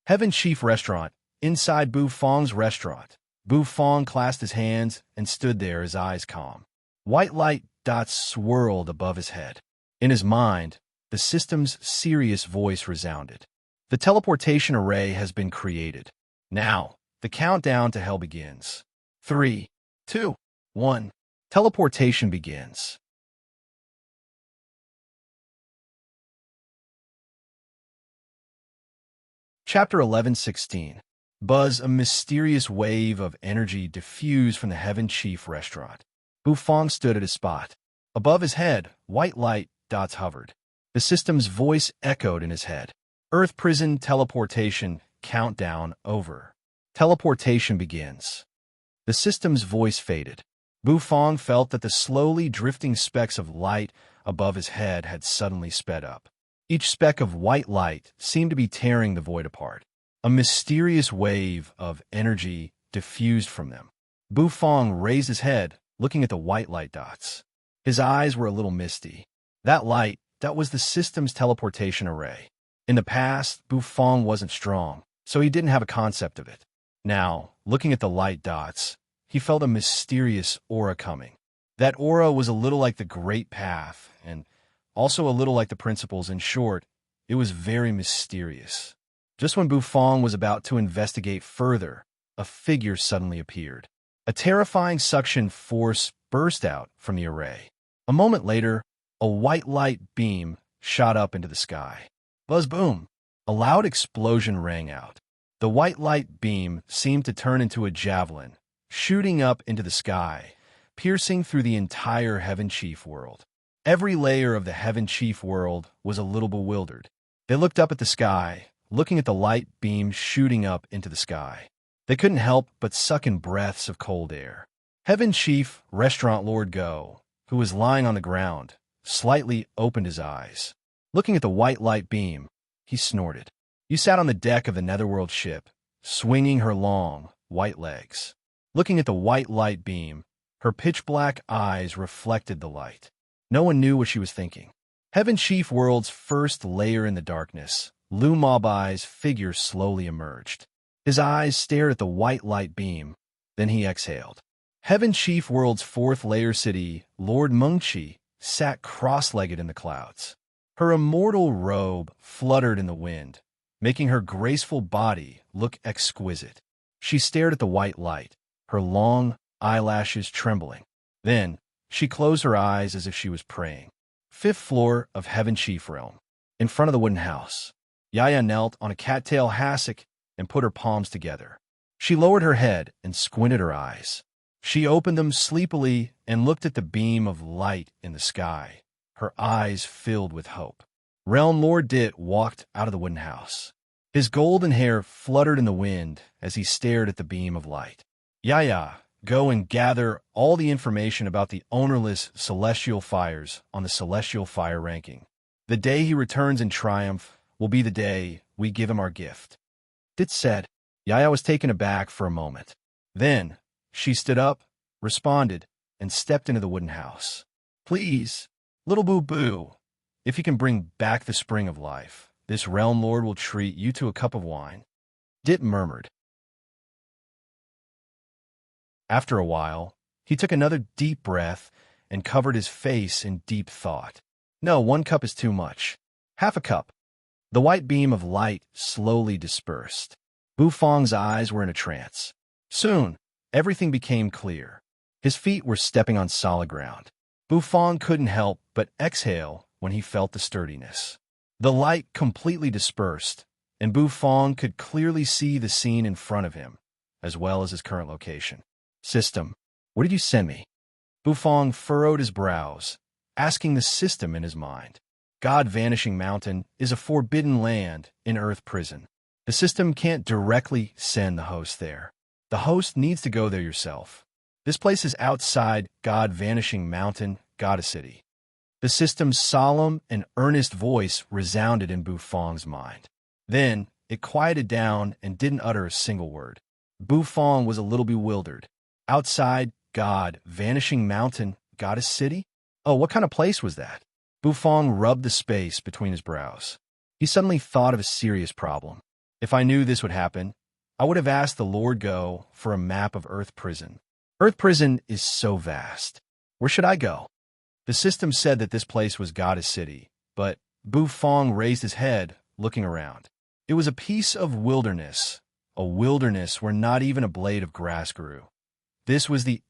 Heaven Chief restaurant. Inside Bufong's restaurant, Bufong clasped his hands and stood there, his eyes calm. White light dots swirled above his head. In his mind, the system's serious voice resounded. The teleportation array has been created. Now, the countdown to hell begins. 3, 2, 1. Teleportation begins. Chapter 11:16. Buzz. A mysterious wave of energy diffused from the Heaven Chief restaurant. Bufong stood at his spot. Above his head, white light dots hovered. The system's voice echoed in his head. Earth prison teleportation countdown over. Teleportation begins. The system's voice faded. Bufong felt that the slowly drifting specks of light above his head had suddenly sped up. Each speck of white light seemed to be tearing the void apart. A mysterious wave of energy diffused from them. Bufong raised his head, looking at the white light dots. His eyes were a little misty. That light, that was the system's teleportation array. In the past, Bufong wasn't strong, so he didn't have a concept of it. Now, looking at the light dots, he felt a mysterious aura coming. That aura was a little like the Great Path, and also a little like the principles. In short, it was very mysterious. Just when Bufong was about to investigate further, a figure suddenly appeared. A terrifying suction force burst out from the array. A moment later, a white light beam shot up into the sky. Buzz boom! A loud explosion rang out. The white light beam seemed to turn into a javelin, shooting up into the sky, piercing through the entire Heaven Chief world. Every layer of the Heaven Chief world was a little bewildered. They looked up at the sky, looking at the light beam shooting up into the sky. They couldn't help but suck in breaths of cold air. Heaven Chief Restaurant Lord Go, who was lying on the ground, slightly opened his eyes. Looking at the white light beam, he snorted. You sat on the deck of the Netherworld ship, swinging her long, white legs. Looking at the white light beam, her pitch-black eyes reflected the light. No one knew what she was thinking. Heaven Chief World's first layer in the darkness, Lu Mobai's figure slowly emerged. His eyes stared at the white light beam, then he exhaled. Heaven Chief World's fourth layer city, Lord Mengqi, sat cross-legged in the clouds. Her immortal robe fluttered in the wind, making her graceful body look exquisite. She stared at the white light, her long eyelashes trembling. Then, she closed her eyes as if she was praying. Fifth floor of Heaven Chief Realm. In front of the wooden house, Yaya knelt on a cattail hassock and put her palms together. She lowered her head and squinted her eyes. She opened them sleepily and looked at the beam of light in the sky, her eyes filled with hope. Realm Lord Dit walked out of the wooden house. His golden hair fluttered in the wind as he stared at the beam of light. Yaya, go and gather all the information about the ownerless celestial fires on the celestial fire ranking. The day he returns in triumph will be the day we give him our gift. Dit said. Yaya was taken aback for a moment. Then, she stood up, responded, and stepped into the wooden house. Please, little boo-boo, if you can bring back the spring of life, this realm lord will treat you to a cup of wine. Dit murmured. After a while, he took another deep breath and covered his face in deep thought. No, 1 cup is too much. Half a cup. The white beam of light slowly dispersed. Bufong's eyes were in a trance. Soon, everything became clear. His feet were stepping on solid ground. Bufong couldn't help but exhale when he felt the sturdiness. The light completely dispersed, and Bufong could clearly see the scene in front of him, as well as his current location. System, what did you send me? Bufong furrowed his brows, asking the system in his mind. God Vanishing Mountain is a forbidden land in Earth Prison. The system can't directly send the host there. The host needs to go there yourself. This place is outside God Vanishing Mountain, Goddess City. The system's solemn and earnest voice resounded in Bufong's mind. Then, it quieted down and didn't utter a single word. Bufong was a little bewildered. Outside God Vanishing Mountain, Goddess City? Oh, what kind of place was that? Bufong rubbed the space between his brows. He suddenly thought of a serious problem. If I knew this would happen, I would have asked the Lord Go for a map of Earth Prison. Earth Prison is so vast. Where should I go? The system said that this place was Goddess City, but Bufong raised his head, looking around. It was a piece of wilderness, a wilderness where not even a blade of grass grew. This was the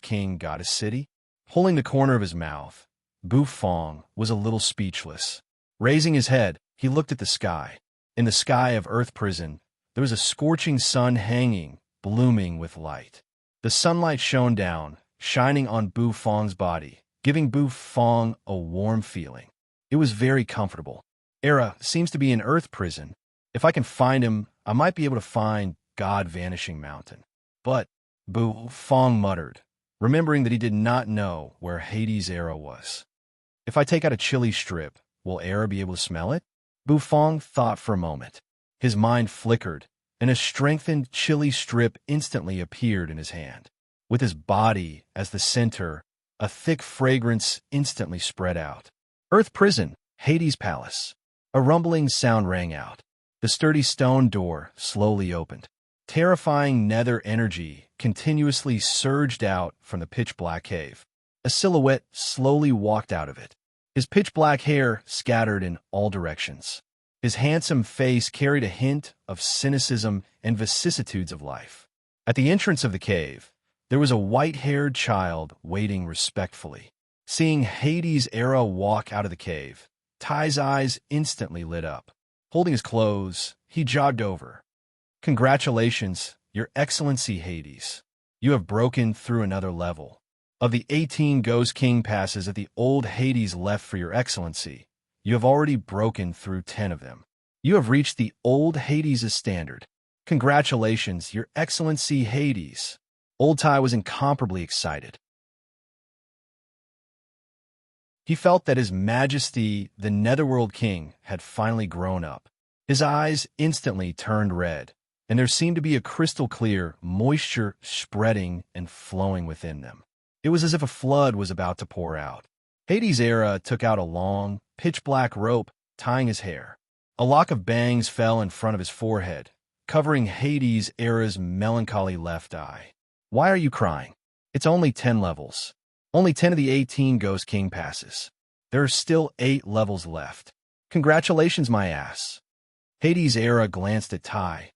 King Goddess City? Pulling the corner of his mouth, Bufong was a little speechless. Raising his head, he looked at the sky. In the sky of Earth Prison, there was a scorching sun hanging, blooming with light. The sunlight shone down, shining on Bufong's body, giving Bufong a warm feeling. It was very comfortable. Era seems to be in Earth Prison. If I can find him, I might be able to find God Vanishing Mountain. But, Bufong muttered, remembering that he did not know where Hades' Era was. If I take out a chili strip, will Era be able to smell it? Bufong thought for a moment. His mind flickered, and a strengthened, chilly strip instantly appeared in his hand. With his body as the center, a thick fragrance instantly spread out. Earth Prison, Hades Palace. A rumbling sound rang out. The sturdy stone door slowly opened. Terrifying nether energy continuously surged out from the pitch-black cave. A silhouette slowly walked out of it. His pitch-black hair scattered in all directions. His handsome face carried a hint of cynicism and vicissitudes of life. At the entrance of the cave, there was a white-haired child waiting respectfully. Seeing Hades' era walk out of the cave, Ty's eyes instantly lit up. Holding his clothes, he jogged over. "Congratulations, Your Excellency Hades. You have broken through another level. Of the 18 Ghost King passes that the old Hades left for Your Excellency, you have already broken through 10 of them. You have reached the old Hades' standard. Congratulations, Your Excellency Hades." Old Ty was incomparably excited. He felt that His Majesty, the Netherworld King, had finally grown up. His eyes instantly turned red, and there seemed to be a crystal-clear moisture spreading and flowing within them. It was as if a flood was about to pour out. Hades' era took out a long, pitch-black rope, tying his hair. A lock of bangs fell in front of his forehead, covering Hades' era's melancholy left eye. "Why are you crying? It's only 10 levels. Only 10 of the 18 Ghost King passes. There are still 8 levels left. Congratulations, my ass." Hades' era glanced at Ty,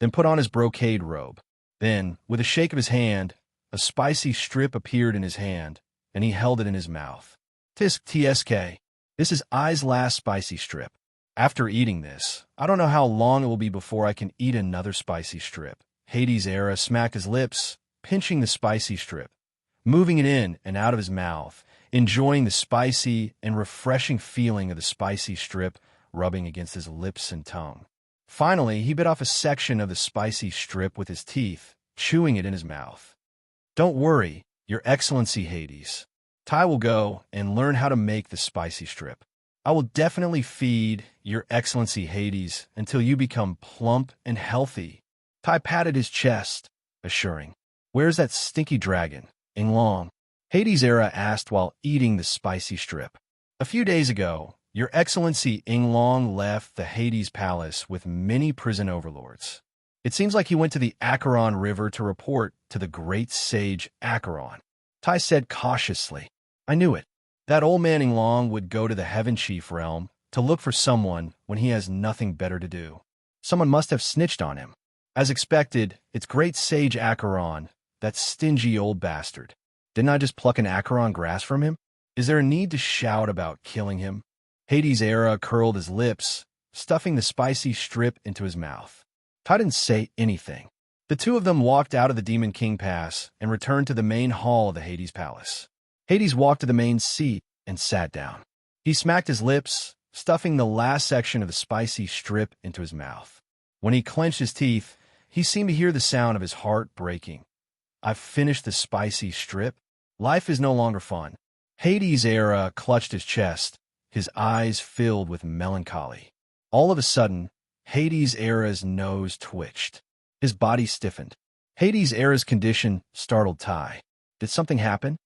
then put on his brocade robe. Then, with a shake of his hand, a spicy strip appeared in his hand, and he held it in his mouth. "Tisk TSK. This is I's last spicy strip. After eating this, I don't know how long it will be before I can eat another spicy strip." Hades' era smacked his lips, pinching the spicy strip, moving it in and out of his mouth, enjoying the spicy and refreshing feeling of the spicy strip rubbing against his lips and tongue. Finally, he bit off a section of the spicy strip with his teeth, chewing it in his mouth. "Don't worry, Your Excellency Hades. Ty will go and learn how to make the spicy strip. I will definitely feed Your Excellency Hades until you become plump and healthy." Ty patted his chest, assuring. "Where's that stinky dragon, Inglong?" Hades' era asked while eating the spicy strip. "A few days ago, Your Excellency Inglong left the Hades Palace with many prison overlords. It seems like he went to the Acheron River to report to the great sage Acheron." Ty said cautiously. "I knew it. That old man Inglong would go to the Heaven Chief realm to look for someone when he has nothing better to do. Someone must have snitched on him. As expected, it's great sage Acheron, that stingy old bastard. Didn't I just pluck an Acheron grass from him? Is there a need to shout about killing him?" Hades' era curled his lips, stuffing the spicy strip into his mouth. Ty didn't say anything. The two of them walked out of the Demon King Pass and returned to the main hall of the Hades Palace. Hades walked to the main seat and sat down. He smacked his lips, stuffing the last section of the spicy strip into his mouth. When he clenched his teeth, he seemed to hear the sound of his heart breaking. "I've finished the spicy strip. Life is no longer fun." Hades' era clutched his chest, his eyes filled with melancholy. All of a sudden, Hades' era's nose twitched. His body stiffened. Hades' era's condition startled Ty. Did something happen?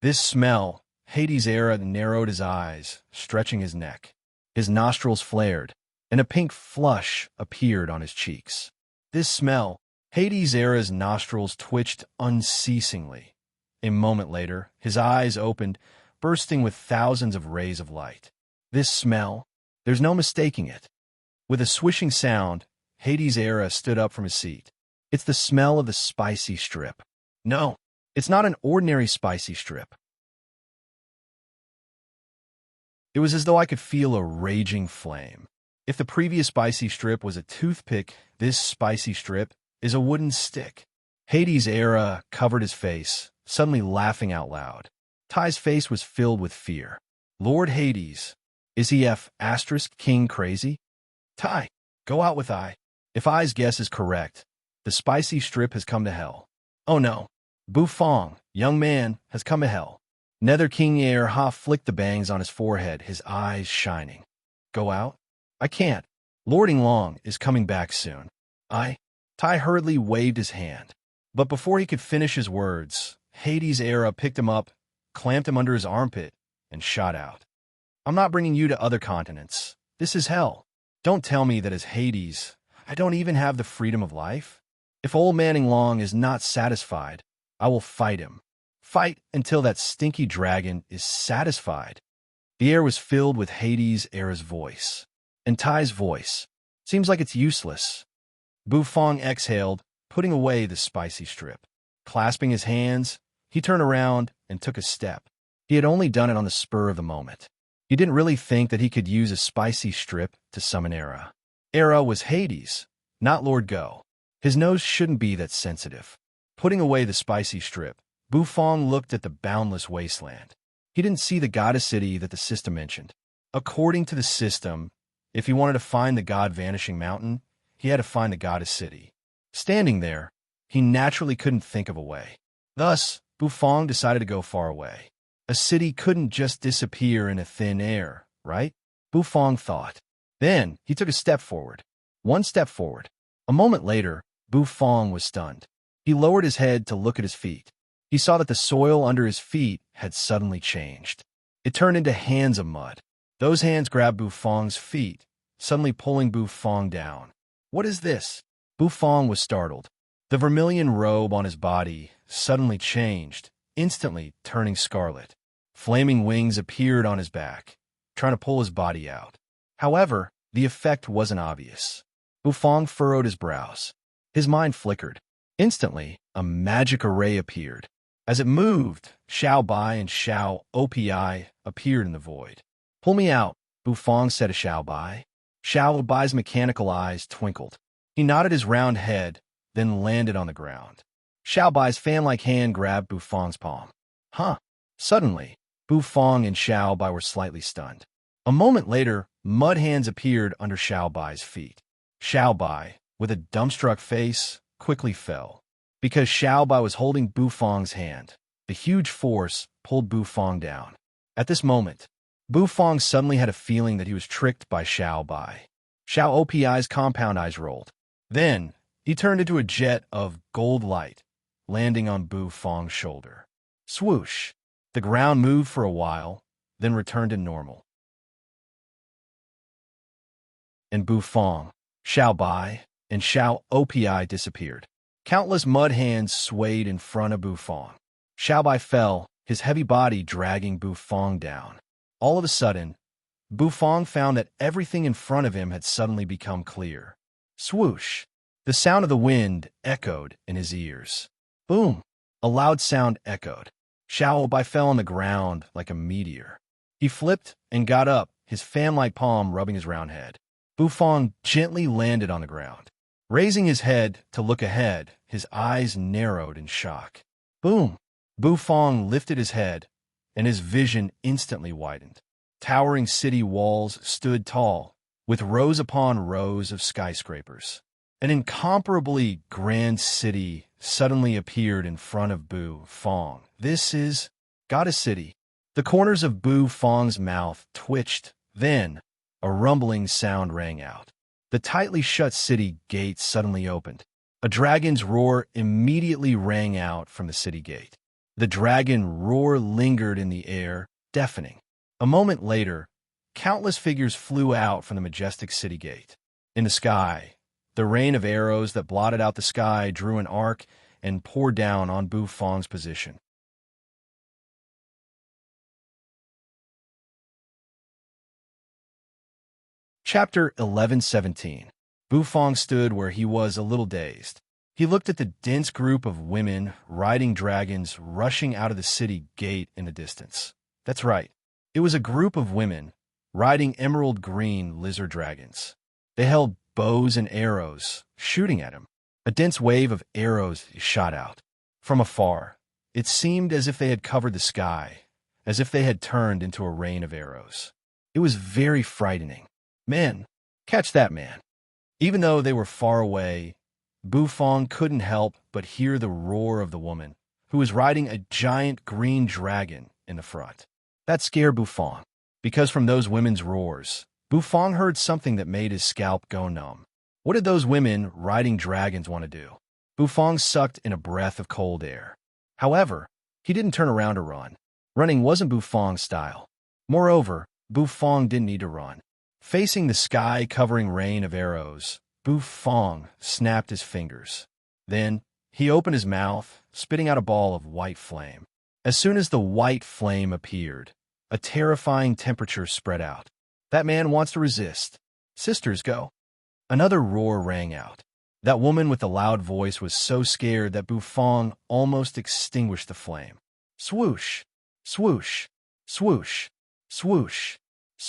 This smell, Hades' era narrowed his eyes, stretching his neck. His nostrils flared, and a pink flush appeared on his cheeks. This smell, Hades' era's nostrils twitched unceasingly. A moment later, his eyes opened, bursting with thousands of rays of light. This smell, there's no mistaking it. With a swishing sound, Hades' era stood up from his seat. "It's the smell of the spicy strip. No, it's not an ordinary spicy strip. It was as though I could feel a raging flame. If the previous spicy strip was a toothpick, this spicy strip is a wooden stick." Hades' era covered his face, suddenly laughing out loud. Ty's face was filled with fear. "Lord Hades, is he King crazy? Ty, go out with I. If I's guess is correct, the spicy strip has come to hell." "Oh no, Bufong, young man, has come to hell." Nether King Ha flicked the bangs on his forehead, his eyes shining. "Go out? I can't. Lord Inglong is coming back soon. Tai hurriedly waved his hand. But before he could finish his words, Hades' Era picked him up, clamped him under his armpit, and shot out. I'm not bringing you to other continents. This is hell. Don't tell me that as Hades, I don't even have the freedom of life. If old Manning Long is not satisfied, I will fight him. Fight until that stinky dragon is satisfied. The air was filled with Hades' Era's voice. And Tai's voice. Seems like it's useless. Bufong exhaled, putting away the spicy strip. Clasping his hands, he turned around and took a step. He had only done it on the spur of the moment. He didn't really think that he could use a spicy strip to summon Era. Era was Hades, not Lord Go. His nose shouldn't be that sensitive. Putting away the spicy strip, Bufong looked at the boundless wasteland. He didn't see the goddess city that the system mentioned. According to the system, if he wanted to find the god Vanishing Mountain, he had to find the goddess city. Standing there, he naturally couldn't think of a way. Thus, Bufong decided to go far away. A city couldn't just disappear in a thin air, right? Bufong thought. Then, he took a step forward. One step forward. A moment later, Bufong was stunned. He lowered his head to look at his feet. He saw that the soil under his feet had suddenly changed. It turned into hands of mud. Those hands grabbed Bufong's feet, suddenly pulling Bufong down. What is this? Bufong was startled. The vermilion robe on his body suddenly changed, instantly turning scarlet. Flaming wings appeared on his back, trying to pull his body out. However, the effect wasn't obvious. Bufong furrowed his brows. His mind flickered. Instantly, a magic array appeared. As it moved, Xiao Bai and Xiao Opi appeared in the void. Pull me out, Bufong said to Xiao Bai. Xiao Bai's mechanical eyes twinkled. He nodded his round head, then landed on the ground. Xiao Bai's fan-like hand grabbed Bufong's palm. Huh. Suddenly, Bufong and Xiao Bai were slightly stunned. A moment later, mud hands appeared under Xiao Bai's feet. Xiao Bai, with a dumbstruck face, quickly fell. Because Xiao Bai was holding Bufong's hand, the huge force pulled Bufong down. At this moment, Bufong suddenly had a feeling that he was tricked by Xiao Bai. Xiao Opi's compound eyes rolled. Then, he turned into a jet of gold light, landing on Bufong's shoulder. Swoosh! The ground moved for a while, then returned to normal. And Bufong, Xiao Bai, and Xiao Opi disappeared. Countless mud hands swayed in front of Bufong. Xiao Bai fell, his heavy body dragging Bufong down. All of a sudden, Bufong found that everything in front of him had suddenly become clear. Swoosh! The sound of the wind echoed in his ears. Boom! A loud sound echoed. Xiao Bai fell on the ground like a meteor. He flipped and got up, his fan-like palm rubbing his round head. Bufong gently landed on the ground. Raising his head to look ahead, his eyes narrowed in shock. Boom! Bufong lifted his head, and his vision instantly widened. Towering city walls stood tall, with rows upon rows of skyscrapers. An incomparably grand city suddenly appeared in front of Bufong. This is Goddess City. The corners of Bufong's mouth twitched. Then, a rumbling sound rang out. The tightly shut city gate suddenly opened. A dragon's roar immediately rang out from the city gate. The dragon roar lingered in the air, deafening. A moment later, countless figures flew out from the majestic city gate. In the sky, the rain of arrows that blotted out the sky drew an arc and poured down on Bufong's position. Chapter 11:17. Bufong stood where he was a little dazed. He looked at the dense group of women riding dragons rushing out of the city gate in the distance. That's right. It was a group of women riding emerald green lizard dragons. They held bows and arrows, shooting at him. A dense wave of arrows shot out. From afar, it seemed as if they had covered the sky, as if they had turned into a rain of arrows. It was very frightening. Men, catch that man. Even though they were far away, Bufong couldn't help but hear the roar of the woman, who was riding a giant green dragon in the front. That scared Bufong, because from those women's roars, Bufong heard something that made his scalp go numb. What did those women riding dragons want to do? Bufong sucked in a breath of cold air. However, he didn't turn around to run. Running wasn't Bufong's style. Moreover, Bufong didn't need to run. Facing the sky-covering rain of arrows, Bufong snapped his fingers. Then, he opened his mouth, spitting out a ball of white flame. As soon as the white flame appeared, a terrifying temperature spread out. That man wants to resist. Sisters, go. Another roar rang out. That woman with the loud voice was so scared that Bufong almost extinguished the flame. Swoosh, swoosh, swoosh, swoosh,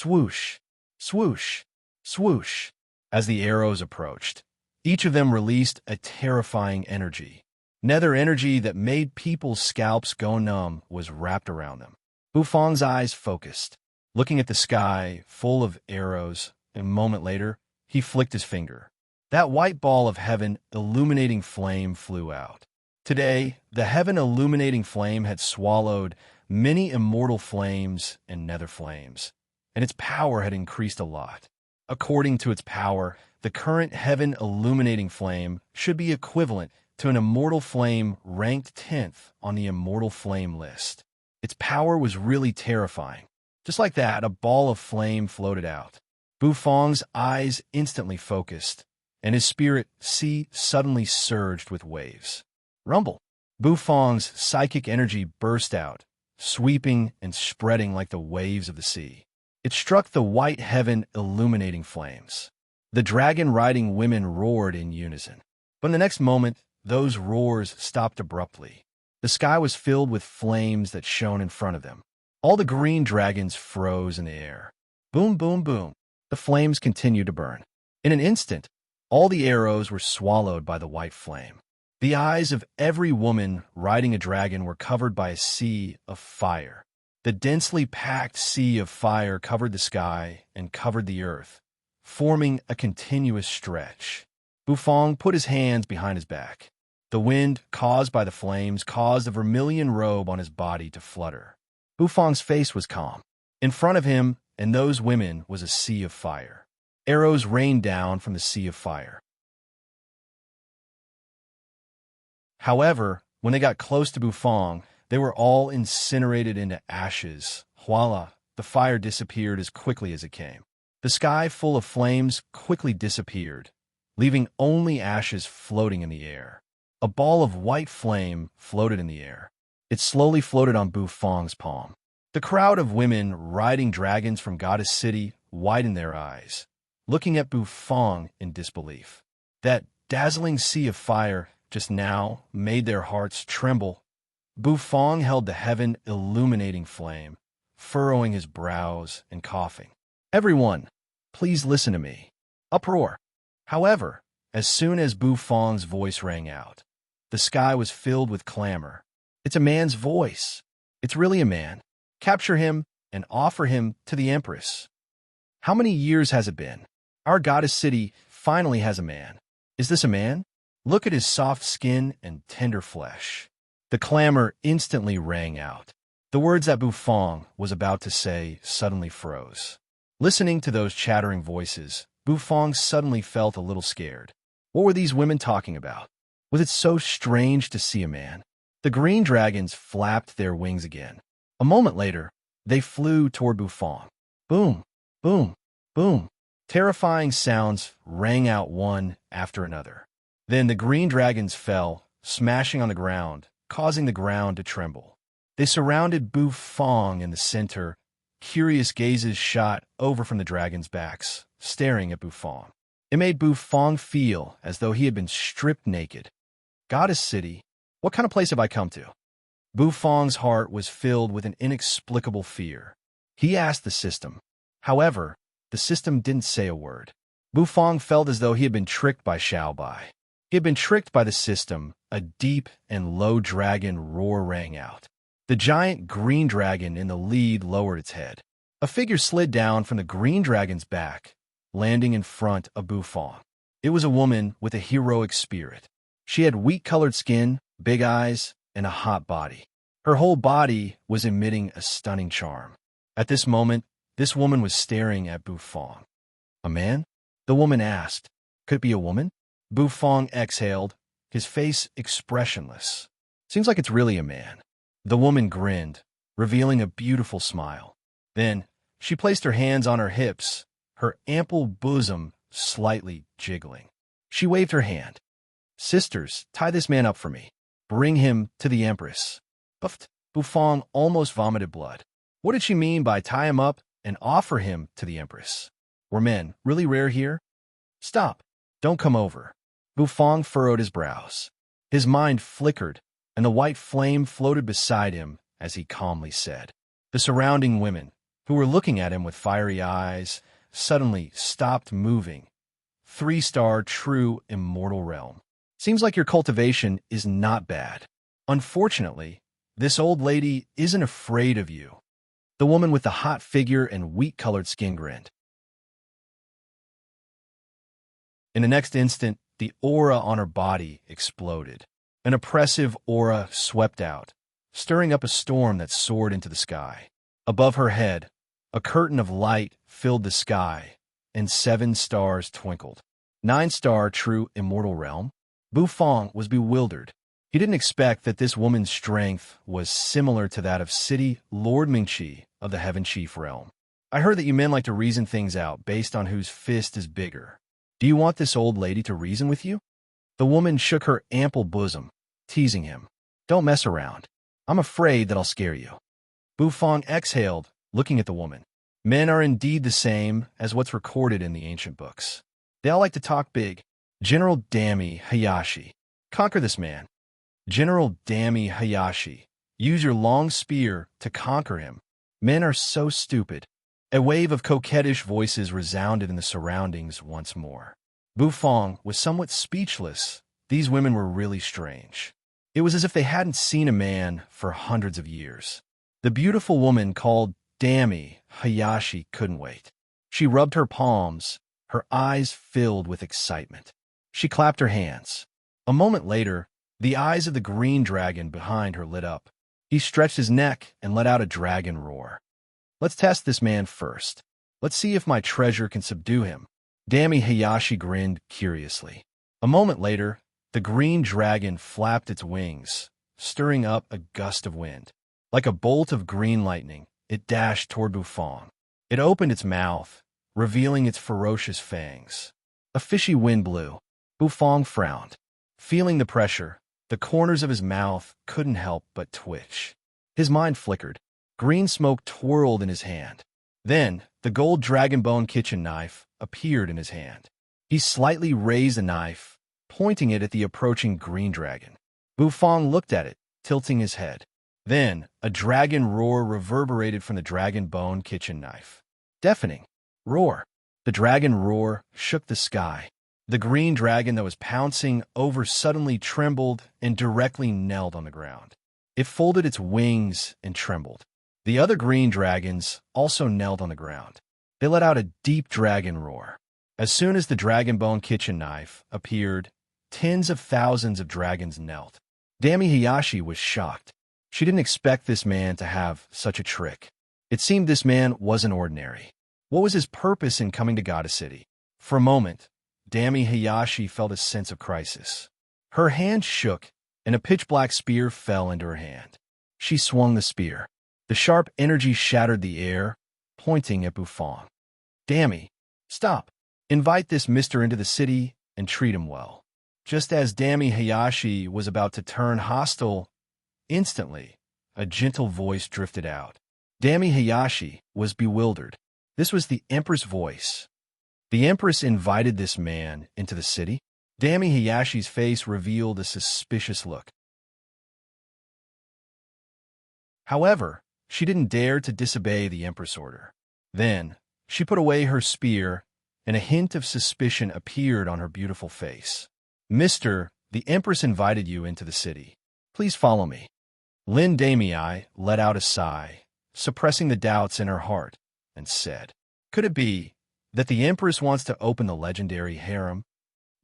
swoosh, swoosh, swoosh. As the arrows approached, each of them released a terrifying energy. Nether energy that made people's scalps go numb was wrapped around them. Bufong's eyes focused, looking at the sky full of arrows, and a moment later, he flicked his finger. That white ball of heaven illuminating flame flew out. Today, the heaven illuminating flame had swallowed many immortal flames and nether flames, and its power had increased a lot. According to its power, the current heaven illuminating flame should be equivalent to an immortal flame ranked 10th on the immortal flame list. Its power was really terrifying. Just like that, a ball of flame floated out. Bufong's eyes instantly focused, and his spirit sea suddenly surged with waves. Rumble! Bufong's psychic energy burst out, sweeping and spreading like the waves of the sea. It struck the white heaven illuminating flames. The dragon-riding women roared in unison. But in the next moment, those roars stopped abruptly. The sky was filled with flames that shone in front of them. All the green dragons froze in the air. Boom, boom, boom. The flames continued to burn. In an instant, all the arrows were swallowed by the white flame. The eyes of every woman riding a dragon were covered by a sea of fire. The densely packed sea of fire covered the sky and covered the earth, forming a continuous stretch. Bufong put his hands behind his back. The wind, caused by the flames, caused the vermilion robe on his body to flutter. Bufong's face was calm. In front of him and those women was a sea of fire. Arrows rained down from the sea of fire. However, when they got close to Bufong, they were all incinerated into ashes. Voila! The fire disappeared as quickly as it came. The sky full of flames quickly disappeared, leaving only ashes floating in the air. A ball of white flame floated in the air. It slowly floated on Bufong's palm. The crowd of women riding dragons from Goddess City widened their eyes, looking at Bufong in disbelief. That dazzling sea of fire just now made their hearts tremble. Bufong held the heaven illuminating flame, furrowing his brows and coughing. Everyone, please listen to me. Uproar. However, as soon as Bufong's voice rang out, the sky was filled with clamor. It's a man's voice. It's really a man. Capture him and offer him to the Empress. How many years has it been? Our Goddess City finally has a man. Is this a man? Look at his soft skin and tender flesh. The clamor instantly rang out. The words that Bufong was about to say suddenly froze. Listening to those chattering voices, Bufong suddenly felt a little scared. What were these women talking about? Was it so strange to see a man? The green dragons flapped their wings again. A moment later, they flew toward Bufong. Boom, boom, boom. Terrifying sounds rang out one after another. Then the green dragons fell, smashing on the ground, causing the ground to tremble. They surrounded Bufong in the center. Curious gazes shot over from the dragons' backs, staring at Bufong. It made Bufong feel as though he had been stripped naked. Goddess City, what kind of place have I come to? Bufong's heart was filled with an inexplicable fear. He asked the system. However, the system didn't say a word. Bufong felt as though he had been tricked by Xiaobai. He had been tricked by the system. A deep and low dragon roar rang out. The giant green dragon in the lead lowered its head. A figure slid down from the green dragon's back, landing in front of Bufong. It was a woman with a heroic spirit. She had wheat-colored skin, big eyes, and a hot body. Her whole body was emitting a stunning charm. At this moment, this woman was staring at Bufong. A man? The woman asked. Could it be a woman? Bufang exhaled, his face expressionless. Seems like it's really a man. The woman grinned, revealing a beautiful smile. Then, she placed her hands on her hips, her ample bosom slightly jiggling. She waved her hand. Sisters, tie this man up for me. Bring him to the Empress. Buffed. Bufang almost vomited blood. What did she mean by tie him up and offer him to the Empress? Were men really rare here? Stop. Don't come over. Bufang furrowed his brows. His mind flickered, and the white flame floated beside him as he calmly said. The surrounding women, who were looking at him with fiery eyes, suddenly stopped moving. 3-star true immortal realm. Seems like your cultivation is not bad. Unfortunately, this old lady isn't afraid of you. The woman with the hot figure and wheat-colored skin grinned. In the next instant, the aura on her body exploded. An oppressive aura swept out, stirring up a storm that soared into the sky. Above her head, a curtain of light filled the sky, and 7 stars twinkled. 9-star true immortal realm? Bufang was bewildered. He didn't expect that this woman's strength was similar to that of City Lord Mingqi of the Heaven Chief realm. I heard that you men like to reason things out based on whose fist is bigger. Do you want this old lady to reason with you? The woman shook her ample bosom, teasing him. Don't mess around. I'm afraid that I'll scare you. Bufang exhaled, looking at the woman. Men are indeed the same as what's recorded in the ancient books. They all like to talk big. General Dami Hayashi. Conquer this man. General Dami Hayashi. Use your long spear to conquer him. Men are so stupid. A wave of coquettish voices resounded in the surroundings once more. Bufang was somewhat speechless. These women were really strange. It was as if they hadn't seen a man for hundreds of years. The beautiful woman called Dami Hayashi couldn't wait. She rubbed her palms, her eyes filled with excitement. She clapped her hands. A moment later, the eyes of the green dragon behind her lit up. He stretched his neck and let out a dragon roar. Let's test this man first. Let's see if my treasure can subdue him. Dami Hayashi grinned curiously. A moment later, the green dragon flapped its wings, stirring up a gust of wind. Like a bolt of green lightning, it dashed toward Bufang. It opened its mouth, revealing its ferocious fangs. A fishy wind blew. Bufang frowned. Feeling the pressure, the corners of his mouth couldn't help but twitch. His mind flickered. Green smoke twirled in his hand. Then, the gold dragonbone kitchen knife appeared in his hand. He slightly raised the knife, pointing it at the approaching green dragon. Bufang looked at it, tilting his head. Then, a dragon roar reverberated from the dragonbone kitchen knife. Deafening. Roar. The dragon roar shook the sky. The green dragon that was pouncing over suddenly trembled and directly knelt on the ground. It folded its wings and trembled. The other green dragons also knelt on the ground. They let out a deep dragon roar. As soon as the dragonbone kitchen knife appeared, tens of thousands of dragons knelt. Dami Hayashi was shocked. She didn't expect this man to have such a trick. It seemed this man wasn't ordinary. What was his purpose in coming to Goddess City? For a moment, Dami Hayashi felt a sense of crisis. Her hand shook, and a pitch-black spear fell into her hand. She swung the spear. The sharp energy shattered the air, pointing at Bufang. Dami, stop. Invite this mister into the city and treat him well. Just as Dami Hayashi was about to turn hostile, instantly, a gentle voice drifted out. Dami Hayashi was bewildered. This was the Empress' voice. The Empress invited this man into the city? Dami Hayashi's face revealed a suspicious look. However, she didn't dare to disobey the Empress' order. Then, she put away her spear, and a hint of suspicion appeared on her beautiful face. Mister, the Empress invited you into the city. Please follow me. Lin Damii let out a sigh, suppressing the doubts in her heart, and said, Could it be that the Empress wants to open the legendary harem?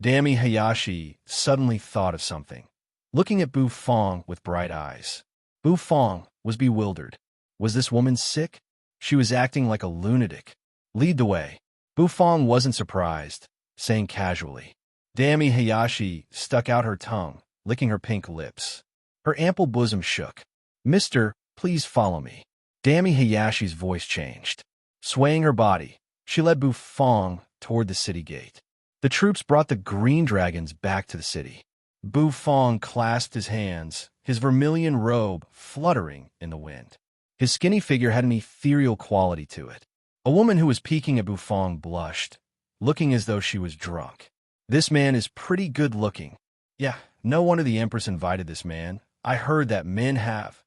Dami Hayashi suddenly thought of something, looking at Bufang with bright eyes. Bufang was bewildered. Was this woman sick? She was acting like a lunatic. Lead the way. Bufang wasn't surprised, saying casually, Dami Hayashi stuck out her tongue, licking her pink lips. Her ample bosom shook. "Mister, please follow me." Dami Hayashi's voice changed. Swaying her body, she led Bu Fong toward the city gate. The troops brought the green dragons back to the city. Bu Fong clasped his hands, his vermilion robe fluttering in the wind. His skinny figure had an ethereal quality to it. A woman who was peeking at Bu Fong blushed, looking as though she was drunk. "This man is pretty good looking." "Yeah, no wonder the Empress invited this man. I heard that men have."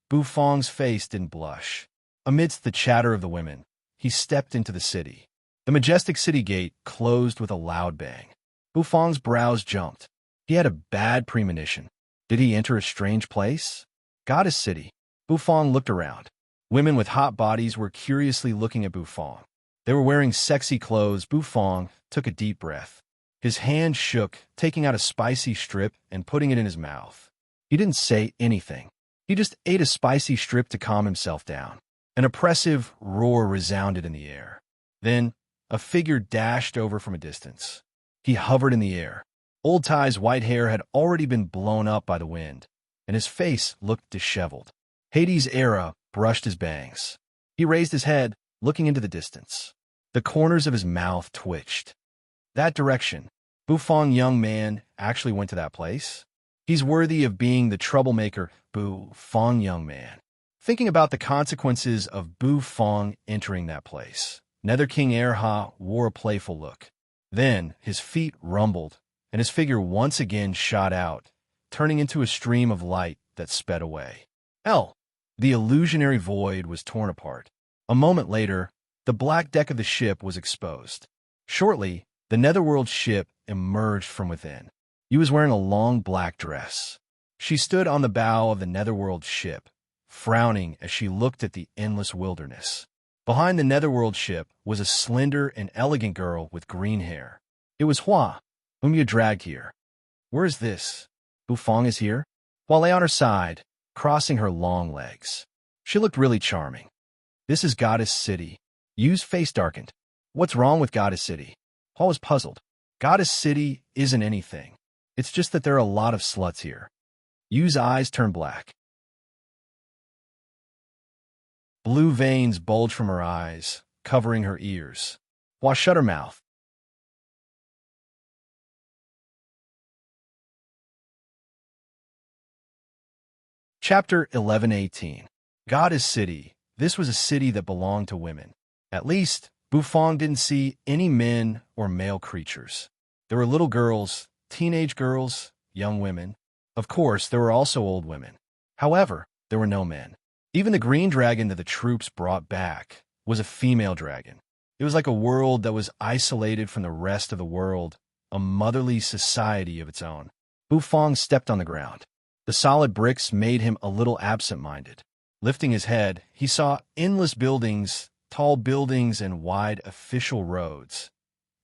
Bu Fong's face didn't blush. Amidst the chatter of the women, he stepped into the city. The majestic city gate closed with a loud bang. Bu Fong's brows jumped. He had a bad premonition. Did he enter a strange place? Goddess City. Bu Fong looked around. Women with hot bodies were curiously looking at Bu Fong. They were wearing sexy clothes. Bu Fong took a deep breath. His hand shook, taking out a spicy strip and putting it in his mouth. He didn't say anything. He just ate a spicy strip to calm himself down. An oppressive roar resounded in the air. Then, a figure dashed over from a distance. He hovered in the air. Old Tai's white hair had already been blown up by the wind, and his face looked disheveled. Hades' era brushed his bangs. He raised his head, looking into the distance. The corners of his mouth twitched. That direction. Bu Fong, young man, actually went to that place. He's worthy of being the troublemaker, Bu Fong, young man. Thinking about the consequences of Bu Fong entering that place, Nether King Erha wore a playful look. Then his feet rumbled, and his figure once again shot out, turning into a stream of light that sped away. The illusionary void was torn apart. A moment later, the black deck of the ship was exposed. Shortly, the Netherworld ship emerged from within. He was wearing a long black dress. She stood on the bow of the Netherworld ship, frowning as she looked at the endless wilderness. Behind the Netherworld ship was a slender and elegant girl with green hair. It was Hua, whom you dragged here. Where is this? Bu Fong is here? Hua lay on her side, crossing her long legs. She looked really charming. This is Goddess City. Yu's face darkened. What's wrong with Goddess City? Hua was puzzled. Goddess City isn't anything. It's just that there are a lot of sluts here. Yu's eyes turned black. Blue veins bulged from her eyes, covering her ears. Hua shut her mouth. Chapter 11:18. Goddess City. This was a city that belonged to women. At least, Bu Fong didn't see any men or male creatures. There were little girls, teenage girls, young women. Of course, there were also old women. However, there were no men. Even the green dragon that the troops brought back was a female dragon. It was like a world that was isolated from the rest of the world, a motherly society of its own. Bu Fong stepped on the ground. The solid bricks made him a little absent-minded. Lifting his head, he saw endless buildings, tall buildings, and wide official roads.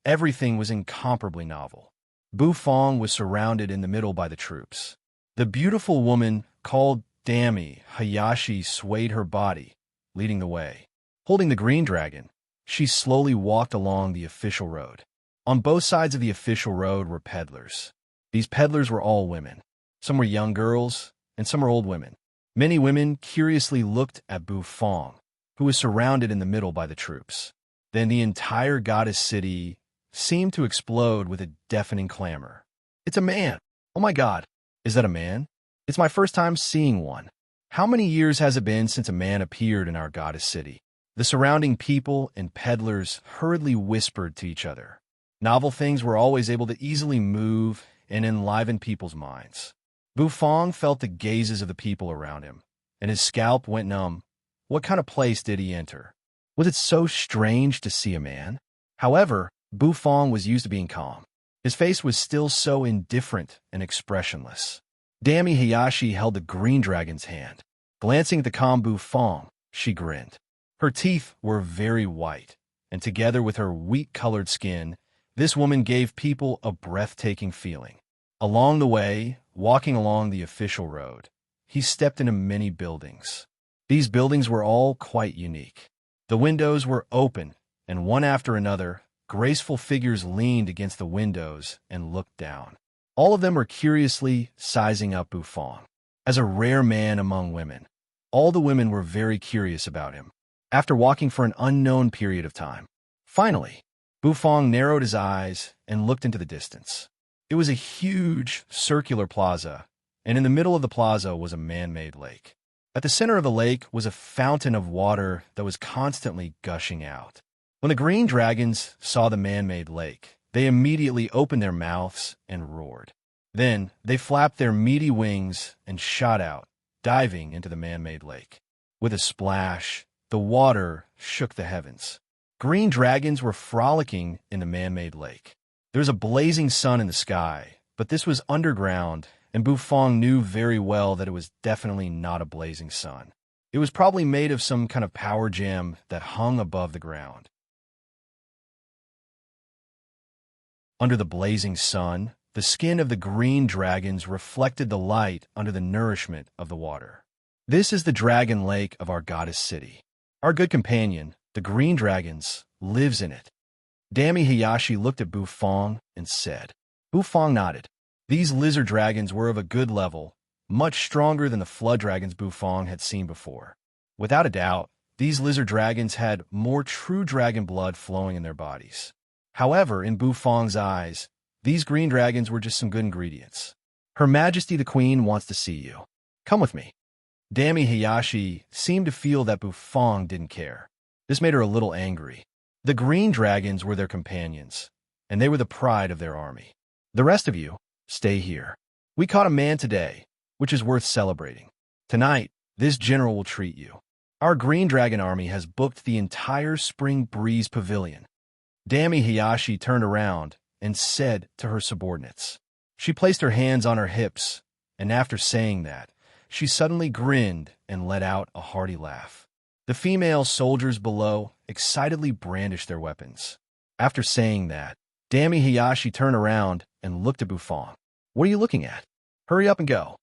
Everything was incomparably novel. Bu Fong was surrounded in the middle by the troops. The beautiful woman called Dami Hayashi swayed her body, leading the way. Holding the green dragon, she slowly walked along the official road. On both sides of the official road were peddlers. These peddlers were all women. Some were young girls, and some were old women. Many women curiously looked at Bu Fong, who was surrounded in the middle by the troops. Then the entire Goddess City seemed to explode with a deafening clamor. It's a man! Oh my God! Is that a man? It's my first time seeing one. How many years has it been since a man appeared in our Goddess City? The surrounding people and peddlers hurriedly whispered to each other. Novel things were always able to easily move and enliven people's minds. Bu Fong felt the gazes of the people around him, and his scalp went numb. What kind of place did he enter? Was it so strange to see a man? However, Bu Fong was used to being calm. His face was still so indifferent and expressionless. Dami Hayashi held the green dragon's hand. Glancing at the calm Bu Fong, she grinned. Her teeth were very white, and together with her wheat-colored skin, this woman gave people a breathtaking feeling. Along the way, walking along the official road, he stepped into many buildings. These buildings were all quite unique. The windows were open, and one after another, graceful figures leaned against the windows and looked down. All of them were curiously sizing up Bufang. As a rare man among women, all the women were very curious about him. After walking for an unknown period of time, finally, Bufang narrowed his eyes and looked into the distance. It was a huge, circular plaza, and in the middle of the plaza was a man-made lake. At the center of the lake was a fountain of water that was constantly gushing out. When the green dragons saw the man-made lake, they immediately opened their mouths and roared. Then they flapped their meaty wings and shot out, diving into the man-made lake. With a splash, the water shook the heavens. Green dragons were frolicking in the man-made lake. There was a blazing sun in the sky, but this was underground, and Bufang knew very well that it was definitely not a blazing sun. It was probably made of some kind of power gem that hung above the ground. Under the blazing sun, the skin of the green dragons reflected the light under the nourishment of the water. This is the dragon lake of our goddess city. Our good companion, the green dragons, lives in it. Dami Hayashi looked at Bufang and said. Bufang nodded. These lizard dragons were of a good level, much stronger than the flood dragons Bufang had seen before. Without a doubt, these lizard dragons had more true dragon blood flowing in their bodies. However, in Bufang's eyes, these green dragons were just some good ingredients. Her Majesty the Queen wants to see you. Come with me. Dami Hayashi seemed to feel that Bufang didn't care. This made her a little angry. The green dragons were their companions, and they were the pride of their army. The rest of you, stay here. We caught a man today, which is worth celebrating. Tonight, this general will treat you. Our green dragon army has booked the entire Spring Breeze Pavilion. Dami Hayashi turned around and said to her subordinates. She placed her hands on her hips, and after saying that, she suddenly grinned and let out a hearty laugh. The female soldiers below excitedly brandished their weapons. After saying that, Dami Hayashi turned around and looked at Bufang. What are you looking at? Hurry up and go.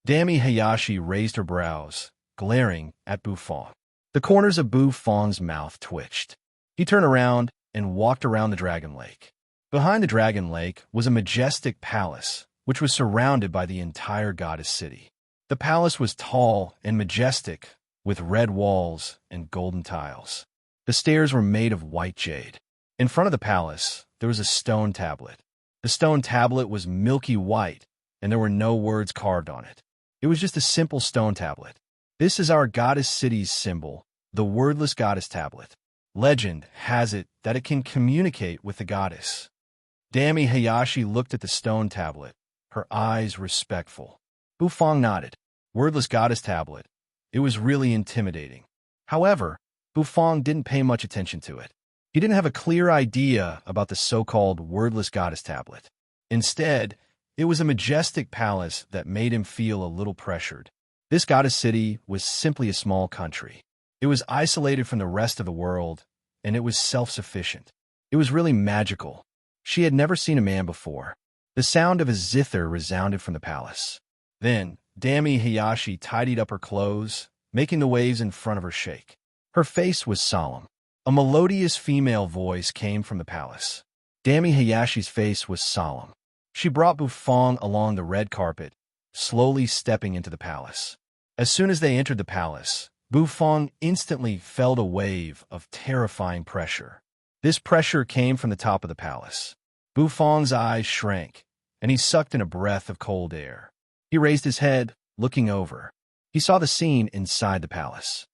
Dami Hayashi raised her brows, glaring at Bufang. The corners of Bufang's mouth twitched. He turned around and walked around the dragon lake. Behind the dragon lake was a majestic palace, which was surrounded by the entire goddess city. The palace was tall and majestic, with red walls and golden tiles. The stairs were made of white jade. In front of the palace, there was a stone tablet. The stone tablet was milky white, and there were no words carved on it. It was just a simple stone tablet. This is our goddess city's symbol, the wordless goddess tablet. Legend has it that it can communicate with the goddess. Dami Hayashi looked at the stone tablet, her eyes respectful. Bufang nodded. Wordless goddess tablet. It was really intimidating. However, Bufang didn't pay much attention to it. He didn't have a clear idea about the so-called wordless goddess tablet. Instead, it was a majestic palace that made him feel a little pressured. This goddess city was simply a small country. It was isolated from the rest of the world, and it was self-sufficient. It was really magical. She had never seen a man before. The sound of a zither resounded from the palace. Then, Dami Hayashi tidied up her clothes, making the waves in front of her shake. Her face was solemn. A melodious female voice came from the palace. Dami Hayashi's face was solemn. She brought Bufang along the red carpet, slowly stepping into the palace. As soon as they entered the palace, Bufang instantly felt a wave of terrifying pressure. This pressure came from the top of the palace. Bufang's eyes shrank, and he sucked in a breath of cold air. He raised his head, looking over. He saw the scene inside the palace.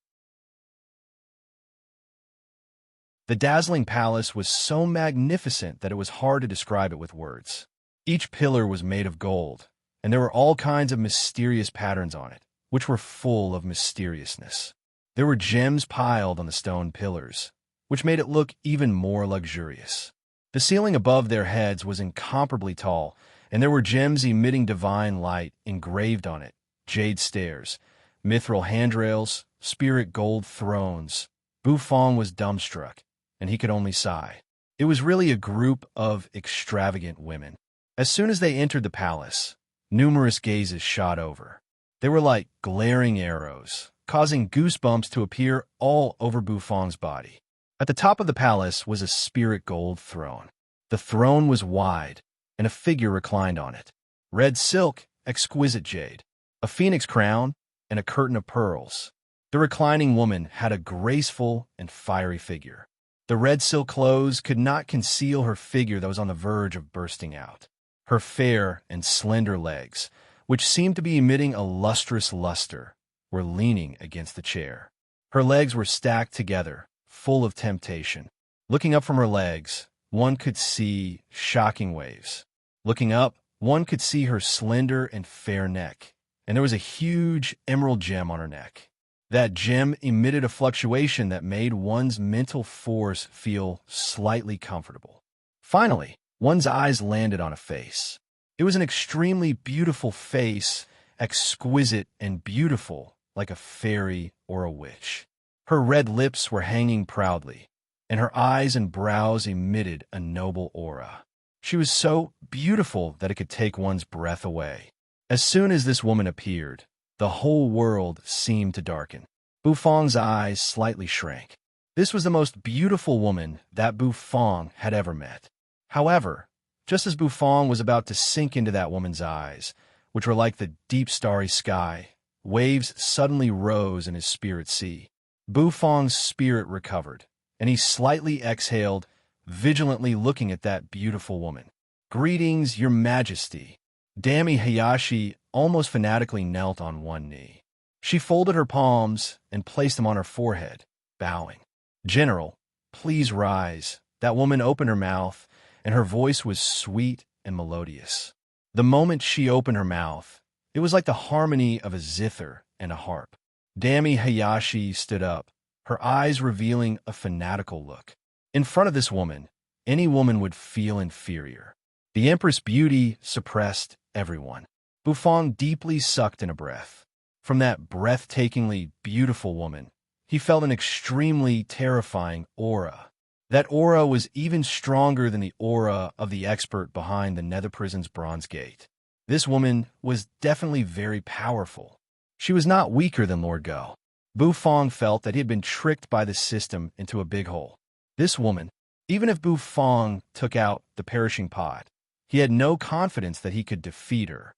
The dazzling palace was so magnificent that it was hard to describe it with words. Each pillar was made of gold, and there were all kinds of mysterious patterns on it, which were full of mysteriousness. There were gems piled on the stone pillars, which made it look even more luxurious. The ceiling above their heads was incomparably tall, and there were gems emitting divine light engraved on it, jade stairs, mithril handrails, spirit gold thrones. Bufang was dumbstruck, and he could only sigh. It was really a group of extravagant women. As soon as they entered the palace, numerous gazes shot over. They were like glaring arrows, causing goosebumps to appear all over Bufang's body. At the top of the palace was a spirit gold throne. The throne was wide, and a figure reclined on it. Red silk, exquisite jade, a phoenix crown, and a curtain of pearls. The reclining woman had a graceful and fiery figure. The red silk clothes could not conceal her figure that was on the verge of bursting out. Her fair and slender legs, which seemed to be emitting a lustrous luster, were leaning against the chair. Her legs were stacked together, full of temptation. Looking up from her legs, one could see shocking waves. Looking up, one could see her slender and fair neck, and there was a huge emerald gem on her neck. That gem emitted a fluctuation that made one's mental force feel slightly comfortable. Finally, one's eyes landed on a face. It was an extremely beautiful face, exquisite and beautiful, like a fairy or a witch. Her red lips were hanging proudly, and her eyes and brows emitted a noble aura. She was so beautiful that it could take one's breath away. As soon as this woman appeared, the whole world seemed to darken. Bufong's eyes slightly shrank. This was the most beautiful woman that Bufong had ever met. However, just as Bufong was about to sink into that woman's eyes, which were like the deep starry sky, waves suddenly rose in his spirit sea. Bufong's spirit recovered, and he slightly exhaled, vigilantly looking at that beautiful woman. "Greetings, your majesty." Dami Hayashi almost fanatically knelt on one knee. She folded her palms and placed them on her forehead, bowing. "General, please rise." That woman opened her mouth, and her voice was sweet and melodious. The moment she opened her mouth, it was like the harmony of a zither and a harp. Dami Hayashi stood up, her eyes revealing a fanatical look. In front of this woman, any woman would feel inferior. The Empress' beauty suppressed everyone. Bufong deeply sucked in a breath. From that breathtakingly beautiful woman, he felt an extremely terrifying aura. That aura was even stronger than the aura of the expert behind the Nether Prison's bronze gate. This woman was definitely very powerful. She was not weaker than Lord Go. Bufong felt that he had been tricked by the system into a big hole. This woman, even if Bufong took out the perishing pot, he had no confidence that he could defeat her.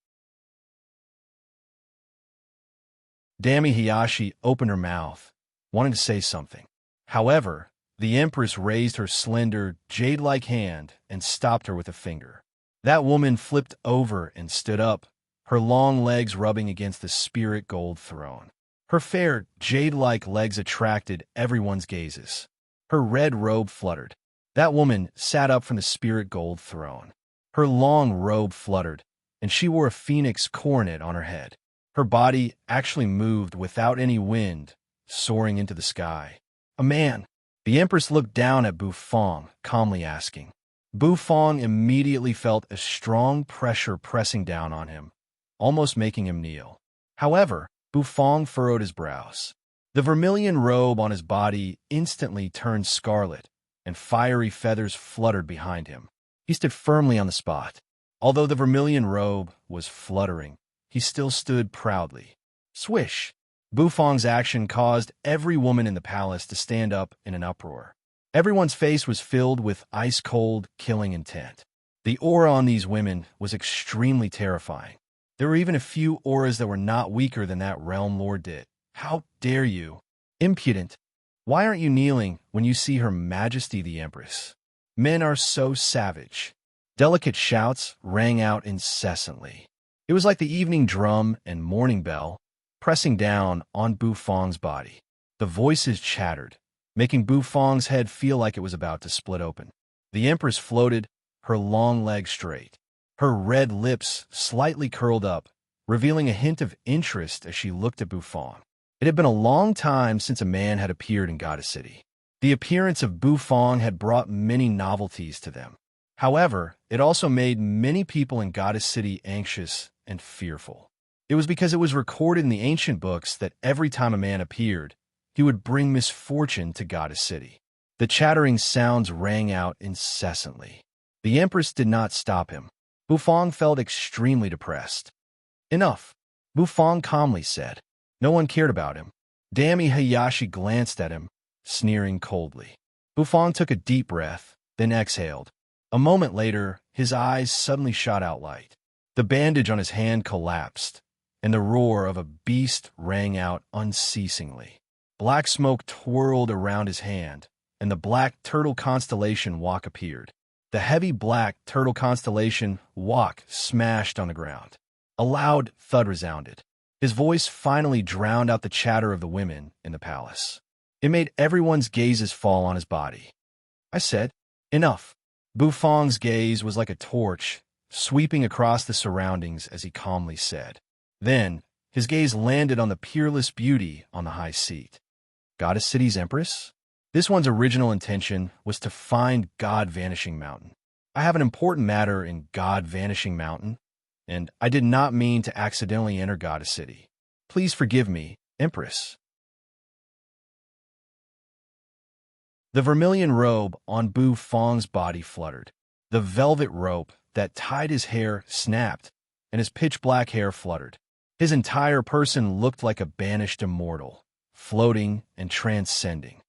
Dami Hayashi opened her mouth, wanting to say something. However, the Empress raised her slender, jade-like hand and stopped her with a finger. That woman flipped over and stood up, her long legs rubbing against the spirit gold throne. Her fair, jade-like legs attracted everyone's gazes. Her red robe fluttered. That woman sat up from the spirit gold throne. Her long robe fluttered, and she wore a phoenix coronet on her head. Her body actually moved without any wind, soaring into the sky. "A man." The Empress looked down at Bufong, calmly asking. Bufong immediately felt a strong pressure pressing down on him, almost making him kneel. However, Bufong furrowed his brows. The vermilion robe on his body instantly turned scarlet, and fiery feathers fluttered behind him. He stood firmly on the spot. Although the vermilion robe was fluttering, he still stood proudly. Swish! Bufong's action caused every woman in the palace to stand up in an uproar. Everyone's face was filled with ice-cold, killing intent. The aura on these women was extremely terrifying. There were even a few auras that were not weaker than that realm lord did. "How dare you? Impudent! Why aren't you kneeling when you see Her Majesty the Empress?" Men are so savage. Delicate shouts rang out incessantly. It was like the evening drum and morning bell pressing down on Bufong's body. The voices chattered, making Bufong's head feel like it was about to split open. The Empress floated, her long legs straight. Her red lips slightly curled up, revealing a hint of interest as she looked at Bufong. It had been a long time since a man had appeared in Goddess City. The appearance of Bufong had brought many novelties to them. However, it also made many people in Goddess City anxious and fearful. It was because it was recorded in the ancient books that every time a man appeared, he would bring misfortune to Goddess City. The chattering sounds rang out incessantly. The Empress did not stop him. Bufong felt extremely depressed. "Enough," Bufong calmly said. No one cared about him. Dami Hayashi glanced at him, sneering coldly. Bufang took a deep breath, then exhaled. A moment later, his eyes suddenly shot out light. The bandage on his hand collapsed, and the roar of a beast rang out unceasingly. Black smoke twirled around his hand, and the black turtle constellation Wak appeared. The heavy black turtle constellation Wak smashed on the ground. A loud thud resounded. His voice finally drowned out the chatter of the women in the palace. It made everyone's gazes fall on his body. I said, "Enough." Bufang's gaze was like a torch, sweeping across the surroundings as he calmly said. Then, his gaze landed on the peerless beauty on the high seat. Goddess City's Empress? This one's original intention was to find God Vanishing Mountain. I have an important matter in God Vanishing Mountain, and I did not mean to accidentally enter Goddess City. Please forgive me, Empress. The vermilion robe on Bufang's body fluttered. The velvet rope that tied his hair snapped, and his pitch-black hair fluttered. His entire person looked like a banished immortal, floating and transcending.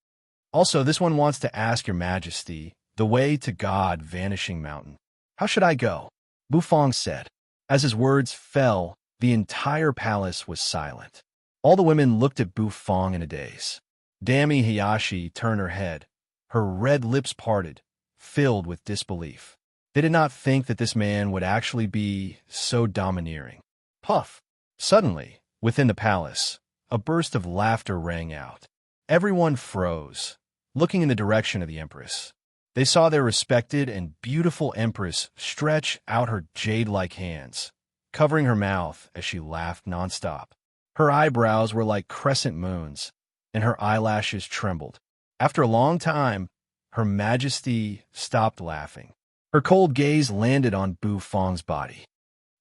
Also, this one wants to ask your majesty the way to God Vanishing Mountain. How should I go? Bufang said. As his words fell, the entire palace was silent. All the women looked at Bufang in a daze. Dami Hayashi turned her head. Her red lips parted, filled with disbelief. They did not think that this man would actually be so domineering. Puff! Suddenly, within the palace, a burst of laughter rang out. Everyone froze, looking in the direction of the Empress. They saw their respected and beautiful Empress stretch out her jade-like hands, covering her mouth as she laughed nonstop. Her eyebrows were like crescent moons, and her eyelashes trembled. After a long time, Her Majesty stopped laughing. Her cold gaze landed on Bufang's body.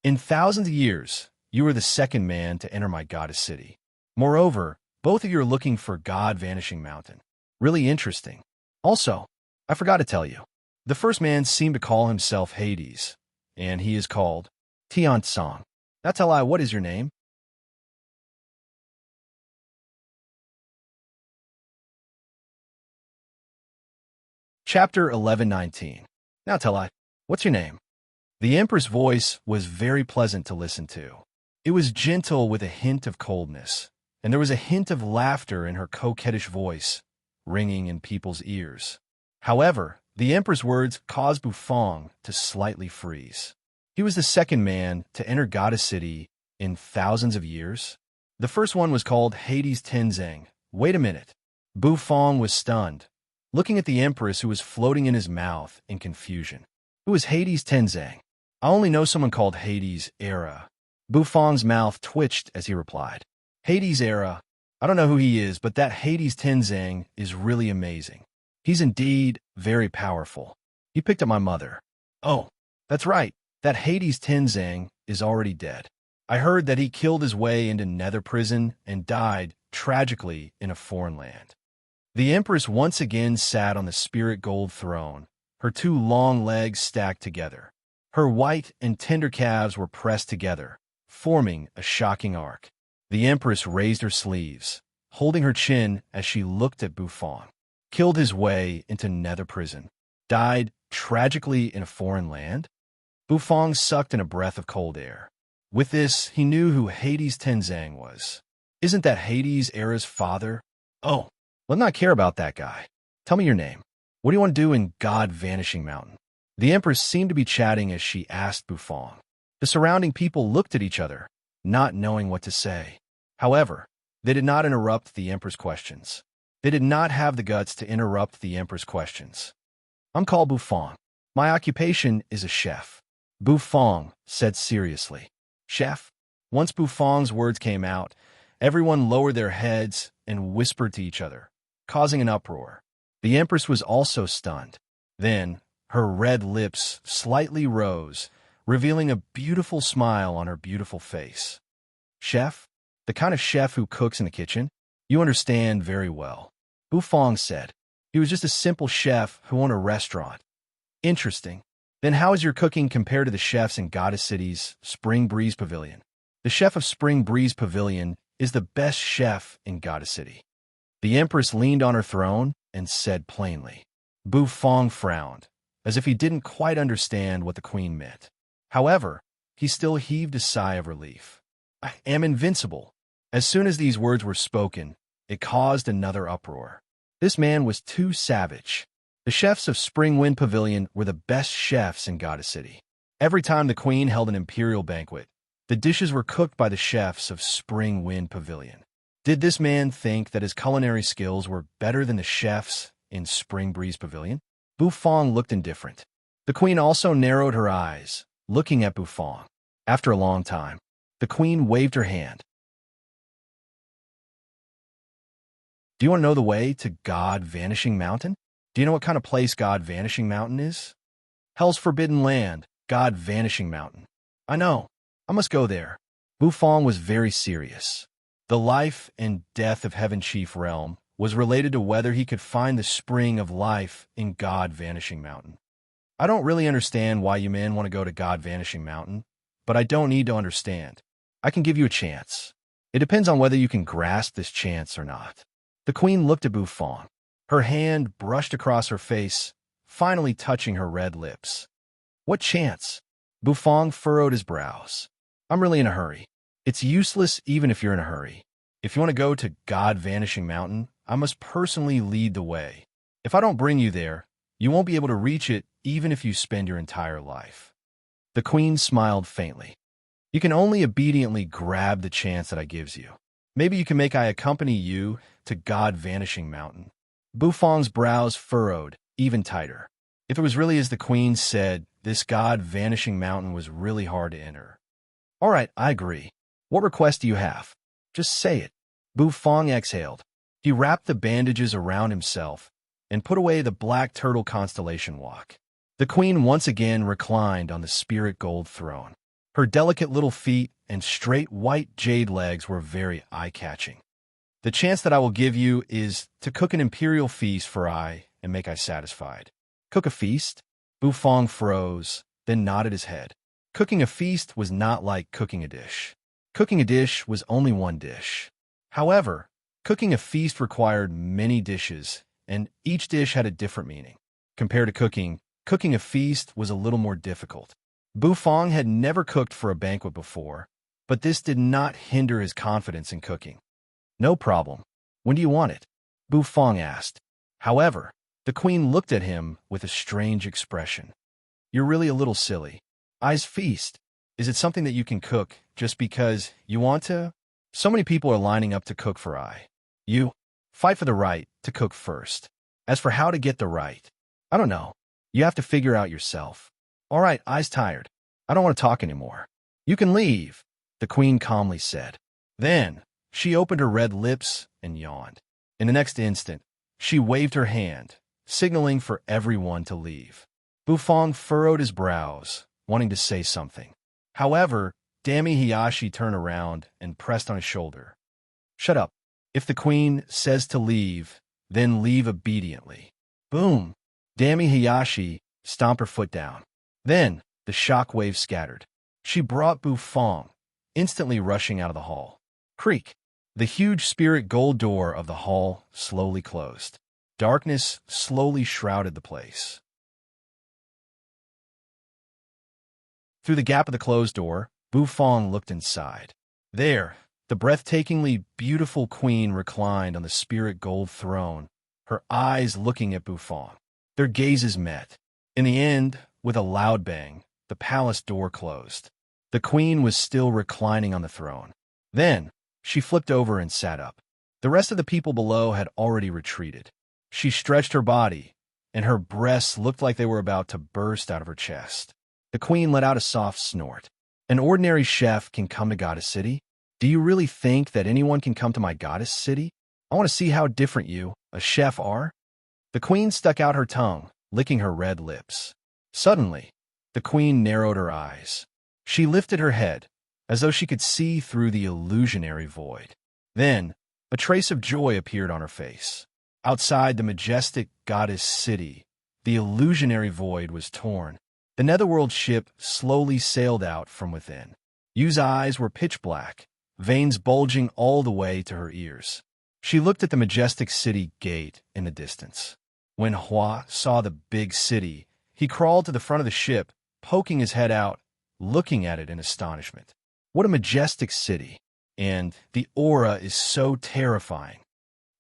In thousands of years, you are the second man to enter my goddess city. Moreover, both of you are looking for God Vanishing Mountain. Really interesting. Also, I forgot to tell you, the first man seemed to call himself Hades, and he is called Tian Song. Now tell I, what is your name? Chapter 11:19. Now tell I, what's your name? The Emperor's voice was very pleasant to listen to. It was gentle with a hint of coldness, and there was a hint of laughter in her coquettish voice, ringing in people's ears. However, the Emperor's words caused Bufang to slightly freeze. He was the second man to enter Goddess City in thousands of years. The first one was called Hades Tenzang. Wait a minute. Bufang was stunned, looking at the Empress who was floating in his mouth in confusion. Who is Hades Tenzang? I only know someone called Hades Era. Bufang's mouth twitched as he replied. Hades Era. I don't know who he is, but that Hades Tenzang is really amazing. He's indeed very powerful. He picked up my mother. Oh, that's right. That Hades Tenzang is already dead. I heard that he killed his way into Nether Prison and died tragically in a foreign land. The Empress once again sat on the spirit gold throne, her two long legs stacked together. Her white and tender calves were pressed together, forming a shocking arc. The Empress raised her sleeves, holding her chin as she looked at Bufang. Killed his way into Nether Prison. Died tragically in a foreign land? Bufang sucked in a breath of cold air. With this, he knew who Hades Tenzang was. Isn't that Hades Era's father? Oh, let's not care about that guy. Tell me your name. What do you want to do in God Vanishing Mountain? The Empress seemed to be chatting as she asked Bufang. The surrounding people looked at each other, not knowing what to say. However, they did not interrupt the Emperor's questions. They did not have the guts to interrupt the Emperor's questions. I'm called Bufang. My occupation is a chef. Bufang said seriously. Chef? Once Bufang's words came out, everyone lowered their heads and whispered to each other, causing an uproar. The Empress was also stunned. Then, her red lips slightly rose, revealing a beautiful smile on her beautiful face. Chef? The kind of chef who cooks in the kitchen? You understand very well. Bufang said. He was just a simple chef who owned a restaurant. Interesting. Then how is your cooking compared to the chefs in Goddess City's Spring Breeze Pavilion? The chef of Spring Breeze Pavilion is the best chef in Goddess City. The Empress leaned on her throne and said plainly. Bu Fong frowned, as if he didn't quite understand what the queen meant. However, he still heaved a sigh of relief. I am invincible. As soon as these words were spoken, it caused another uproar. This man was too savage. The chefs of Spring Wind Pavilion were the best chefs in Goddess City. Every time the queen held an imperial banquet, the dishes were cooked by the chefs of Spring Wind Pavilion. Did this man think that his culinary skills were better than the chefs in Spring Breeze Pavilion? Bu Fong looked indifferent. The queen also narrowed her eyes, looking at Bu Fong. After a long time, the queen waved her hand. Do you want to know the way to God Vanishing Mountain? Do you know what kind of place God Vanishing Mountain is? Hell's Forbidden Land, God Vanishing Mountain. I know. I must go there. Bu Fong was very serious. The life and death of Heaven Chief Realm was related to whether he could find the spring of life in God Vanishing Mountain. I don't really understand why you men want to go to God Vanishing Mountain, but I don't need to understand. I can give you a chance. It depends on whether you can grasp this chance or not. The queen looked at Bu Fong. Her hand brushed across her face, finally touching her red lips. What chance? Bu Fong furrowed his brows. I'm really in a hurry. It's useless even if you're in a hurry. If you want to go to God Vanishing Mountain, I must personally lead the way. If I don't bring you there, you won't be able to reach it even if you spend your entire life. The queen smiled faintly. You can only obediently grab the chance that I gives you. Maybe you can make I accompany you to God Vanishing Mountain. Bu Fong's brows furrowed even tighter. If it was really as the queen said, this God Vanishing Mountain was really hard to enter. All right, I agree. What request do you have? Just say it. Bu Fong exhaled. He wrapped the bandages around himself and put away the black turtle constellation walk. The queen once again reclined on the spirit gold throne. Her delicate little feet and straight white jade legs were very eye-catching. The chance that I will give you is to cook an imperial feast for I and make I satisfied. Cook a feast? Bu Fong froze, then nodded his head. Cooking a feast was not like cooking a dish. Cooking a dish was only one dish. However, cooking a feast required many dishes, and each dish had a different meaning. Compared to cooking a feast was a little more difficult. Bu Fong had never cooked for a banquet before, but this did not hinder his confidence in cooking. No problem. When do you want it? Bu Fong asked. However, the queen looked at him with a strange expression. You're really a little silly. I's feast. Is it something that you can cook just because you want to? So many people are lining up to cook for I. You fight for the right to cook first. As for how to get the right, I don't know. You have to figure out yourself. All right, I's tired. I don't want to talk anymore. You can leave, the queen calmly said. Then, she opened her red lips and yawned. In the next instant, she waved her hand, signaling for everyone to leave. Bu Fong furrowed his brows, wanting to say something. However, Dami Hiyashi turned around and pressed on his shoulder. Shut up. If the queen says to leave, then leave obediently. Boom! Dami Hiyashi stomped her foot down. Then, the shock wave scattered. She brought Bu Fong, instantly rushing out of the hall. Creak! The huge spirit gold door of the hall slowly closed. Darkness slowly shrouded the place. Through the gap of the closed door, Bu Fong looked inside. There, the breathtakingly beautiful queen reclined on the spirit gold throne, her eyes looking at Bu Fong. Their gazes met. In the end, with a loud bang, the palace door closed. The queen was still reclining on the throne. Then, she flipped over and sat up. The rest of the people below had already retreated. She stretched her body, and her breasts looked like they were about to burst out of her chest. The queen let out a soft snort. An ordinary chef can come to Goddess City? Do you really think that anyone can come to my Goddess City? I want to see how different you, a chef, are. The queen stuck out her tongue, licking her red lips. Suddenly, the queen narrowed her eyes. She lifted her head, as though she could see through the illusionary void. Then, a trace of joy appeared on her face. Outside the majestic Goddess City, the illusionary void was torn. The netherworld ship slowly sailed out from within. Yu's eyes were pitch black, veins bulging all the way to her ears. She looked at the majestic city gate in the distance. When Hua saw the big city, he crawled to the front of the ship, poking his head out, looking at it in astonishment. What a majestic city! And the aura is so terrifying.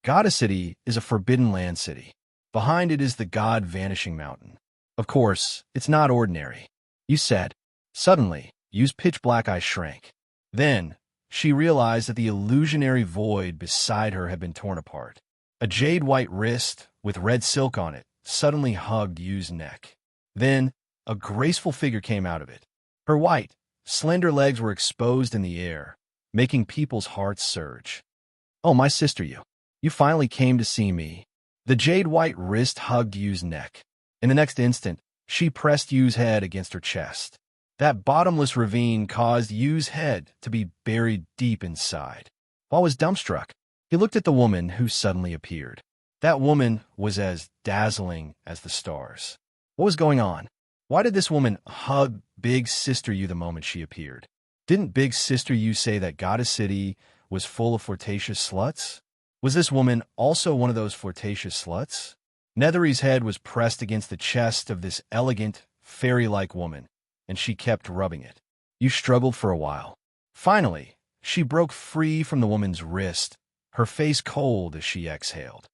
Goddess City is a forbidden land city. Behind it is the god vanishing mountain. Of course, it's not ordinary. You said. Suddenly, Yu's pitch-black eyes shrank. Then, she realized that the illusionary void beside her had been torn apart. A jade-white wrist, with red silk on it, suddenly hugged Yu's neck. Then, a graceful figure came out of it. Her white, slender legs were exposed in the air, making people's hearts surge. "Oh, my sister Yu. You finally came to see me." The jade-white wrist hugged Yu's neck. In the next instant, she pressed Yu's head against her chest. That bottomless ravine caused Yu's head to be buried deep inside. Hua was dumbstruck. He looked at the woman who suddenly appeared. That woman was as dazzling as the stars. What was going on? Why did this woman hug Big Sister Yu the moment she appeared? Didn't Big Sister Yu say that Goddess City was full of flirtatious sluts? Was this woman also one of those flirtatious sluts? Nethery's head was pressed against the chest of this elegant, fairy-like woman, and she kept rubbing it. You struggled for a while. Finally, she broke free from the woman's wrist, her face cold as she exhaled.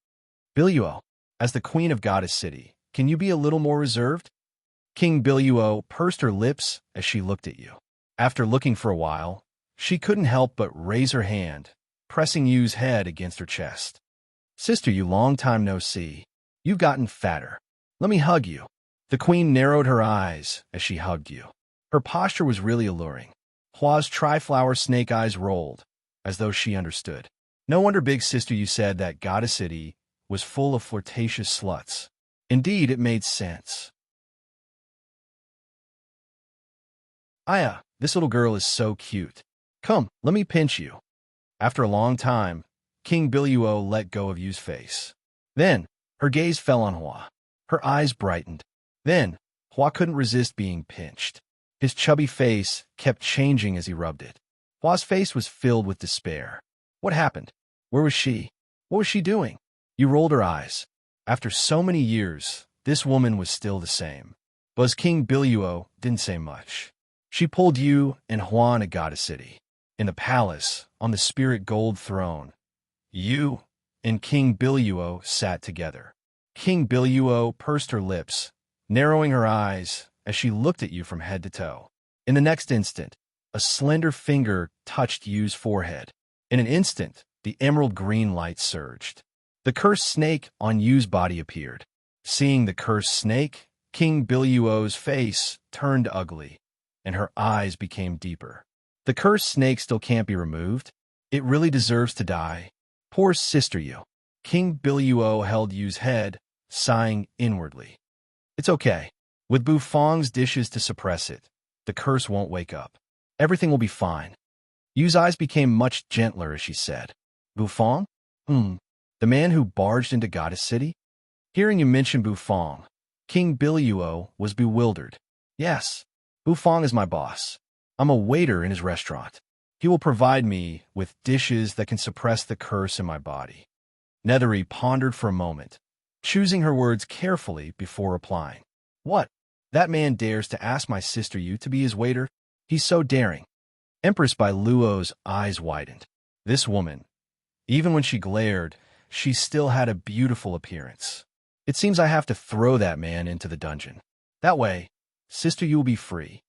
Biluo, as the queen of Goddess City, can you be a little more reserved? King Biluo pursed her lips as she looked at you. After looking for a while, she couldn't help but raise her hand, pressing Yu's head against her chest. Sister Yu, long time no see. You've gotten fatter. Let me hug you. The queen narrowed her eyes as she hugged you. Her posture was really alluring. Hua's tri-flower snake eyes rolled, as though she understood. No wonder Big Sister Yu said that Goddess City was full of flirtatious sluts. Indeed, it made sense. Aya, this little girl is so cute. Come, let me pinch you. After a long time, King Biluo let go of Yu's face. Then, her gaze fell on Hua. Her eyes brightened. Then, Hua couldn't resist being pinched. His chubby face kept changing as he rubbed it. Hua's face was filled with despair. What happened? Where was she? What was she doing? You rolled her eyes. After so many years, this woman was still the same. But King Biluo didn't say much. She pulled Yu and Hua into Goddess City. In the palace, on the spirit gold throne, Yu and King Biluo sat together. King Biluo pursed her lips, narrowing her eyes as she looked at Yu from head to toe. In the next instant, a slender finger touched Yu's forehead. In an instant, the emerald green light surged. The cursed snake on Yu's body appeared. Seeing the cursed snake, King Biluo's face turned ugly, and her eyes became deeper. The cursed snake still can't be removed. It really deserves to die. Poor Sister Yu. King Biluo held Yu's head, sighing inwardly. It's okay. With Bufong's dishes to suppress it, the curse won't wake up. Everything will be fine. Yu's eyes became much gentler as she said, Bufong? The man who barged into Goddess City? Hearing you mention Bufong, King Biluo was bewildered. Yes, Bufong is my boss. I'm a waiter in his restaurant. He will provide me with dishes that can suppress the curse in my body. Nethery pondered for a moment, choosing her words carefully before replying. What? That man dares to ask my sister Yu to be his waiter? He's so daring. Empress Luo's eyes widened. This woman, even when she glared, she still had a beautiful appearance. It seems I have to throw that man into the dungeon. That way, Sister Yu will be free.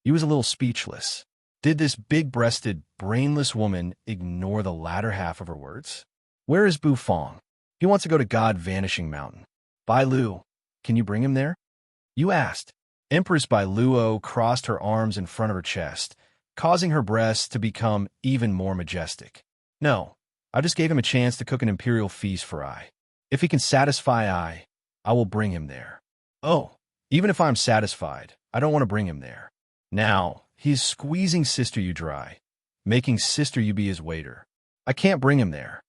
Yu was a little speechless. Did this big-breasted, brainless woman ignore the latter half of her words? Where is Bufong? He wants to go to God Vanishing Mountain. Bai Lu, can you bring him there? You asked. Empress Bai Luo crossed her arms in front of her chest, causing her breasts to become even more majestic. No, I just gave him a chance to cook an imperial feast for I. If he can satisfy I will bring him there. Oh, even if I'm satisfied, I don't want to bring him there. Now, he is squeezing Sister Yu dry, making Sister Yu be his waiter. I can't bring him there.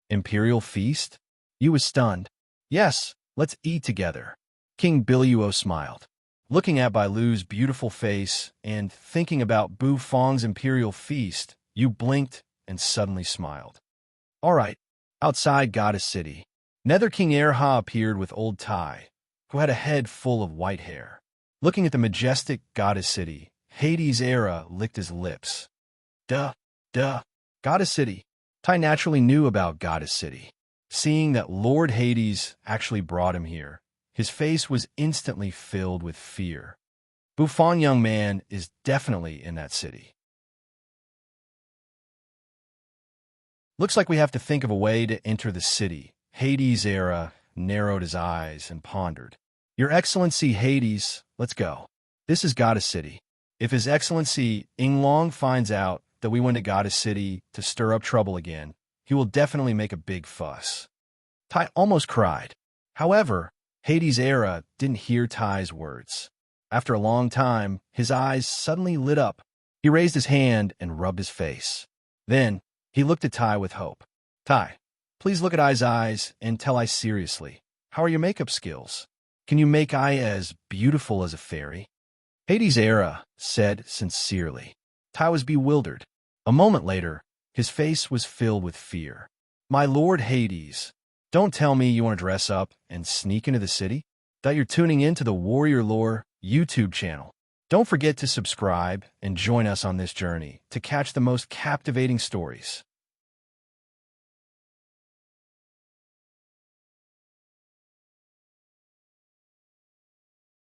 Imperial feast? Yu was stunned. Yes, let's eat together. King Biluo smiled. Looking at Bai Lu's beautiful face and thinking about Bufong's imperial feast, Yu blinked and suddenly smiled. All right, outside Goddess City, Nether King Erha appeared with old Tai, who had a head full of white hair. Looking at the majestic goddess city, Hades' Era licked his lips. Duh, duh, goddess city. Tai naturally knew about goddess city. Seeing that Lord Hades actually brought him here, his face was instantly filled with fear. Buffon young man is definitely in that city. Looks like we have to think of a way to enter the city. Hades' Era narrowed his eyes and pondered. Your Excellency Hades, let's go. This is Goddess City. If His Excellency Inglong finds out that we went to Goddess City to stir up trouble again, he will definitely make a big fuss. Tai almost cried. However, Hades' Era didn't hear Tai's words. After a long time, his eyes suddenly lit up. He raised his hand and rubbed his face. Then, he looked at Tai with hope. Tai, please look at I's eyes and tell I seriously. How are your makeup skills? Can you make I as beautiful as a fairy? Hades' Era said sincerely. Tai was bewildered. A moment later, his face was filled with fear. My lord Hades, don't tell me you want to dress up and sneak into the city? That you're tuning in to the Warrior Lore YouTube channel. Don't forget to subscribe and join us on this journey to catch the most captivating stories.